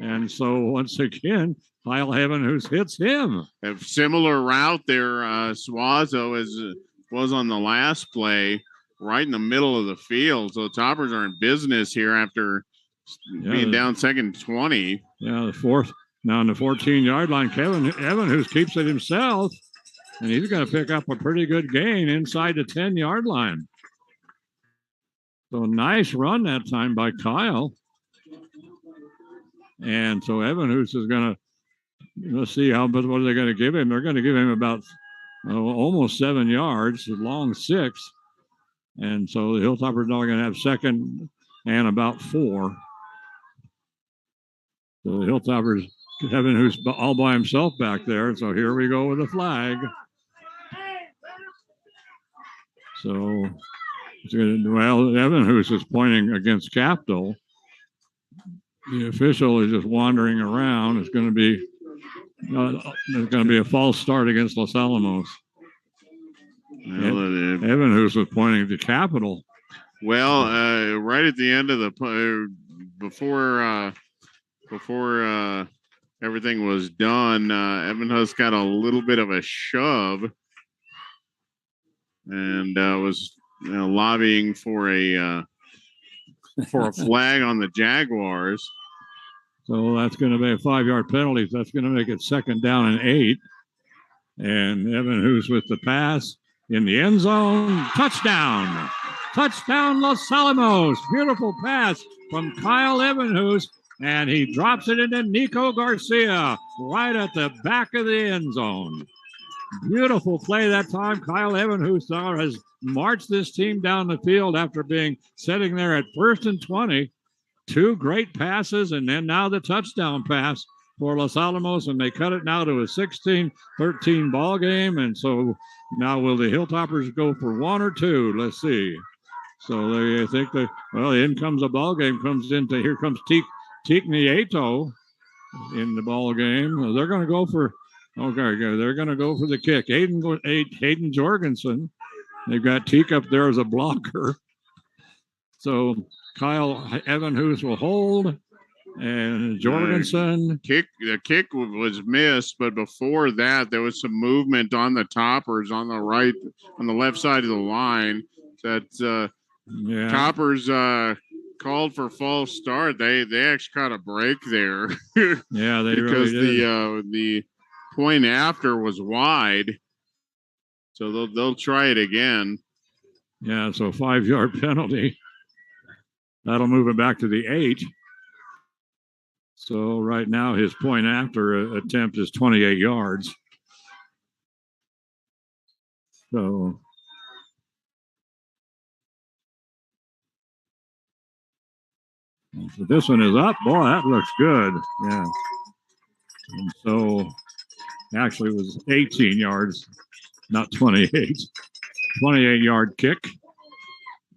And so once again, Kyle Evanhus hits him. A similar route there, Suazo was on the last play, right in the middle of the field. So the Toppers are in business here after being down 2nd and 20. Yeah, the fourth. Now on the 14-yard line, Evanhus keeps it himself. And he's going to pick up a pretty good gain inside the 10-yard line. So nice run that time by Kyle. And so Evanhus is going to, let's see what are they going to give him? They're going to give him about almost 7 yards, a long 6. And so the Hilltoppers now are going to have 2nd and about 4. So the Hilltoppers, Evanhus all by himself back there. So here we go with a flag. So, Evanhus is pointing against Capitol. The official is just wandering around. It's going to be a false start against Los Alamos. Evanhus was pointing to Capitol. Well, right at the end of the before everything was done, Evanhus got a little bit of a shove. And was lobbying for a flag on the Jaguars. So that's going to be a 5-yard penalty. That's going to make it 2nd down and 8. And Evanhus with the pass in the end zone. Touchdown! Touchdown, Los Alamos! Beautiful pass from Kyle Evanhus, and he drops it into Nico Garcia right at the back of the end zone. Beautiful play that time. Kyle Evanhus has marched this team down the field after sitting there at 1st and 20. 2 great passes, and then now the touchdown pass for Los Alamos, and they cut it now to a 16-13 ball game. And so now will the Hilltoppers go for 1 or 2? Let's see. So they think in comes a ball game. Here comes Teak Nieto in the ball game. They're going to go for. Okay, they're going to go for the kick. Hayden Jorgensen. They've got Teak up there as a blocker. So Kyle Evanhus will hold. And Jorgensen. The kick was missed, but before that, there was some movement on the toppers on the left side of the line. That toppers called for false start. They actually caught a break there. Yeah, they because really did. the point after was wide, so they'll try it again. Yeah, so 5-yard penalty. That'll move it back to the 8. So right now his point after attempt is 28 yards. So this one is up. Boy, that looks good. Yeah. And so actually it was 18 yards, not 28. 28-yard kick.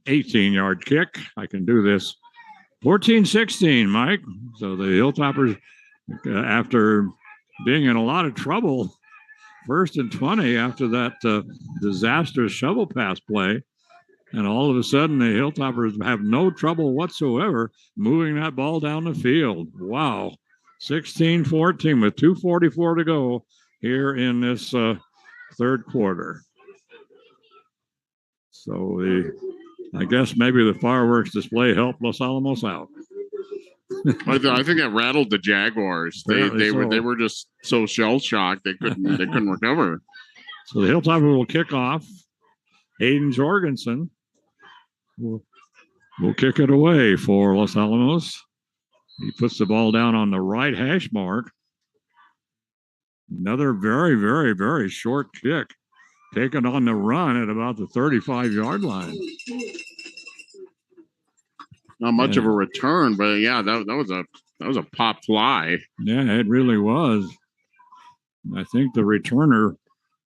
18-yard kick. I can do this. 14-16, Mike. So the Hilltoppers, after being in a lot of trouble, 1st and 20 after that disastrous shovel pass play, and all of a sudden the Hilltoppers have no trouble whatsoever moving that ball down the field. Wow. 16-14 with 2:44 to go here in this third quarter. So I guess maybe the fireworks display helped Los Alamos out. I think that rattled the Jaguars. They were just so shell shocked they couldn't recover. So the Hilltopper will kick off. Hayden Jorgensen will kick it away for Los Alamos. He puts the ball down on the right hash mark. Another very, very, very short kick. Taken on the run at about the 35-yard line. Not much of a return, but yeah, that was a pop fly. Yeah, it really was. I think the returner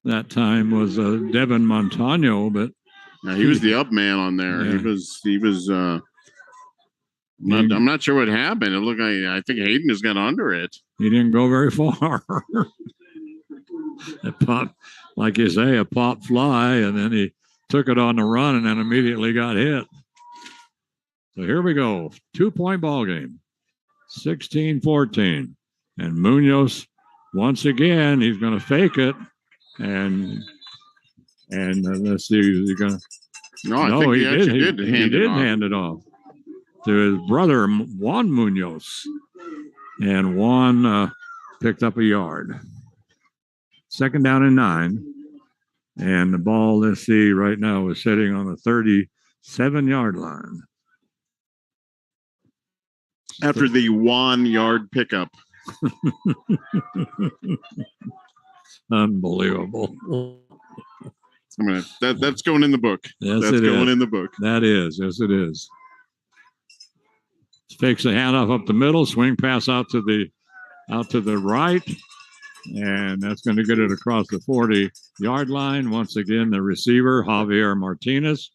that time was Devin Montano, but he was the up man on there. Yeah. He was. I'm not sure what happened. It looked like I think Hayden has got under it. He didn't go very far. It popped, like you say, a pop fly, and then he took it on the run and then immediately got hit. So here we go. 2-point ball game. 16-14. And Munoz, once again, he's going to fake it. And let's see, is he going to? No, he did hand it off to his brother, Juan Munoz. And Juan picked up a yard. 2nd down and 9. And the ball, let's see, right now is sitting on the 37-yard line. After the 1-yard pickup. Unbelievable. That's going in the book. Yes, that's going in the book. That is. Yes, it is. Fakes the handoff up the middle, swing pass out to the right. And that's going to get it across the 40-yard line. Once again, the receiver, Javier Martinez.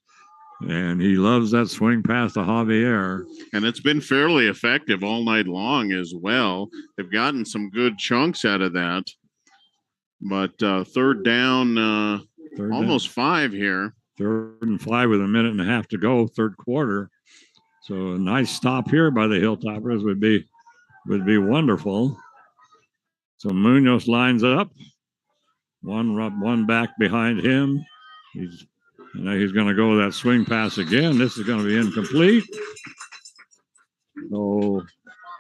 And he loves that swing pass to Javier. And it's been fairly effective all night long as well. They've gotten some good chunks out of that. But third down, almost 5 here. 3rd and 5 with a minute and a half to go, third quarter. So a nice stop here by the Hilltoppers would be wonderful. So Munoz lines up. One back behind him. He's going to go that swing pass again. This is going to be incomplete. So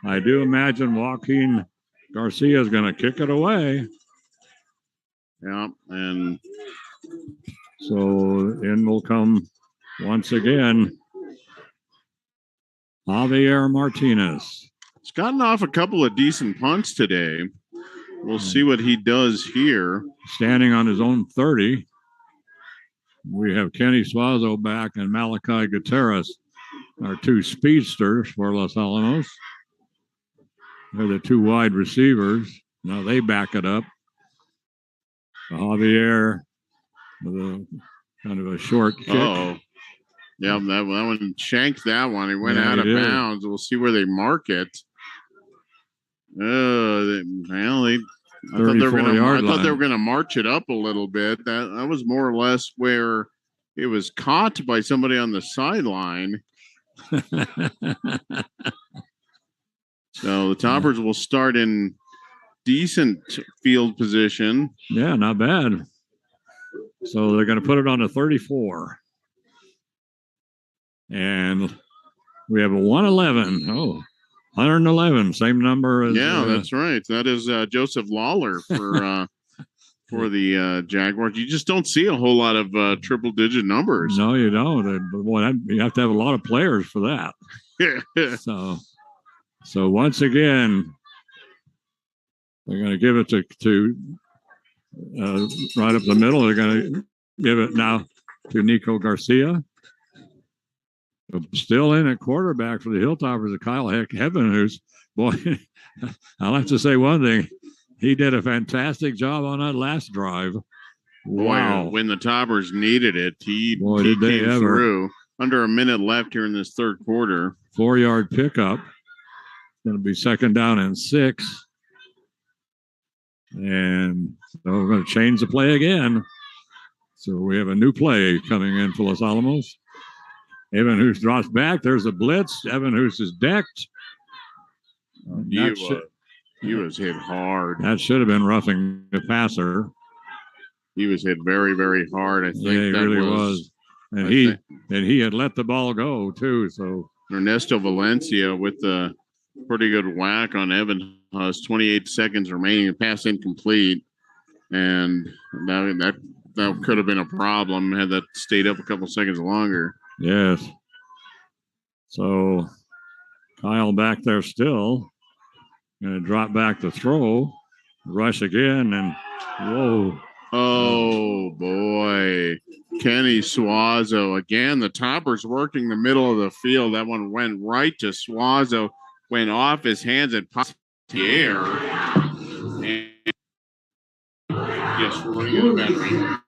I do imagine Joaquin Garcia is going to kick it away. Yeah, and so in will come once again Javier Martinez. He's gotten off a couple of decent punts today. We'll see what he does here. Standing on his own 30. We have Kenny Suazo back and Malachi Gutierrez, our 2 speedsters for Los Alamos. They're the 2 wide receivers. Now they back it up. Javier with a kind of a short kick. Oh, yeah, that one shanked that one. He went out of bounds. We'll see where they mark it. I thought they were going to march it up a little bit. That was more or less where it was caught by somebody on the sideline. So the Toppers will start in decent field position. Yeah, not bad. So they're going to put it on a 34. And we have a 111. Oh, 111, same number as. Yeah, that's right. That is Joseph Lawler for the Jaguars. You just don't see a whole lot of triple-digit numbers. No, you don't. Boy, you have to have a lot of players for that. So once again, they're going to give it to right up the middle. They're going to give it now to Nico Garcia. Still in at quarterback for the Hilltoppers, Kyle Heaven, who's, boy, I'll have to say one thing. He did a fantastic job on that last drive. Wow. Boy, when the Toppers needed it, he came through. Under a minute left here in this third quarter. 4-yard pickup. Going to be 2nd down and 6. And so we're going to change the play again. So we have a new play coming in for Los Alamos. Evan Hoos drops back. There's a blitz. Evan Hoos is decked. He was hit hard. That should have been roughing the passer. He was hit very, very hard. I think he that really was. And he had let the ball go too. So Ernesto Valencia with the pretty good whack on Evan Huss. 28 seconds remaining. The pass incomplete, and that could have been a problem had that stayed up a couple seconds longer. Yes. So Kyle back there still. Going to drop back to throw. Rush again, and whoa. Oh, boy. Kenny Suazo. Again, the Toppers working the middle of the field. That one went right to Suazo. Went off his hands and popped the air. And yes, we're going to get it back.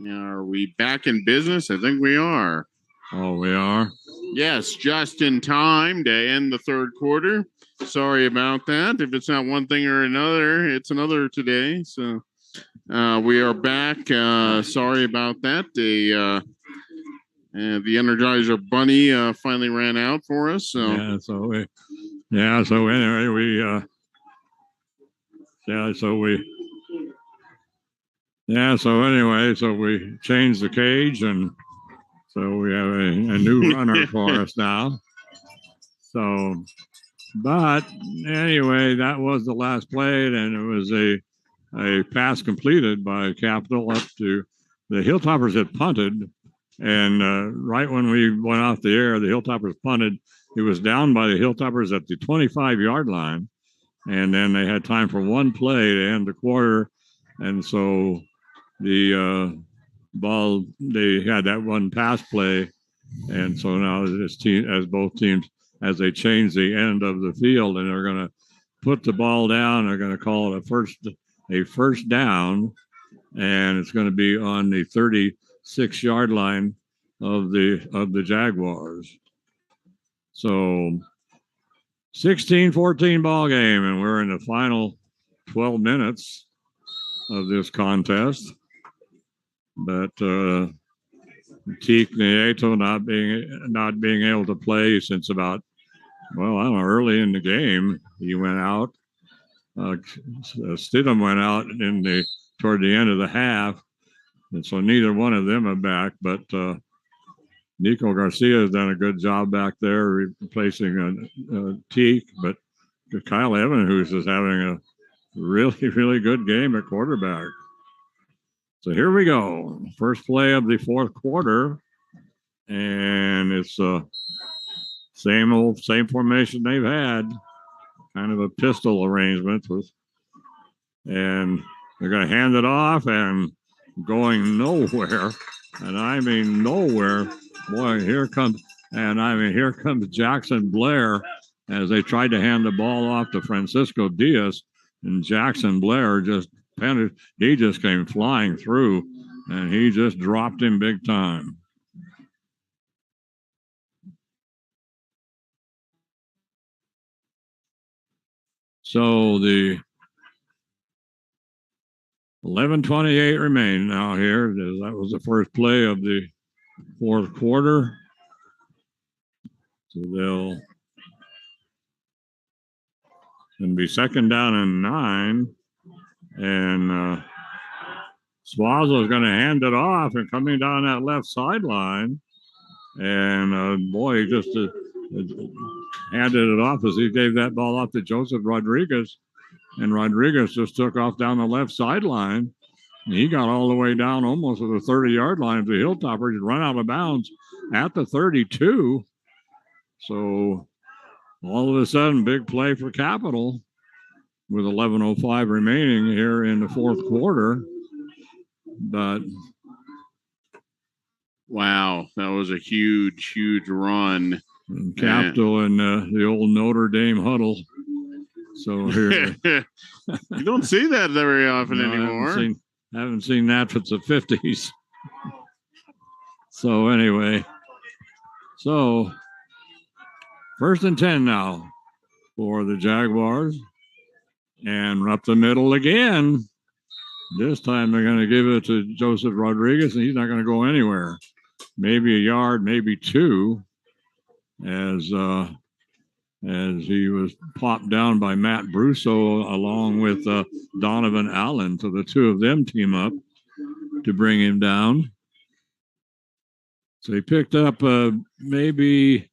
Now, are we back in business? I think we are. Oh, we are? Yes, just in time to end the third quarter. Sorry about that. If it's not one thing or another, it's another today. So we are back. Sorry about that. The Energizer Bunny finally ran out for us. So so we changed the cage, and so we have a new runner for us now. So, but anyway, that was the last play, and it was a pass completed by Capital up to the Hilltoppers had punted, and right when we went off the air, the Hilltoppers punted. It was down by the Hilltoppers at the 25-yard line, and then they had time for one play to end the quarter, and so the ball, they had that one pass play, and so now this team, as both teams, as they change the end of the field, and they're going to put the ball down, they're going to call it a first down, and it's going to be on the 36-yard line of the Jaguars. So 16-14 ball game, and we're in the final 12 minutes of this contest. But Teak Nieto not being able to play since about well, I don't know, early in the game, he went out. Stidham went out toward the end of the half, and so neither one of them are back. But Nico Garcia has done a good job back there replacing Teak. But Kyle Evanhus is having a really, really good game at quarterback. So here we go. First play of the fourth quarter. And it's same formation they've had. Kind of a pistol arrangement and they're going to hand it off and going nowhere. And I mean nowhere. Boy, here comes Jackson Blair as they tried to hand the ball off to Francisco Diaz. And Jackson Blair he just came flying through and he just dropped him big time. So the 11:28 remain now here. That was the first play of the fourth quarter. So they'll be second down and 9. And Suazo is going to hand it off and coming down that left sideline. And boy, he just handed it off as he gave that ball off to Joseph Rodriguez. And Rodriguez just took off down the left sideline. And he got all the way down almost to the 30-yard line of the Hilltoppers. He'd run out of bounds at the 32. So all of a sudden, big play for Capital with 11:05 remaining here in the fourth quarter. But wow, that was a huge, huge run. Capital and the old Notre Dame huddle. So here you don't see that very often anymore. Haven't seen that since the 50s. So anyway, first and 10 now for the Jaguars. And up the middle again. This time they're going to give it to Joseph Rodriguez, and he's not going to go anywhere. Maybe a yard, maybe 2, as he was popped down by Matt Brusso along with Donovan Allen. So the two of them team up to bring him down. So he picked up maybe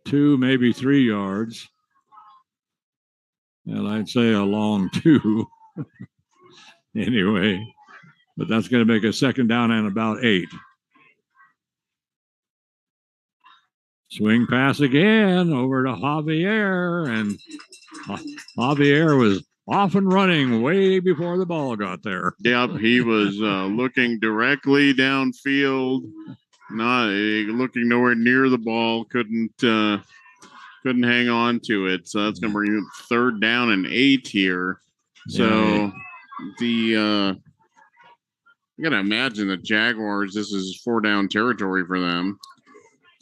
2, maybe 3 yards. And I'd say a long 2. Anyway, but that's going to make a second down and about 8. Swing pass again over to Javier, and Javier was off and running way before the ball got there. Yep, he was looking directly downfield, not looking nowhere near the ball. Couldn't hang on to it. So that's going to bring him third down and 8 here. So I got to imagine the Jaguars, this is 4-down territory for them.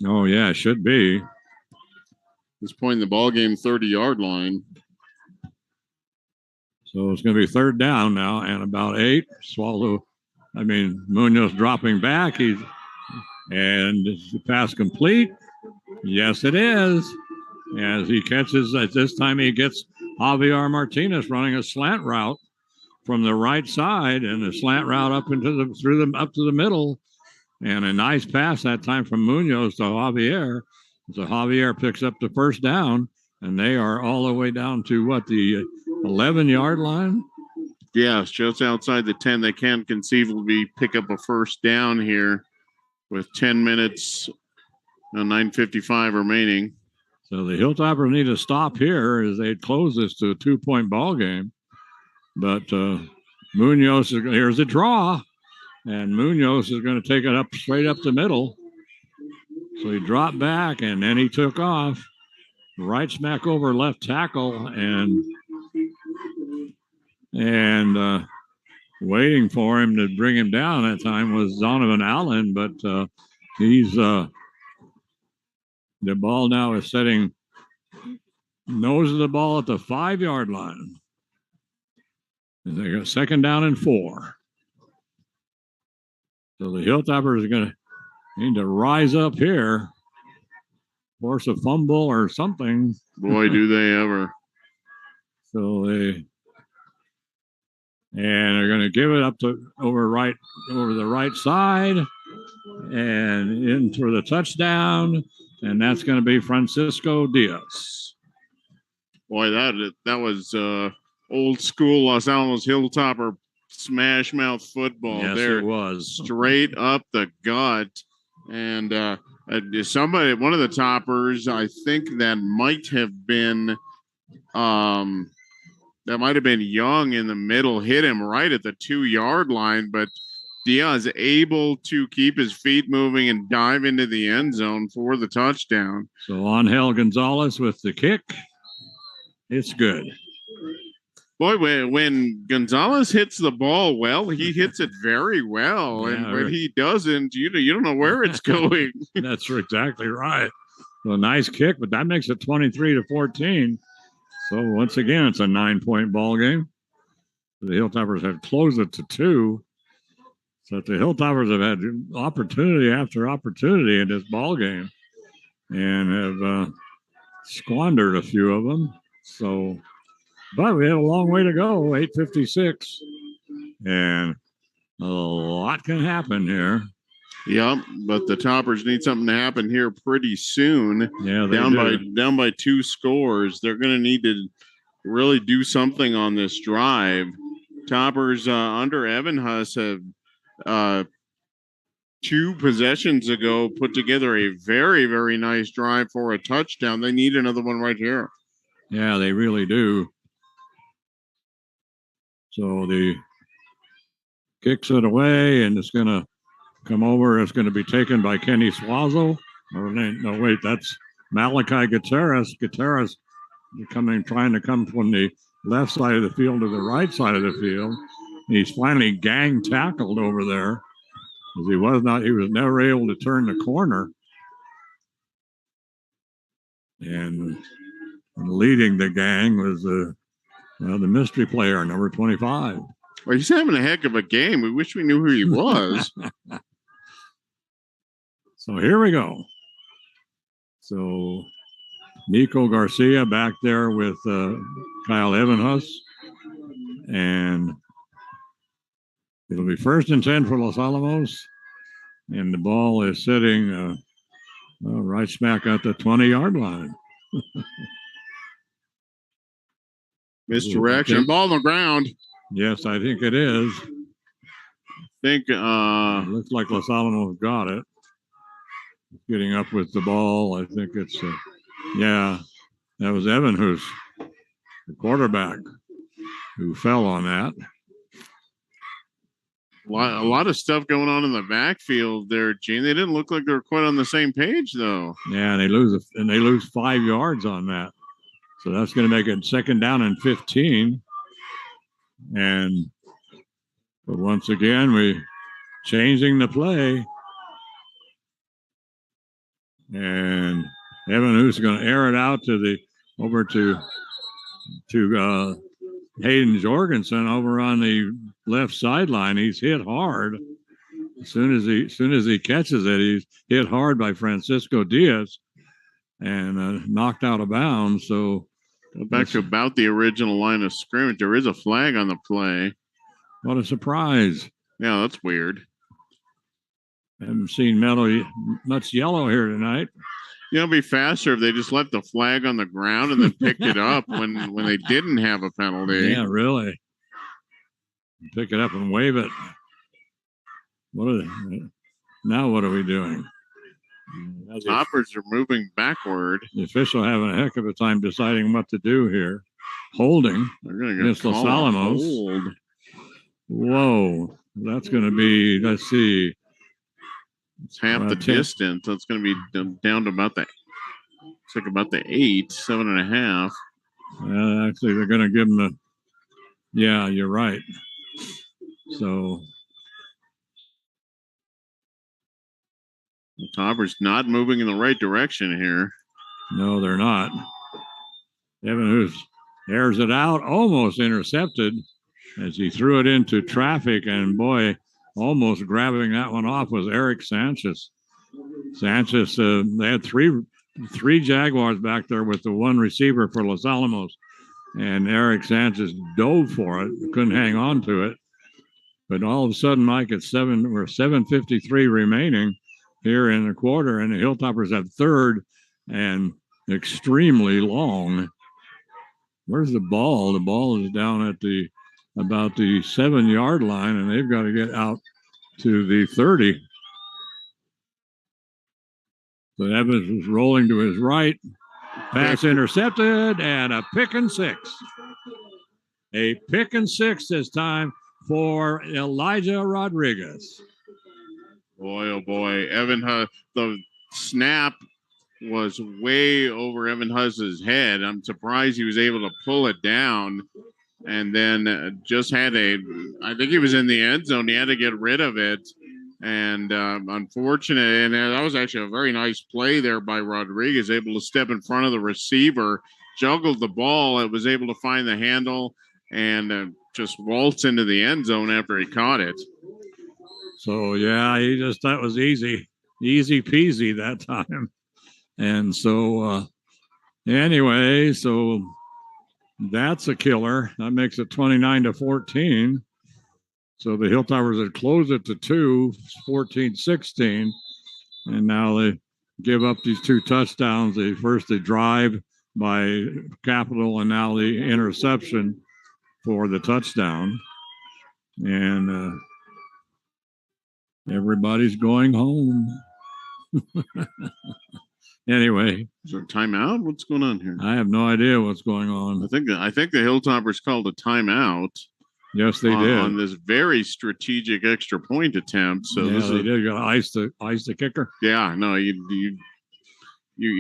Oh, yeah, it should be. This point in the ball game, 30-yard line. So it's going to be third down now and about 8. Munoz dropping back. And is the pass complete? Yes, it is. As he catches, at this time he gets Javier Martinez running a slant route from the right side, and a slant route up to the middle, and a nice pass that time from Munoz to Javier. So Javier picks up the first down, and they are all the way down to the 11-yard line. Yes, just outside the 10. They can conceivably pick up a first down here with 10 minutes and 9:55 remaining. So the Hilltoppers need to stop here as they close this to a 2-point ball game. But Munoz, here's a draw, and Munoz is going to take it straight up the middle. So he dropped back, and then he took off. Right smack over left tackle, and waiting for him to bring him down that time was Donovan Allen, but the ball now is setting nose of the ball at the 5-yard line. And they got second down and 4. So the Hilltoppers are going to need to rise up here. force a fumble or something. Boy, do they ever. So they're going to give it up to over the right side and in for the touchdown, and that's going to be Francisco Diaz. Boy, that was old school Los Alamos Hilltopper smash mouth football. Yes, there, it was straight up the gut, and one of the toppers, I think that might have been Young in the middle, hit him right at the 2-yard line, but Diaz able to keep his feet moving and dive into the end zone for the touchdown. So Angel Gonzalez with the kick. It's good. Boy, when Gonzalez hits the ball well, he hits it very well. Yeah, and when he doesn't, you don't know where it's going. That's exactly right. Well, nice kick, but that makes it 23-14. So once again, it's a 9-point ball game. The Hilltoppers have closed it to 2. So the Hilltoppers have had opportunity after opportunity in this ball game and have squandered a few of them. So, but we have a long way to go, 8:56, and a lot can happen here. Yep, but the Toppers need something to happen here pretty soon. Yeah, down by 2 scores. They're going to need to really do something on this drive. Toppers under Evanhus have 2 possessions ago put together a very, very nice drive for a touchdown. They need another one right here. Yeah, they really do. So the kicks it away, and it's going to come over. It's going to be taken by Kenny Swazo. No, wait, that's Malachi Gutierrez. Gutierrez trying to come from the left side of the field to the right side of the field. He's finally gang tackled over there, as he was never able to turn the corner. And leading the gang was the mystery player, number 25. Well, he's having a heck of a game. We wish we knew who he was. So here we go. So Nico Garcia back there with Kyle Evanhus. And it'll be 1st and 10 for Los Alamos. And the ball is sitting right smack at the 20-yard line. Misdirection. Ball on the ground. Yes, I think it is. Looks like Los Alamos got it. Getting up with the ball. I think it's, that was Evanhus, the quarterback, who fell on that. A lot of stuff going on in the backfield there, Gene. They didn't look like they were quite on the same page, though. Yeah, and they lose 5 yards on that. So that's going to make it 2nd down and 15. But once again, we changing the play. And Evanhus is going to air it out over to Hayden Jorgensen over on the left sideline. He's hit hard. As soon as he catches it, he's hit hard by Francisco Diaz and knocked out of bounds. So back to about the original line of scrimmage. There is a flag on the play. What a surprise. Yeah, that's weird. Haven't seen much yellow here tonight. It'd be faster if they just left the flag on the ground and then picked it up when they didn't have a penalty. Yeah, really. Pick it up and wave it. Now what are we doing? Toppers are moving backward. The official having a heck of a time deciding what to do here. Holding. They're going to Los Alamos. Hold. Whoa. That's going to be, let's see. It's half the distance. That's going to be down to about the 8, 7.5. Actually, they're going to give them yeah, you're right. So the Toppers not moving in the right direction here. No, they're not. Evanhus airs it out, almost intercepted as he threw it into traffic, and boy, almost grabbing that one off was Eric Sanchez. Sanchez, they had three three Jaguars back there with the one receiver for Los Alamos. And Eric Sanchez dove for it, couldn't hang on to it. But all of a sudden, Mike, it's 7:53 remaining here in the quarter, and the Hilltoppers have third and extremely long. Where's the ball? The ball is down at about the 7-yard line, and they've got to get out to the 30. So Evans was rolling to his right. Pass intercepted, and a pick and six. A pick and six this time for Elijah Rodriguez. Boy, oh boy. The snap was way over Evan Huss's head. I'm surprised he was able to pull it down, and then I think he was in the end zone. He had to get rid of it. And unfortunate, and that was actually a very nice play there by Rodriguez, able to step in front of the receiver, juggled the ball, it was able to find the handle, and just waltz into the end zone after he caught it. So, yeah, that was easy peasy that time. And so, anyway, so that's a killer. That makes it 29-14. So the Hilltoppers had closed it to 2, 14-16. And now they give up these two touchdowns. First the drive by Capital, and now the interception for the touchdown. And everybody's going home. Anyway. Is there a timeout? What's going on here? I have no idea what's going on. I think the Hilltoppers called a timeout. Yes, they did. On this very strategic extra point attempt. So yeah, they did. You got to ice the kicker. Yeah, no, you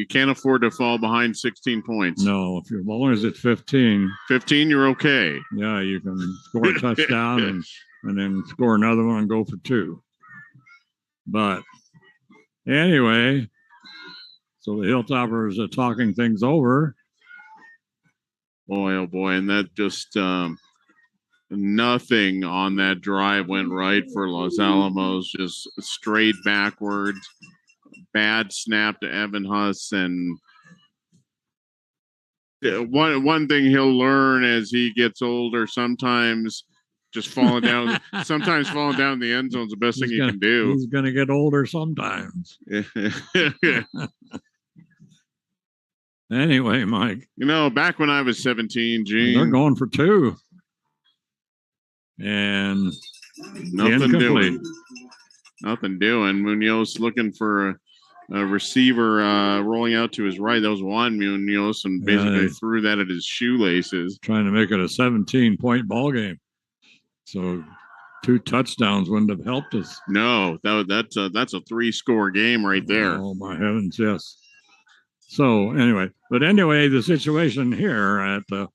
can't afford to fall behind 16 points. No, as long as it's 15. 15, you're okay. Yeah, you can score a touchdown and then score another one and go for 2. But anyway, so the Hilltoppers are talking things over. Boy, oh boy, and that just nothing on that drive went right for Los Alamos. Just straight backwards, bad snap to Evan Huss, and one thing he'll learn as he gets older, sometimes just falling down. Sometimes falling down in the end zone is the best thing you can do. He's going to get older sometimes. Anyway, Mike. Back when I was 17, Gene. They're going for 2. And nothing doing. Munoz looking for a receiver rolling out to his right. That was Juan Munoz, and basically threw that at his shoelaces. Trying to make it a 17-point ball game. So 2 touchdowns wouldn't have helped us. No, that's a 3-score game right there. Oh my heavens, yes. So anyway, the situation here at the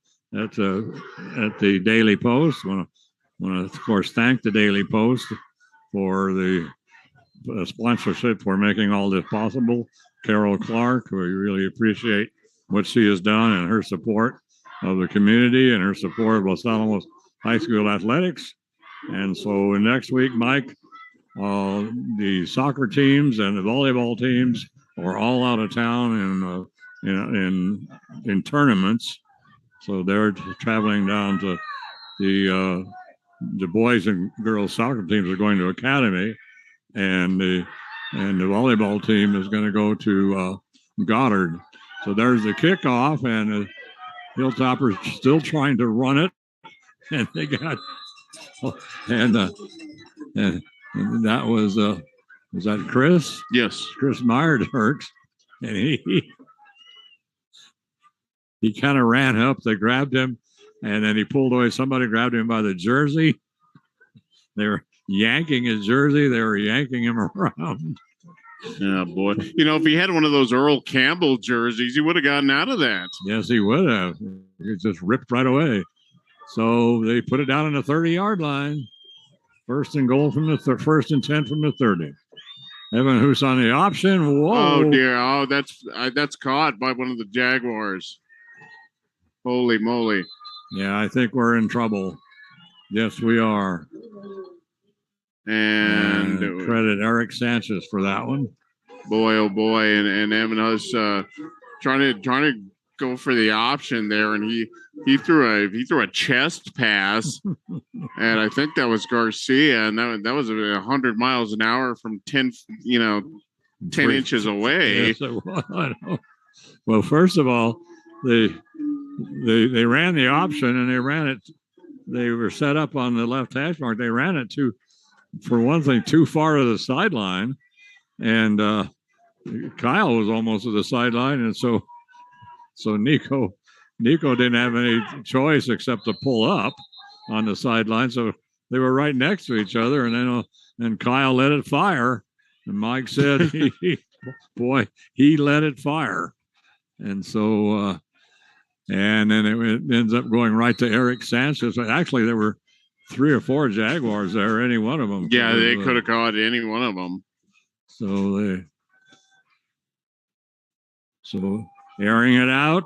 Daily Post. I want to, of course, thank the Daily Post for the sponsorship for making all this possible. Carol Clark, we really appreciate what she has done and her support of the community and her support of Los Alamos High School athletics. And so next week, Mike, the soccer teams and the volleyball teams are all out of town in tournaments. So they're traveling down to the boys and girls soccer teams are going to academy, and the volleyball team is going to go to Goddard. So there's the kickoff, and the Hilltoppers still trying to run it, and they got and that was that Chris? Yes, Chris Myers hurt, and he kind of ran up. They grabbed him. And then he pulled away. Somebody grabbed him by the jersey. They were yanking his jersey. They were yanking him around. Yeah, boy. If he had one of those Earl Campbell jerseys, he would have gotten out of that. Yes, he would have. He just ripped right away. So they put it down on the 30-yard line. First and 10 from the 30. Evan Hoos on the option. Whoa. Oh, dear. Oh, that's caught by one of the Jaguars. Holy moly. Yeah, I think we're in trouble. Yes, we are. And credit Eric Sanchez for that one. boy, oh boy, and Evan Huss trying to go for the option there, and he threw a chest pass, and I think that was Garcia, and that was 100 miles an hour from 10 inches away. Yes, it was. Well, first of all, they ran the option, and they ran it. They were set up on the left hash mark. They ran it for one thing, too far to the sideline, and Kyle was almost to the sideline, and so Nico didn't have any choice except to pull up on the sideline. So they were right next to each other, and then Kyle let it fire, and Mike said, he let it fire, and so and then it ends up going right to Eric Sanchez. Actually, there were 3 or 4 Jaguars there, any one of them. Yeah, they could have caught any one of them. So airing it out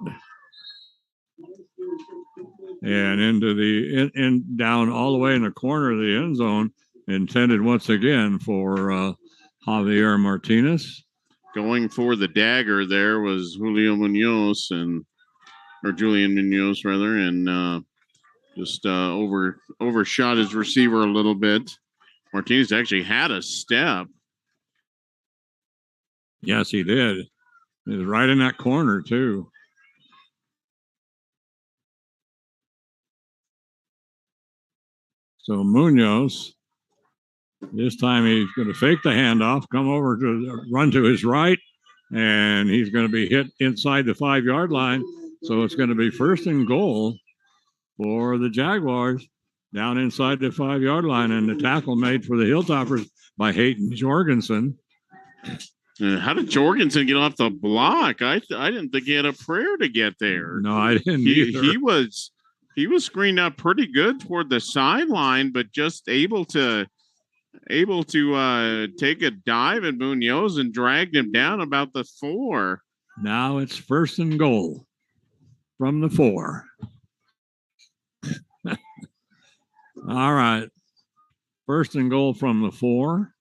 and into down all the way in the corner of the end zone, intended once again for Javier Martinez. Going for the dagger there was Julian Munoz, and just overshot his receiver a little bit. Martinez actually had a step. Yes, he did. He was right in that corner, too. So Munoz, this time he's going to fake the handoff, come over to run to his right, and he's going to be hit inside the 5-yard line. So it's going to be 1st and goal for the Jaguars down inside the 5-yard line, and the tackle made for the Hilltoppers by Hayden Jorgensen. How did Jorgensen get off the block? I didn't think he had a prayer to get there. No, I didn't either. He was screened out pretty good toward the sideline, but just able to take a dive at Munoz and dragged him down about the 4. Now it's 1st and goal from the 4. All right. 1st and goal from the 4.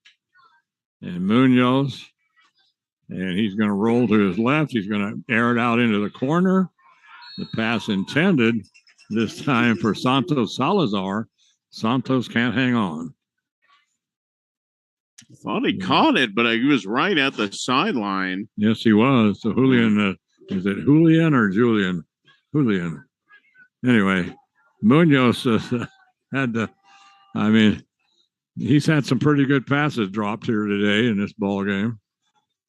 And Munoz, and he's going to roll to his left. He's going to air it out into the corner. The pass intended this time for Santos Salazar. Santos can't hang on. Thought he caught it, but he was right at the sideline. Yes, he was. So Julian, is it Julian or Julian? Julian. Anyway, Munoz he's had some pretty good passes dropped here today in this ball game.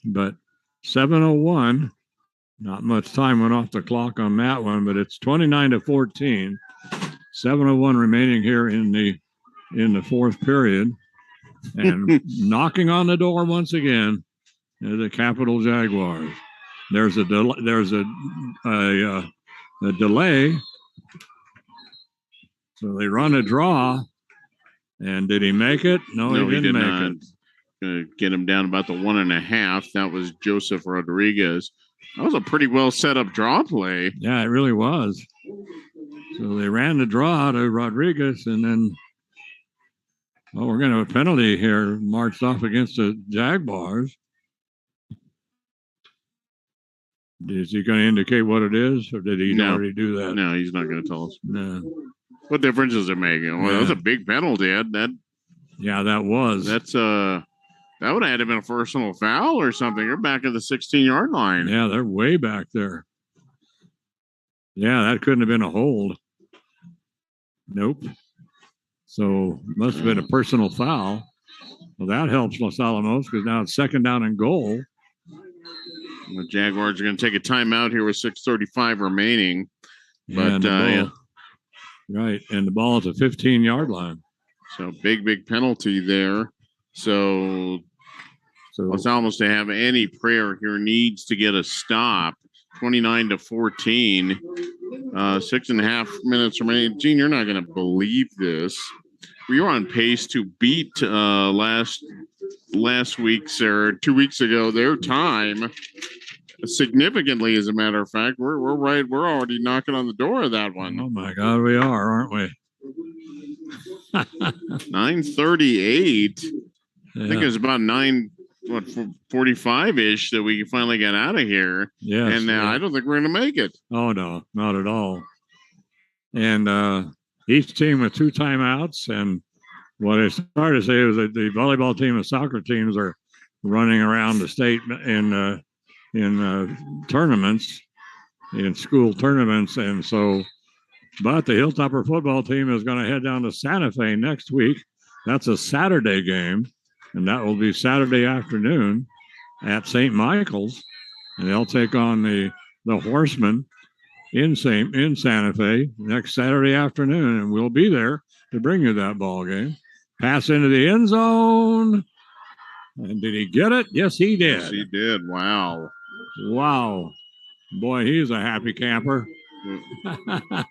But 7:01, not much time went off the clock on that one, but it's 29-14. 7:01 remaining here in the 4th period. And knocking on the door once again are the Capital Jaguars. There's a delay. So they run a draw. And did he make it? No, he didn't make it. Get him down about the 1.5. That was Joseph Rodriguez. That was a pretty well set up draw play. Yeah, it really was. So they ran the draw to Rodriguez, and then we're going to have a penalty here marched off against the Jaguars. Is he going to indicate what it is, or did he already do that? No, he's not going to tell us. No. What difference does it make? Well, that was a big penalty. That was. That would have had to been a personal foul or something. You're back at the 16-yard line. Yeah, they're way back there. Yeah, that couldn't have been a hold. Nope. So must have been a personal foul. Well, that helps Los Alamos because now it's 2nd down and goal. The Jaguars are going to take a timeout here with 6:35 remaining. Right, and the ball is a 15-yard line. So big penalty there. So Los Alamos to have any prayer here needs to get a stop. 29-14. 6.5 minutes remaining. Gene, you're not going to believe this. We were on pace to beat last week's or 2 weeks ago their time significantly. As a matter of fact, we're right. We're already knocking on the door of that one. Oh my God, we are, aren't we? 9:38. I think it was about 9. what 45-ish that we finally got out of here. Yes, and I don't think we're going to make it. Oh no, not at all. And each team with 2 timeouts. And what I started to say is that the volleyball team and soccer teams are running around the state in tournaments, in school tournaments, and so. But the Hilltopper football team is going to head down to Santa Fe next week. That's a Saturday game, and that will be Saturday afternoon at St. Michael's, and they'll take on the Horsemen in Santa Fe next Saturday afternoon, and we'll be there to bring you that ball game. Pass into the end zone, and did he get it? Yes, he did. Yes, he did. Wow. Boy, he's a happy camper.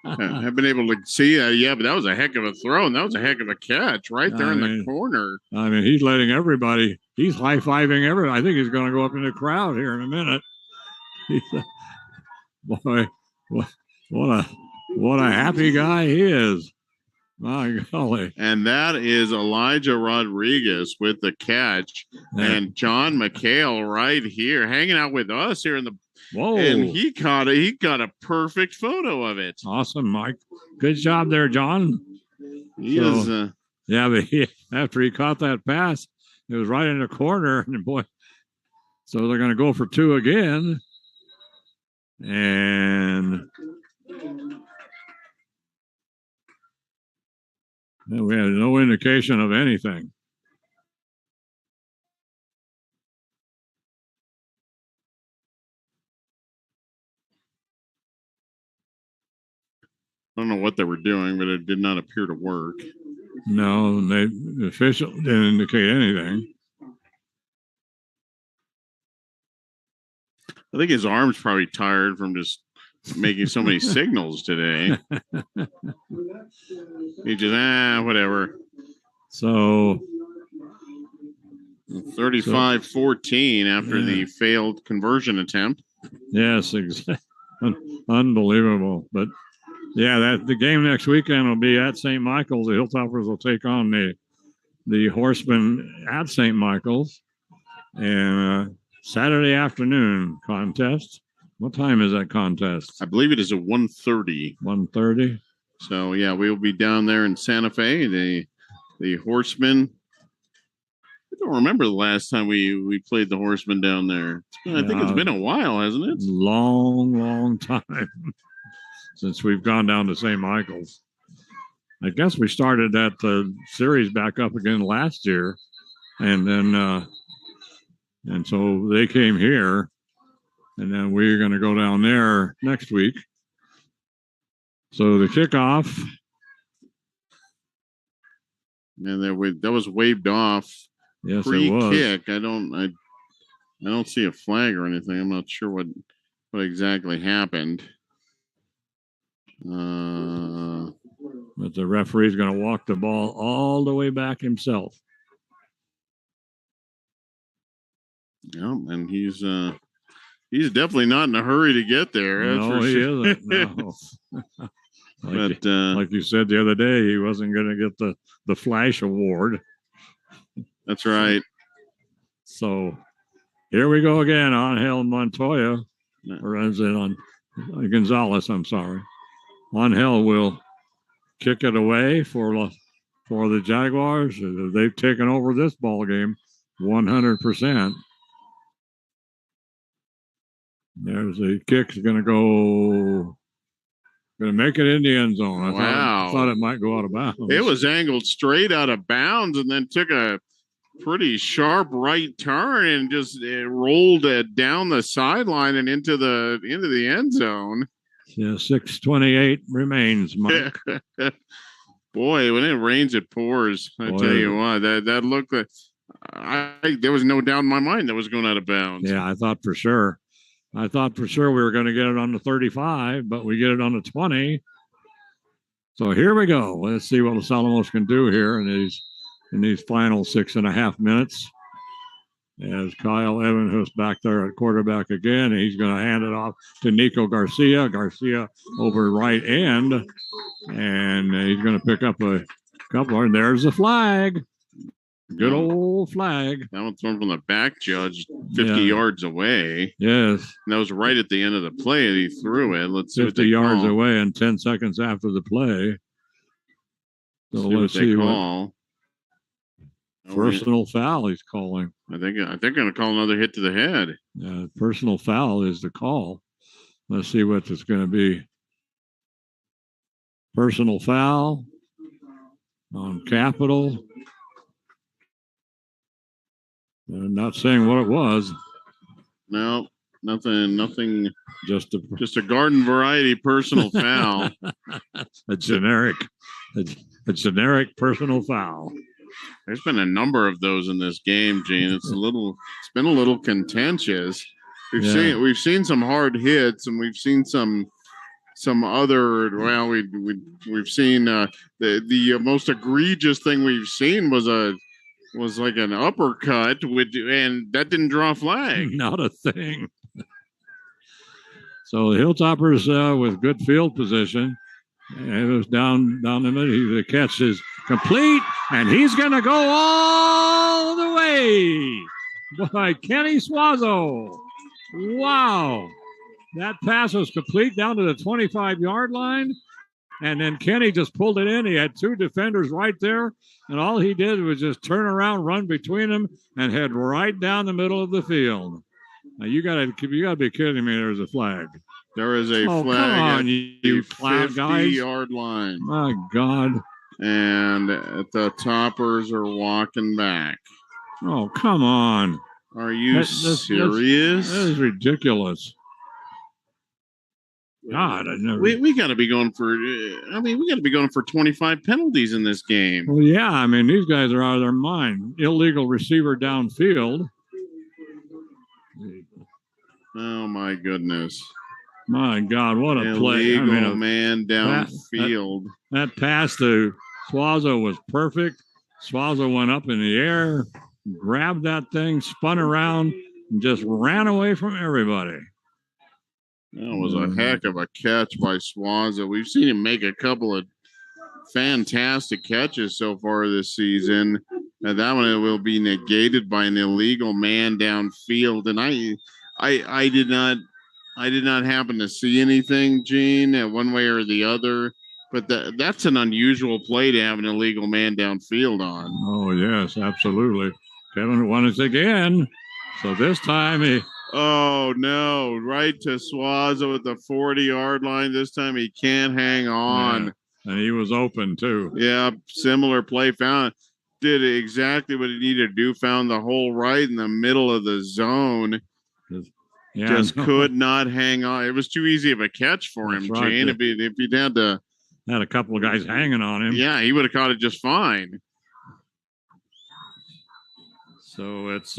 I've been able to see yeah, but that was a heck of a throw, and that was a heck of a catch right there in the corner. I mean, he's letting everybody, he's high-fiving everybody. I think he's going to go up in the crowd here in a minute. Boy, what a happy guy he is. My golly. And that is Elijah Rodriguez with the catch. Yeah. And John McHale right here hanging out with us here in the Whoa. And he got a perfect photo of it. Awesome, Mike. Good job there, John. Yeah, but after he caught that pass, it was right in the corner, and boy, so they're going to go for 2 again. And we had no indication of anything. I don't know what they were doing, but it did not appear to work. No, the official didn't indicate anything. I think his arm's probably tired from just making so many signals today. He just, whatever. So 35-14 after the failed conversion attempt. Yes, unbelievable. But yeah, the game next weekend will be at St. Michael's. The Hilltoppers will take on the Horsemen at St. Michael's, and Saturday afternoon contest. What time is that contest? I believe it is at 1:30. 1:30. So yeah, we will be down there in Santa Fe. The Horsemen. I don't remember the last time we played the Horsemen down there. I think it's been a while, hasn't it? Long time since we've gone down to St. Michael's. I guess we started that series back up again last year, and then and so they came here, and then we're going to go down there next week. So the kickoff, and that was waved off. Yes, it was. Pre-kick. I don't see a flag or anything. I'm not sure what exactly happened. But the referee's going to walk the ball all the way back himself. Yeah, and he's definitely not in a hurry to get there. No, he isn't. No. Like you said the other day, he wasn't going to get the Flash Award. That's right. So here we go again. Angel Montoya runs it on Gonzalez. I'm sorry. Angel will kick it away for the Jaguars. They've taken over this ball game 100%. There's the kick. Is going to make it in the end zone. I thought it might go out of bounds. It was angled straight out of bounds and then took a pretty sharp right turn and just rolled down the sideline and into the end zone. Yeah, 6:28 remains, Mike. Boy, when it rains, it pours. I tell you what, that looked like there was no doubt in my mind that was going out of bounds. Yeah, I thought for sure we were going to get it on the 35, but we get it on the 20. So here we go. Let's see what Los Alamos can do here in these final 6.5 minutes. As Kyle Evanhus back there at quarterback again, he's going to hand it off to Nico Garcia. Garcia over right end, and he's going to pick up a couple. And there's the flag. Good old flag. That one thrown from the back judge 50 yards away. Yes. And that was right at the end of the play that he threw it. Let's see 50 yards away and 10 seconds after the play. So let's see what personal foul he's calling. I think they're going to call another hit to the head. Yeah, personal foul is the call. Let's see what it's going to be. Personal foul on Capital. They're not saying what it was. No, nothing. Just a garden variety personal foul. a generic personal foul. There's been a number of those in this game, Gene. It's been a little contentious. We've seen some hard hits, and we've seen some other. Well, we've seen the most egregious thing we've seen was like an uppercut, and that didn't draw a flag. Not a thing. So the Hilltoppers with good field position. It was down the middle. The catch is complete, and he's going to go all the way by Kenny Suazo. Wow. That pass was complete down to the 25-yard line, and then Kenny just pulled it in. He had two defenders right there, and all he did was just turn around, run between them, and head right down the middle of the field. Now, you gotta be kidding me. There's a flag. There is a flag at the 50-yard line. My God. And the Toppers are walking back. Oh, come on. Are you serious? That is ridiculous. God, I never. We got to be going for. We got to be going for 25 penalties in this game. Well, yeah. I mean, these guys are out of their mind. Illegal receiver downfield. Oh my goodness. My God, what a play. Illegal man downfield. That pass to Suazo was perfect. Suazo went up in the air, grabbed that thing, spun around, and just ran away from everybody. That was a heck of a catch by Suazo. We've seen him make a couple of fantastic catches so far this season. And that one will be negated by an illegal man downfield. And I did not happen to see anything, Gene, one way or the other. But that's an unusual play to have an illegal man downfield on. Oh, yes, absolutely. Kevin won it again. So this time he... Oh, no. Right to Suazo at the 40-yard line. This time he can't hang on. Yeah. And he was open, too. Yeah, similar play. Did exactly what he needed to do. Found the hole right in the middle of the zone. Yeah, just could not hang on. It was too easy of a catch for him, right. Gene. If he'd had a couple of guys hanging on him. Yeah, he would have caught it just fine. So it's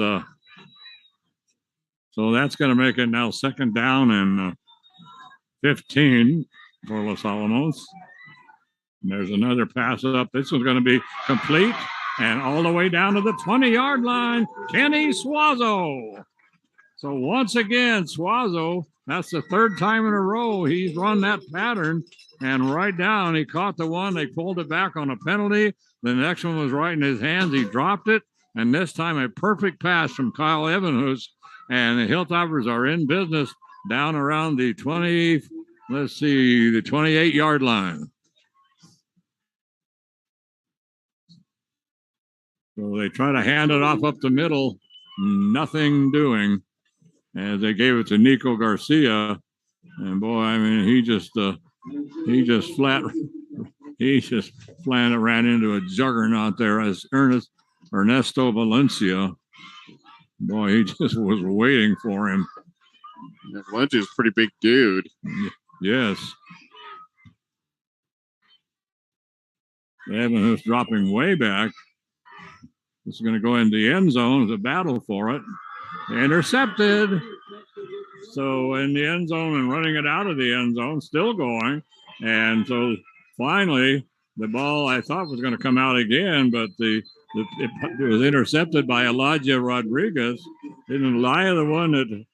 so that's going to make it now second down and 15 for Los Alamos. And there's another pass up. This one's going to be complete and all the way down to the 20-yard line. Kenny Suazo. So once again, Suazo, that's the third time in a row he's run that pattern. And right down, he caught the one. They pulled it back on a penalty. The next one was right in his hands. He dropped it. And this time, a perfect pass from Kyle Evanhus. And the Hilltoppers are in business down around the 28-yard line. So they try to hand it off up the middle. Nothing doing. As they gave it to Nico Garcia. And boy, I mean, he just ran into a juggernaut there as Ernesto Valencia. Boy, he just was waiting for him. Valencia's a pretty big dude. Yes. Evan is dropping way back. This is going to go into the end zone. It's a battle for it. Intercepted. So in the end zone and running it out of the end zone, still going. And so finally, the ball I thought was going to come out again, but it was intercepted by Elijah Rodriguez. Isn't Elijah the one that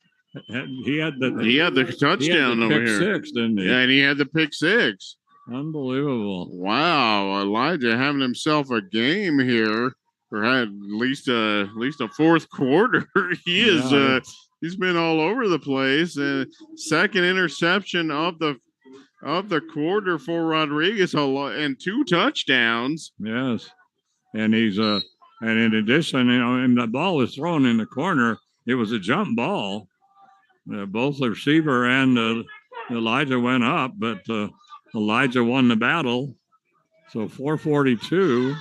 he had the touchdown over here? Six, didn't he? Yeah, and he had the pick six. Unbelievable. Wow, Elijah having himself a game here. or had at least a fourth quarter. He's been all over the place. Second interception of the quarter for Rodriguez, and 2 touchdowns. Yes, and he's and in addition, and the ball was thrown in the corner. It was a jump ball. Both the receiver and Elijah went up, but Elijah won the battle. So 442.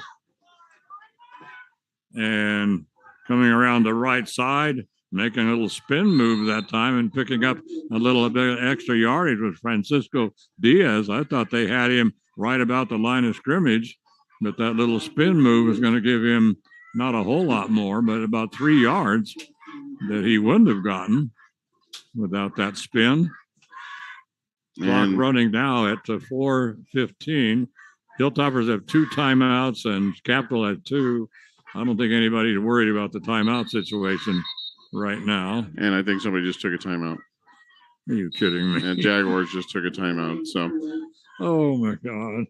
And coming around the right side, making a little spin move that time and picking up a little bit of extra yardage with Francisco Diaz. I thought they had him right about the line of scrimmage, but that little spin move is going to give him not a whole lot more, but about 3 yards that he wouldn't have gotten without that spin. Clock running now at 4:15. Hilltoppers have 2 timeouts and Capital had 2. I don't think anybody's worried about the timeout situation right now. And I think somebody just took a timeout. Are you kidding me? And Jaguars just took a timeout. So, oh my God,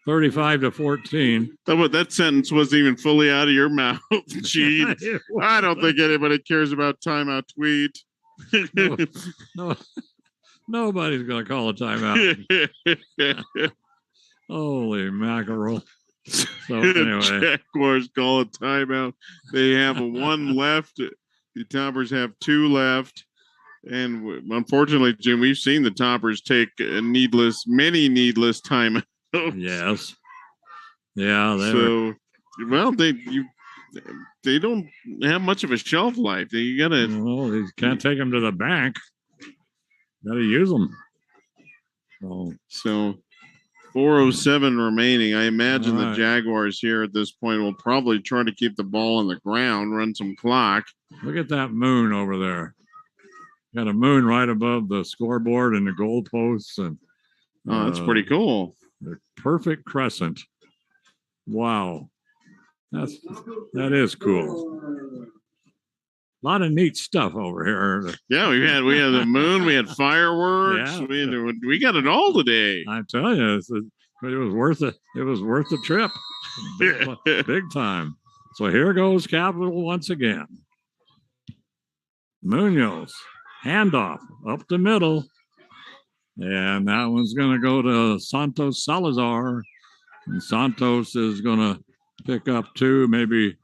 35-14. That sentence wasn't even fully out of your mouth, Gene. I don't think anybody cares about timeout tweet. No, nobody's going to call a timeout. Holy mackerel. So anyway, Jaguars call a timeout. They have 1 left. The Toppers have 2 left. And unfortunately, Jim, we've seen the Toppers take many needless timeouts. Yes. Yeah. They don't have much of a shelf life. You can't take them to the bank. Got to use them. So 4:07 remaining. I imagine the Jaguars here at this point will probably try to keep the ball on the ground, run some clock. Look at that moon over there. Got a moon right above the scoreboard and the goalposts, and that's pretty cool. The perfect crescent. Wow, that is cool. A lot of neat stuff over here. Yeah, we had the moon, we had fireworks, we got it all today. I tell you, it was worth it. It was worth the trip, big time. So here goes Capital once again. Munoz, handoff up the middle, and that one's going to go to Santos Salazar, and Santos is going to pick up 2, maybe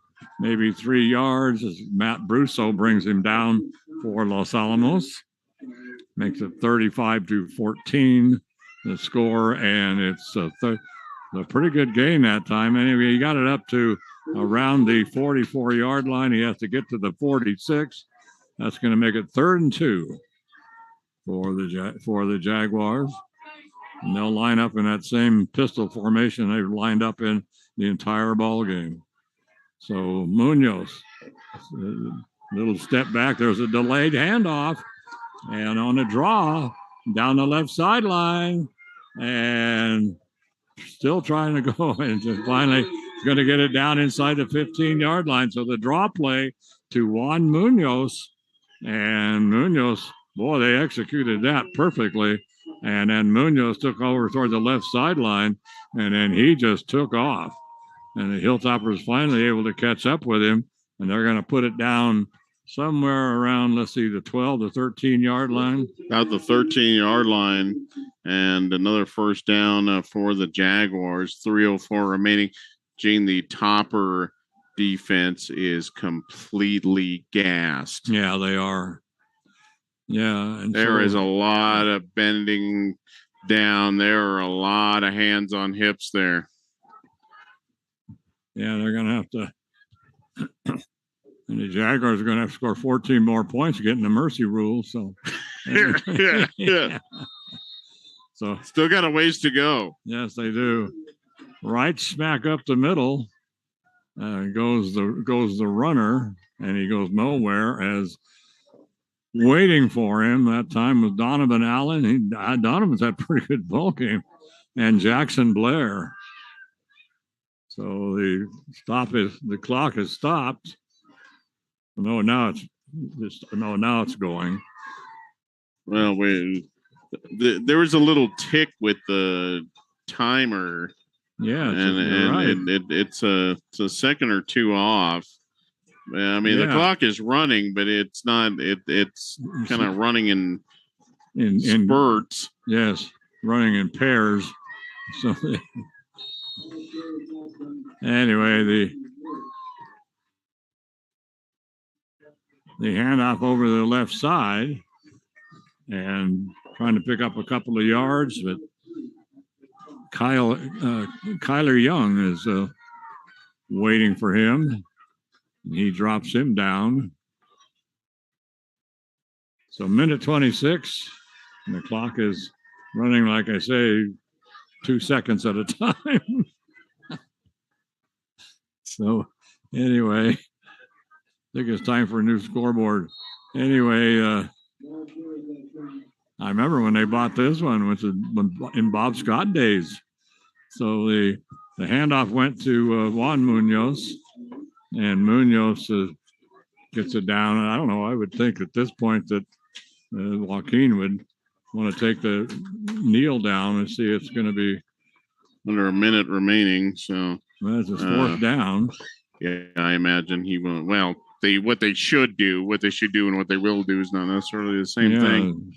3 yards as Matt Brusso brings him down for Los Alamos. Makes it 35-14 the score, and it's a pretty good gain that time. Anyway, he got it up to around the 44-yard line. He has to get to the 46. That's going to make it 3rd and 2 for the Jaguars. And they'll line up in that same pistol formation they've lined up in the entire ball game. So Munoz, little step back. There's a delayed handoff, and on a draw down the left sideline, and still trying to go, and just finally going to get it down inside the 15-yard line. So the draw play to Juan Munoz, and Munoz, boy, they executed that perfectly. And then Munoz took over toward the left sideline, and then he just took off. And the Hilltoppers finally able to catch up with him, and they're going to put it down somewhere around, the 12 to 13-yard line. About the 13-yard line, and another first down for the Jaguars. 3:04 remaining. Gene, the Topper defense is completely gassed. Yeah, they are. Yeah. And there is a lot of bending down. There are a lot of hands on hips there. Yeah, they're going to have to. And the Jaguars are going to have to score 14 more points to get in the mercy rule. So, yeah. So still got a ways to go. Yes, they do. Right smack up the middle goes the runner, and he goes nowhere. As waiting for him that time was Donovan Allen. Donovan's had a pretty good ball game, and Jackson Blair. So the clock has stopped. No, now it's going. Well, there was a little tick with the timer Yeah, it's a second or two off. I mean, the clock is running, but it's not. It's kind of running in spurts. Yes, running in pairs. So anyway, the handoff over the left side and trying to pick up a couple of yards, but Kyler Young is waiting for him. He drops him down. So minute 26, and the clock is running, like I say, 2 seconds at a time. So anyway, I think it's time for a new scoreboard. Anyway, I remember when they bought this one, which was in Bob Scott days. So the handoff went to Juan Munoz, and Munoz gets it down. And I don't know, I would think at this point that Joaquin would want to take the kneel down and see it's going to be under a minute remaining. So that's his fourth down. Yeah, I imagine he won't. Well, what they should do and what they will do is not necessarily the same thing.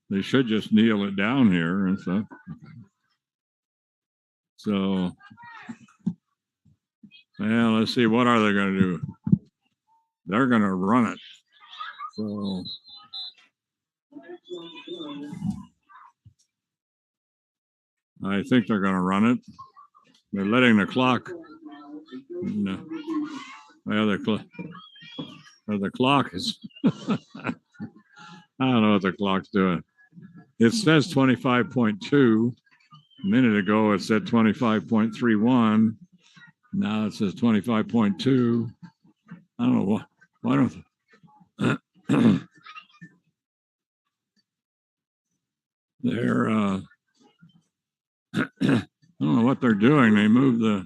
They should just kneel it down here and stuff. So, well, let's see, what are they going to do? They're going to run it. So, I think they're going to run it. They're letting the clock. No. Well, the clock is. I don't know what the clock's doing. It says 25.2. A minute ago, it said 25.31. Now it says 25.2. I don't know why don't. They're. I don't know what they're doing. They moved the.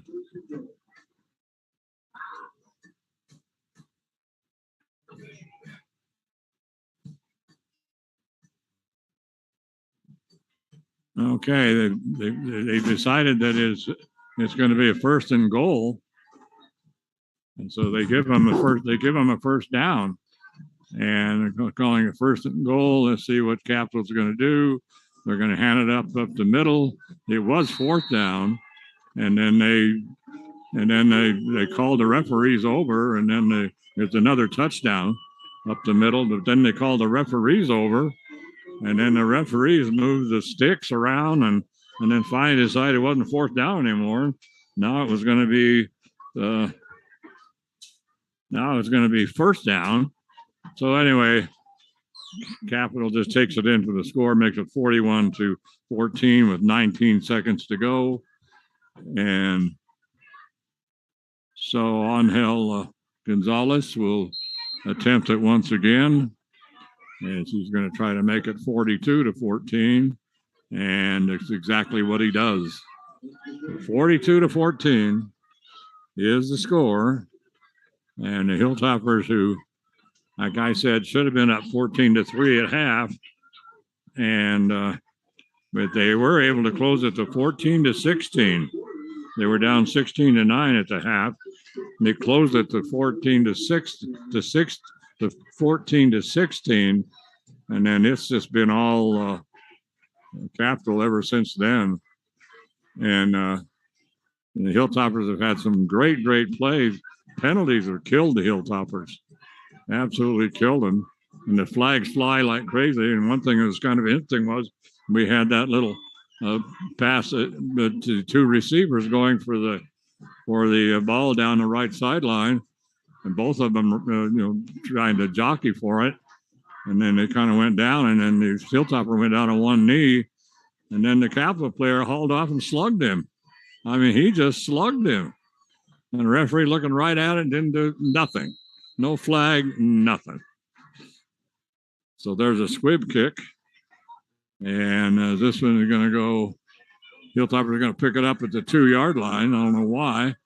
Okay, they decided that it's going to be a first and goal, and so they give them a first down, and they're calling it first and goal. Let's see what Capital's going to do. They're going to hand it up the middle. It was fourth down, and then they called the referees over, and then there's another touchdown up the middle. But then they called the referees over. And then the referees moved the sticks around and then finally decided it wasn't fourth down anymore. Now it was going to be first down. So anyway, Capital just takes it in for the score, makes it 41-14 with 19 seconds to go. And so Angel Gonzalez will attempt it once again. And she's going to try to make it 42-14. And it's exactly what he does. 42-14 is the score. And the Hilltoppers, who, like I said, should have been up 14-3 at half. And but they were able to close it to 14-16. They were down 16-9 at the half. And they closed it to 14-16, and then it's just been all Capital ever since then. And the Hilltoppers have had some great plays. Penalties have killed the Hilltoppers, absolutely killed them. And the flags fly like crazy. And one thing that was kind of interesting was we had that little pass to two receivers going for the ball down the right sideline. And both of them, trying to jockey for it. And then they kind of went down, and then the Hilltopper went down on one knee. And then the Capital player hauled off and slugged him. I mean, he just slugged him. And the referee looking right at it didn't do nothing. No flag, nothing. So there's a squib kick. And this one is going to go, Hilltoppers are going to pick it up at the 2-yard line. I don't know why.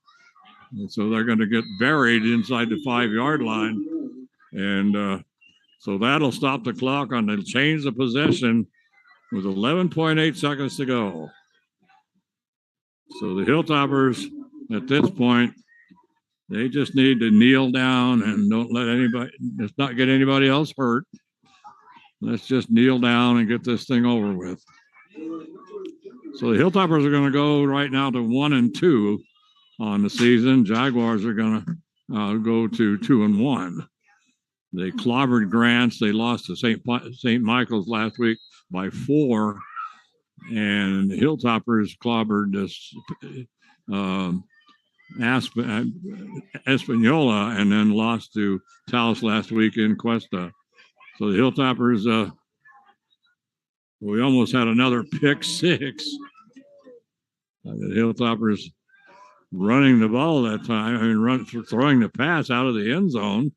And so they're going to get buried inside the 5-yard line. And so that'll stop the clock on the change of possession with 11.8 seconds to go. So the Hilltoppers at this point, they just need to kneel down and don't let anybody, let's not get anybody else hurt. Let's just kneel down and get this thing over with. So the Hilltoppers are going to go right now to 1-2 on the season. Jaguars are going to go to 2-1. They clobbered Grants. They lost to St. Michael's last week by 4. And the Hilltoppers clobbered this Espanola and then lost to Taos last week in Cuesta. So the Hilltoppers, we almost had another pick 6. The Hilltoppers running the ball that time. I mean, throwing the pass out of the end zone.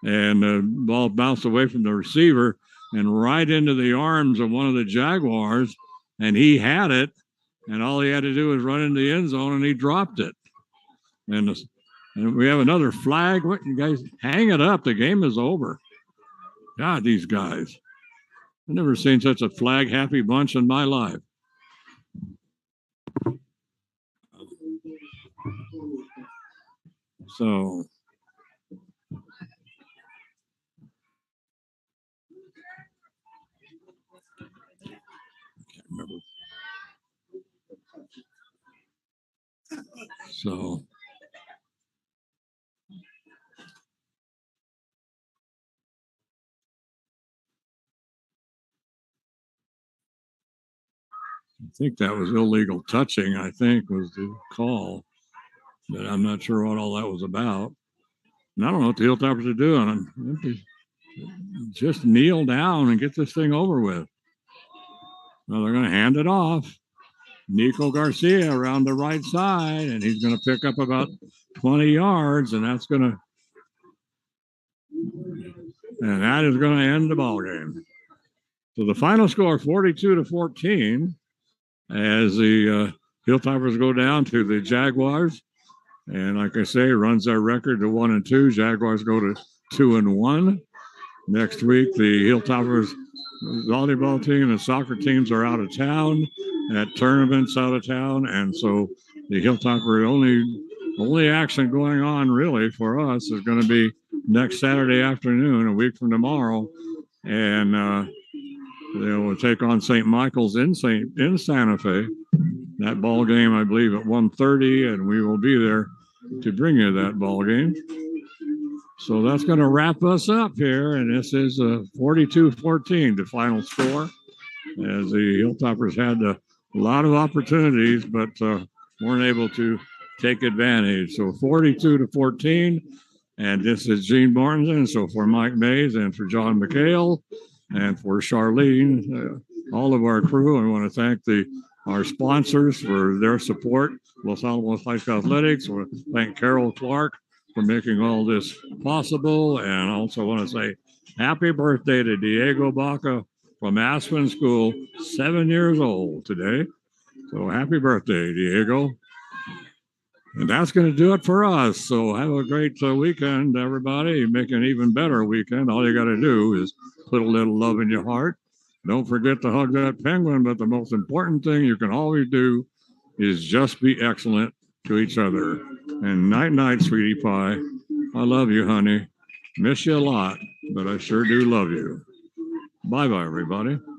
And the ball bounced away from the receiver and right into the arms of one of the Jaguars. And he had it. And all he had to do was run into the end zone, and he dropped it. And we have another flag. What, you guys, hang it up. The game is over. God, these guys. I've never seen such a flag-happy bunch in my life. So, I can't remember. So, I think that was illegal touching, I think was the call. But I'm not sure what all that was about. And I don't know what the Hilltoppers are doing. Just kneel down and get this thing over with. Well, they're going to hand it off. Nico Garcia around the right side, and he's going to pick up about 20 yards, and that is going to end the ball game. So the final score, 42-14, as the Hilltoppers go down to the Jaguars. And like I say, runs their record to 1-2. Jaguars go to 2-1. Next week, the Hilltoppers volleyball team and soccer teams are out of town at tournaments out of town. And so the Hilltopper only action going on really for us is going to be next Saturday afternoon, a week from tomorrow. And they will take on St. Michael's in Santa Fe. That ball game, I believe, at 1:30, and we will be there to bring you that ball game. So that's going to wrap us up here, and this is 42-14, the final score, as the Hilltoppers had a lot of opportunities, but weren't able to take advantage. So 42-14, and this is Gene Mortensen. So for Mike Mays and for John McHale and for Charlene, all of our crew, I want to thank our sponsors for their support. Los Alamos High School Athletics. I want to thank Carol Clark for making all this possible. And I also want to say happy birthday to Diego Baca from Aspen School, 7 years old today. So happy birthday, Diego. And that's going to do it for us. So have a great weekend, everybody. Make an even better weekend. All you got to do is put a little love in your heart. Don't forget to hug that penguin, but the most important thing you can always do is just be excellent to each other. And night-night, sweetie pie. I love you, honey. Miss you a lot, but I sure do love you. Bye-bye, everybody.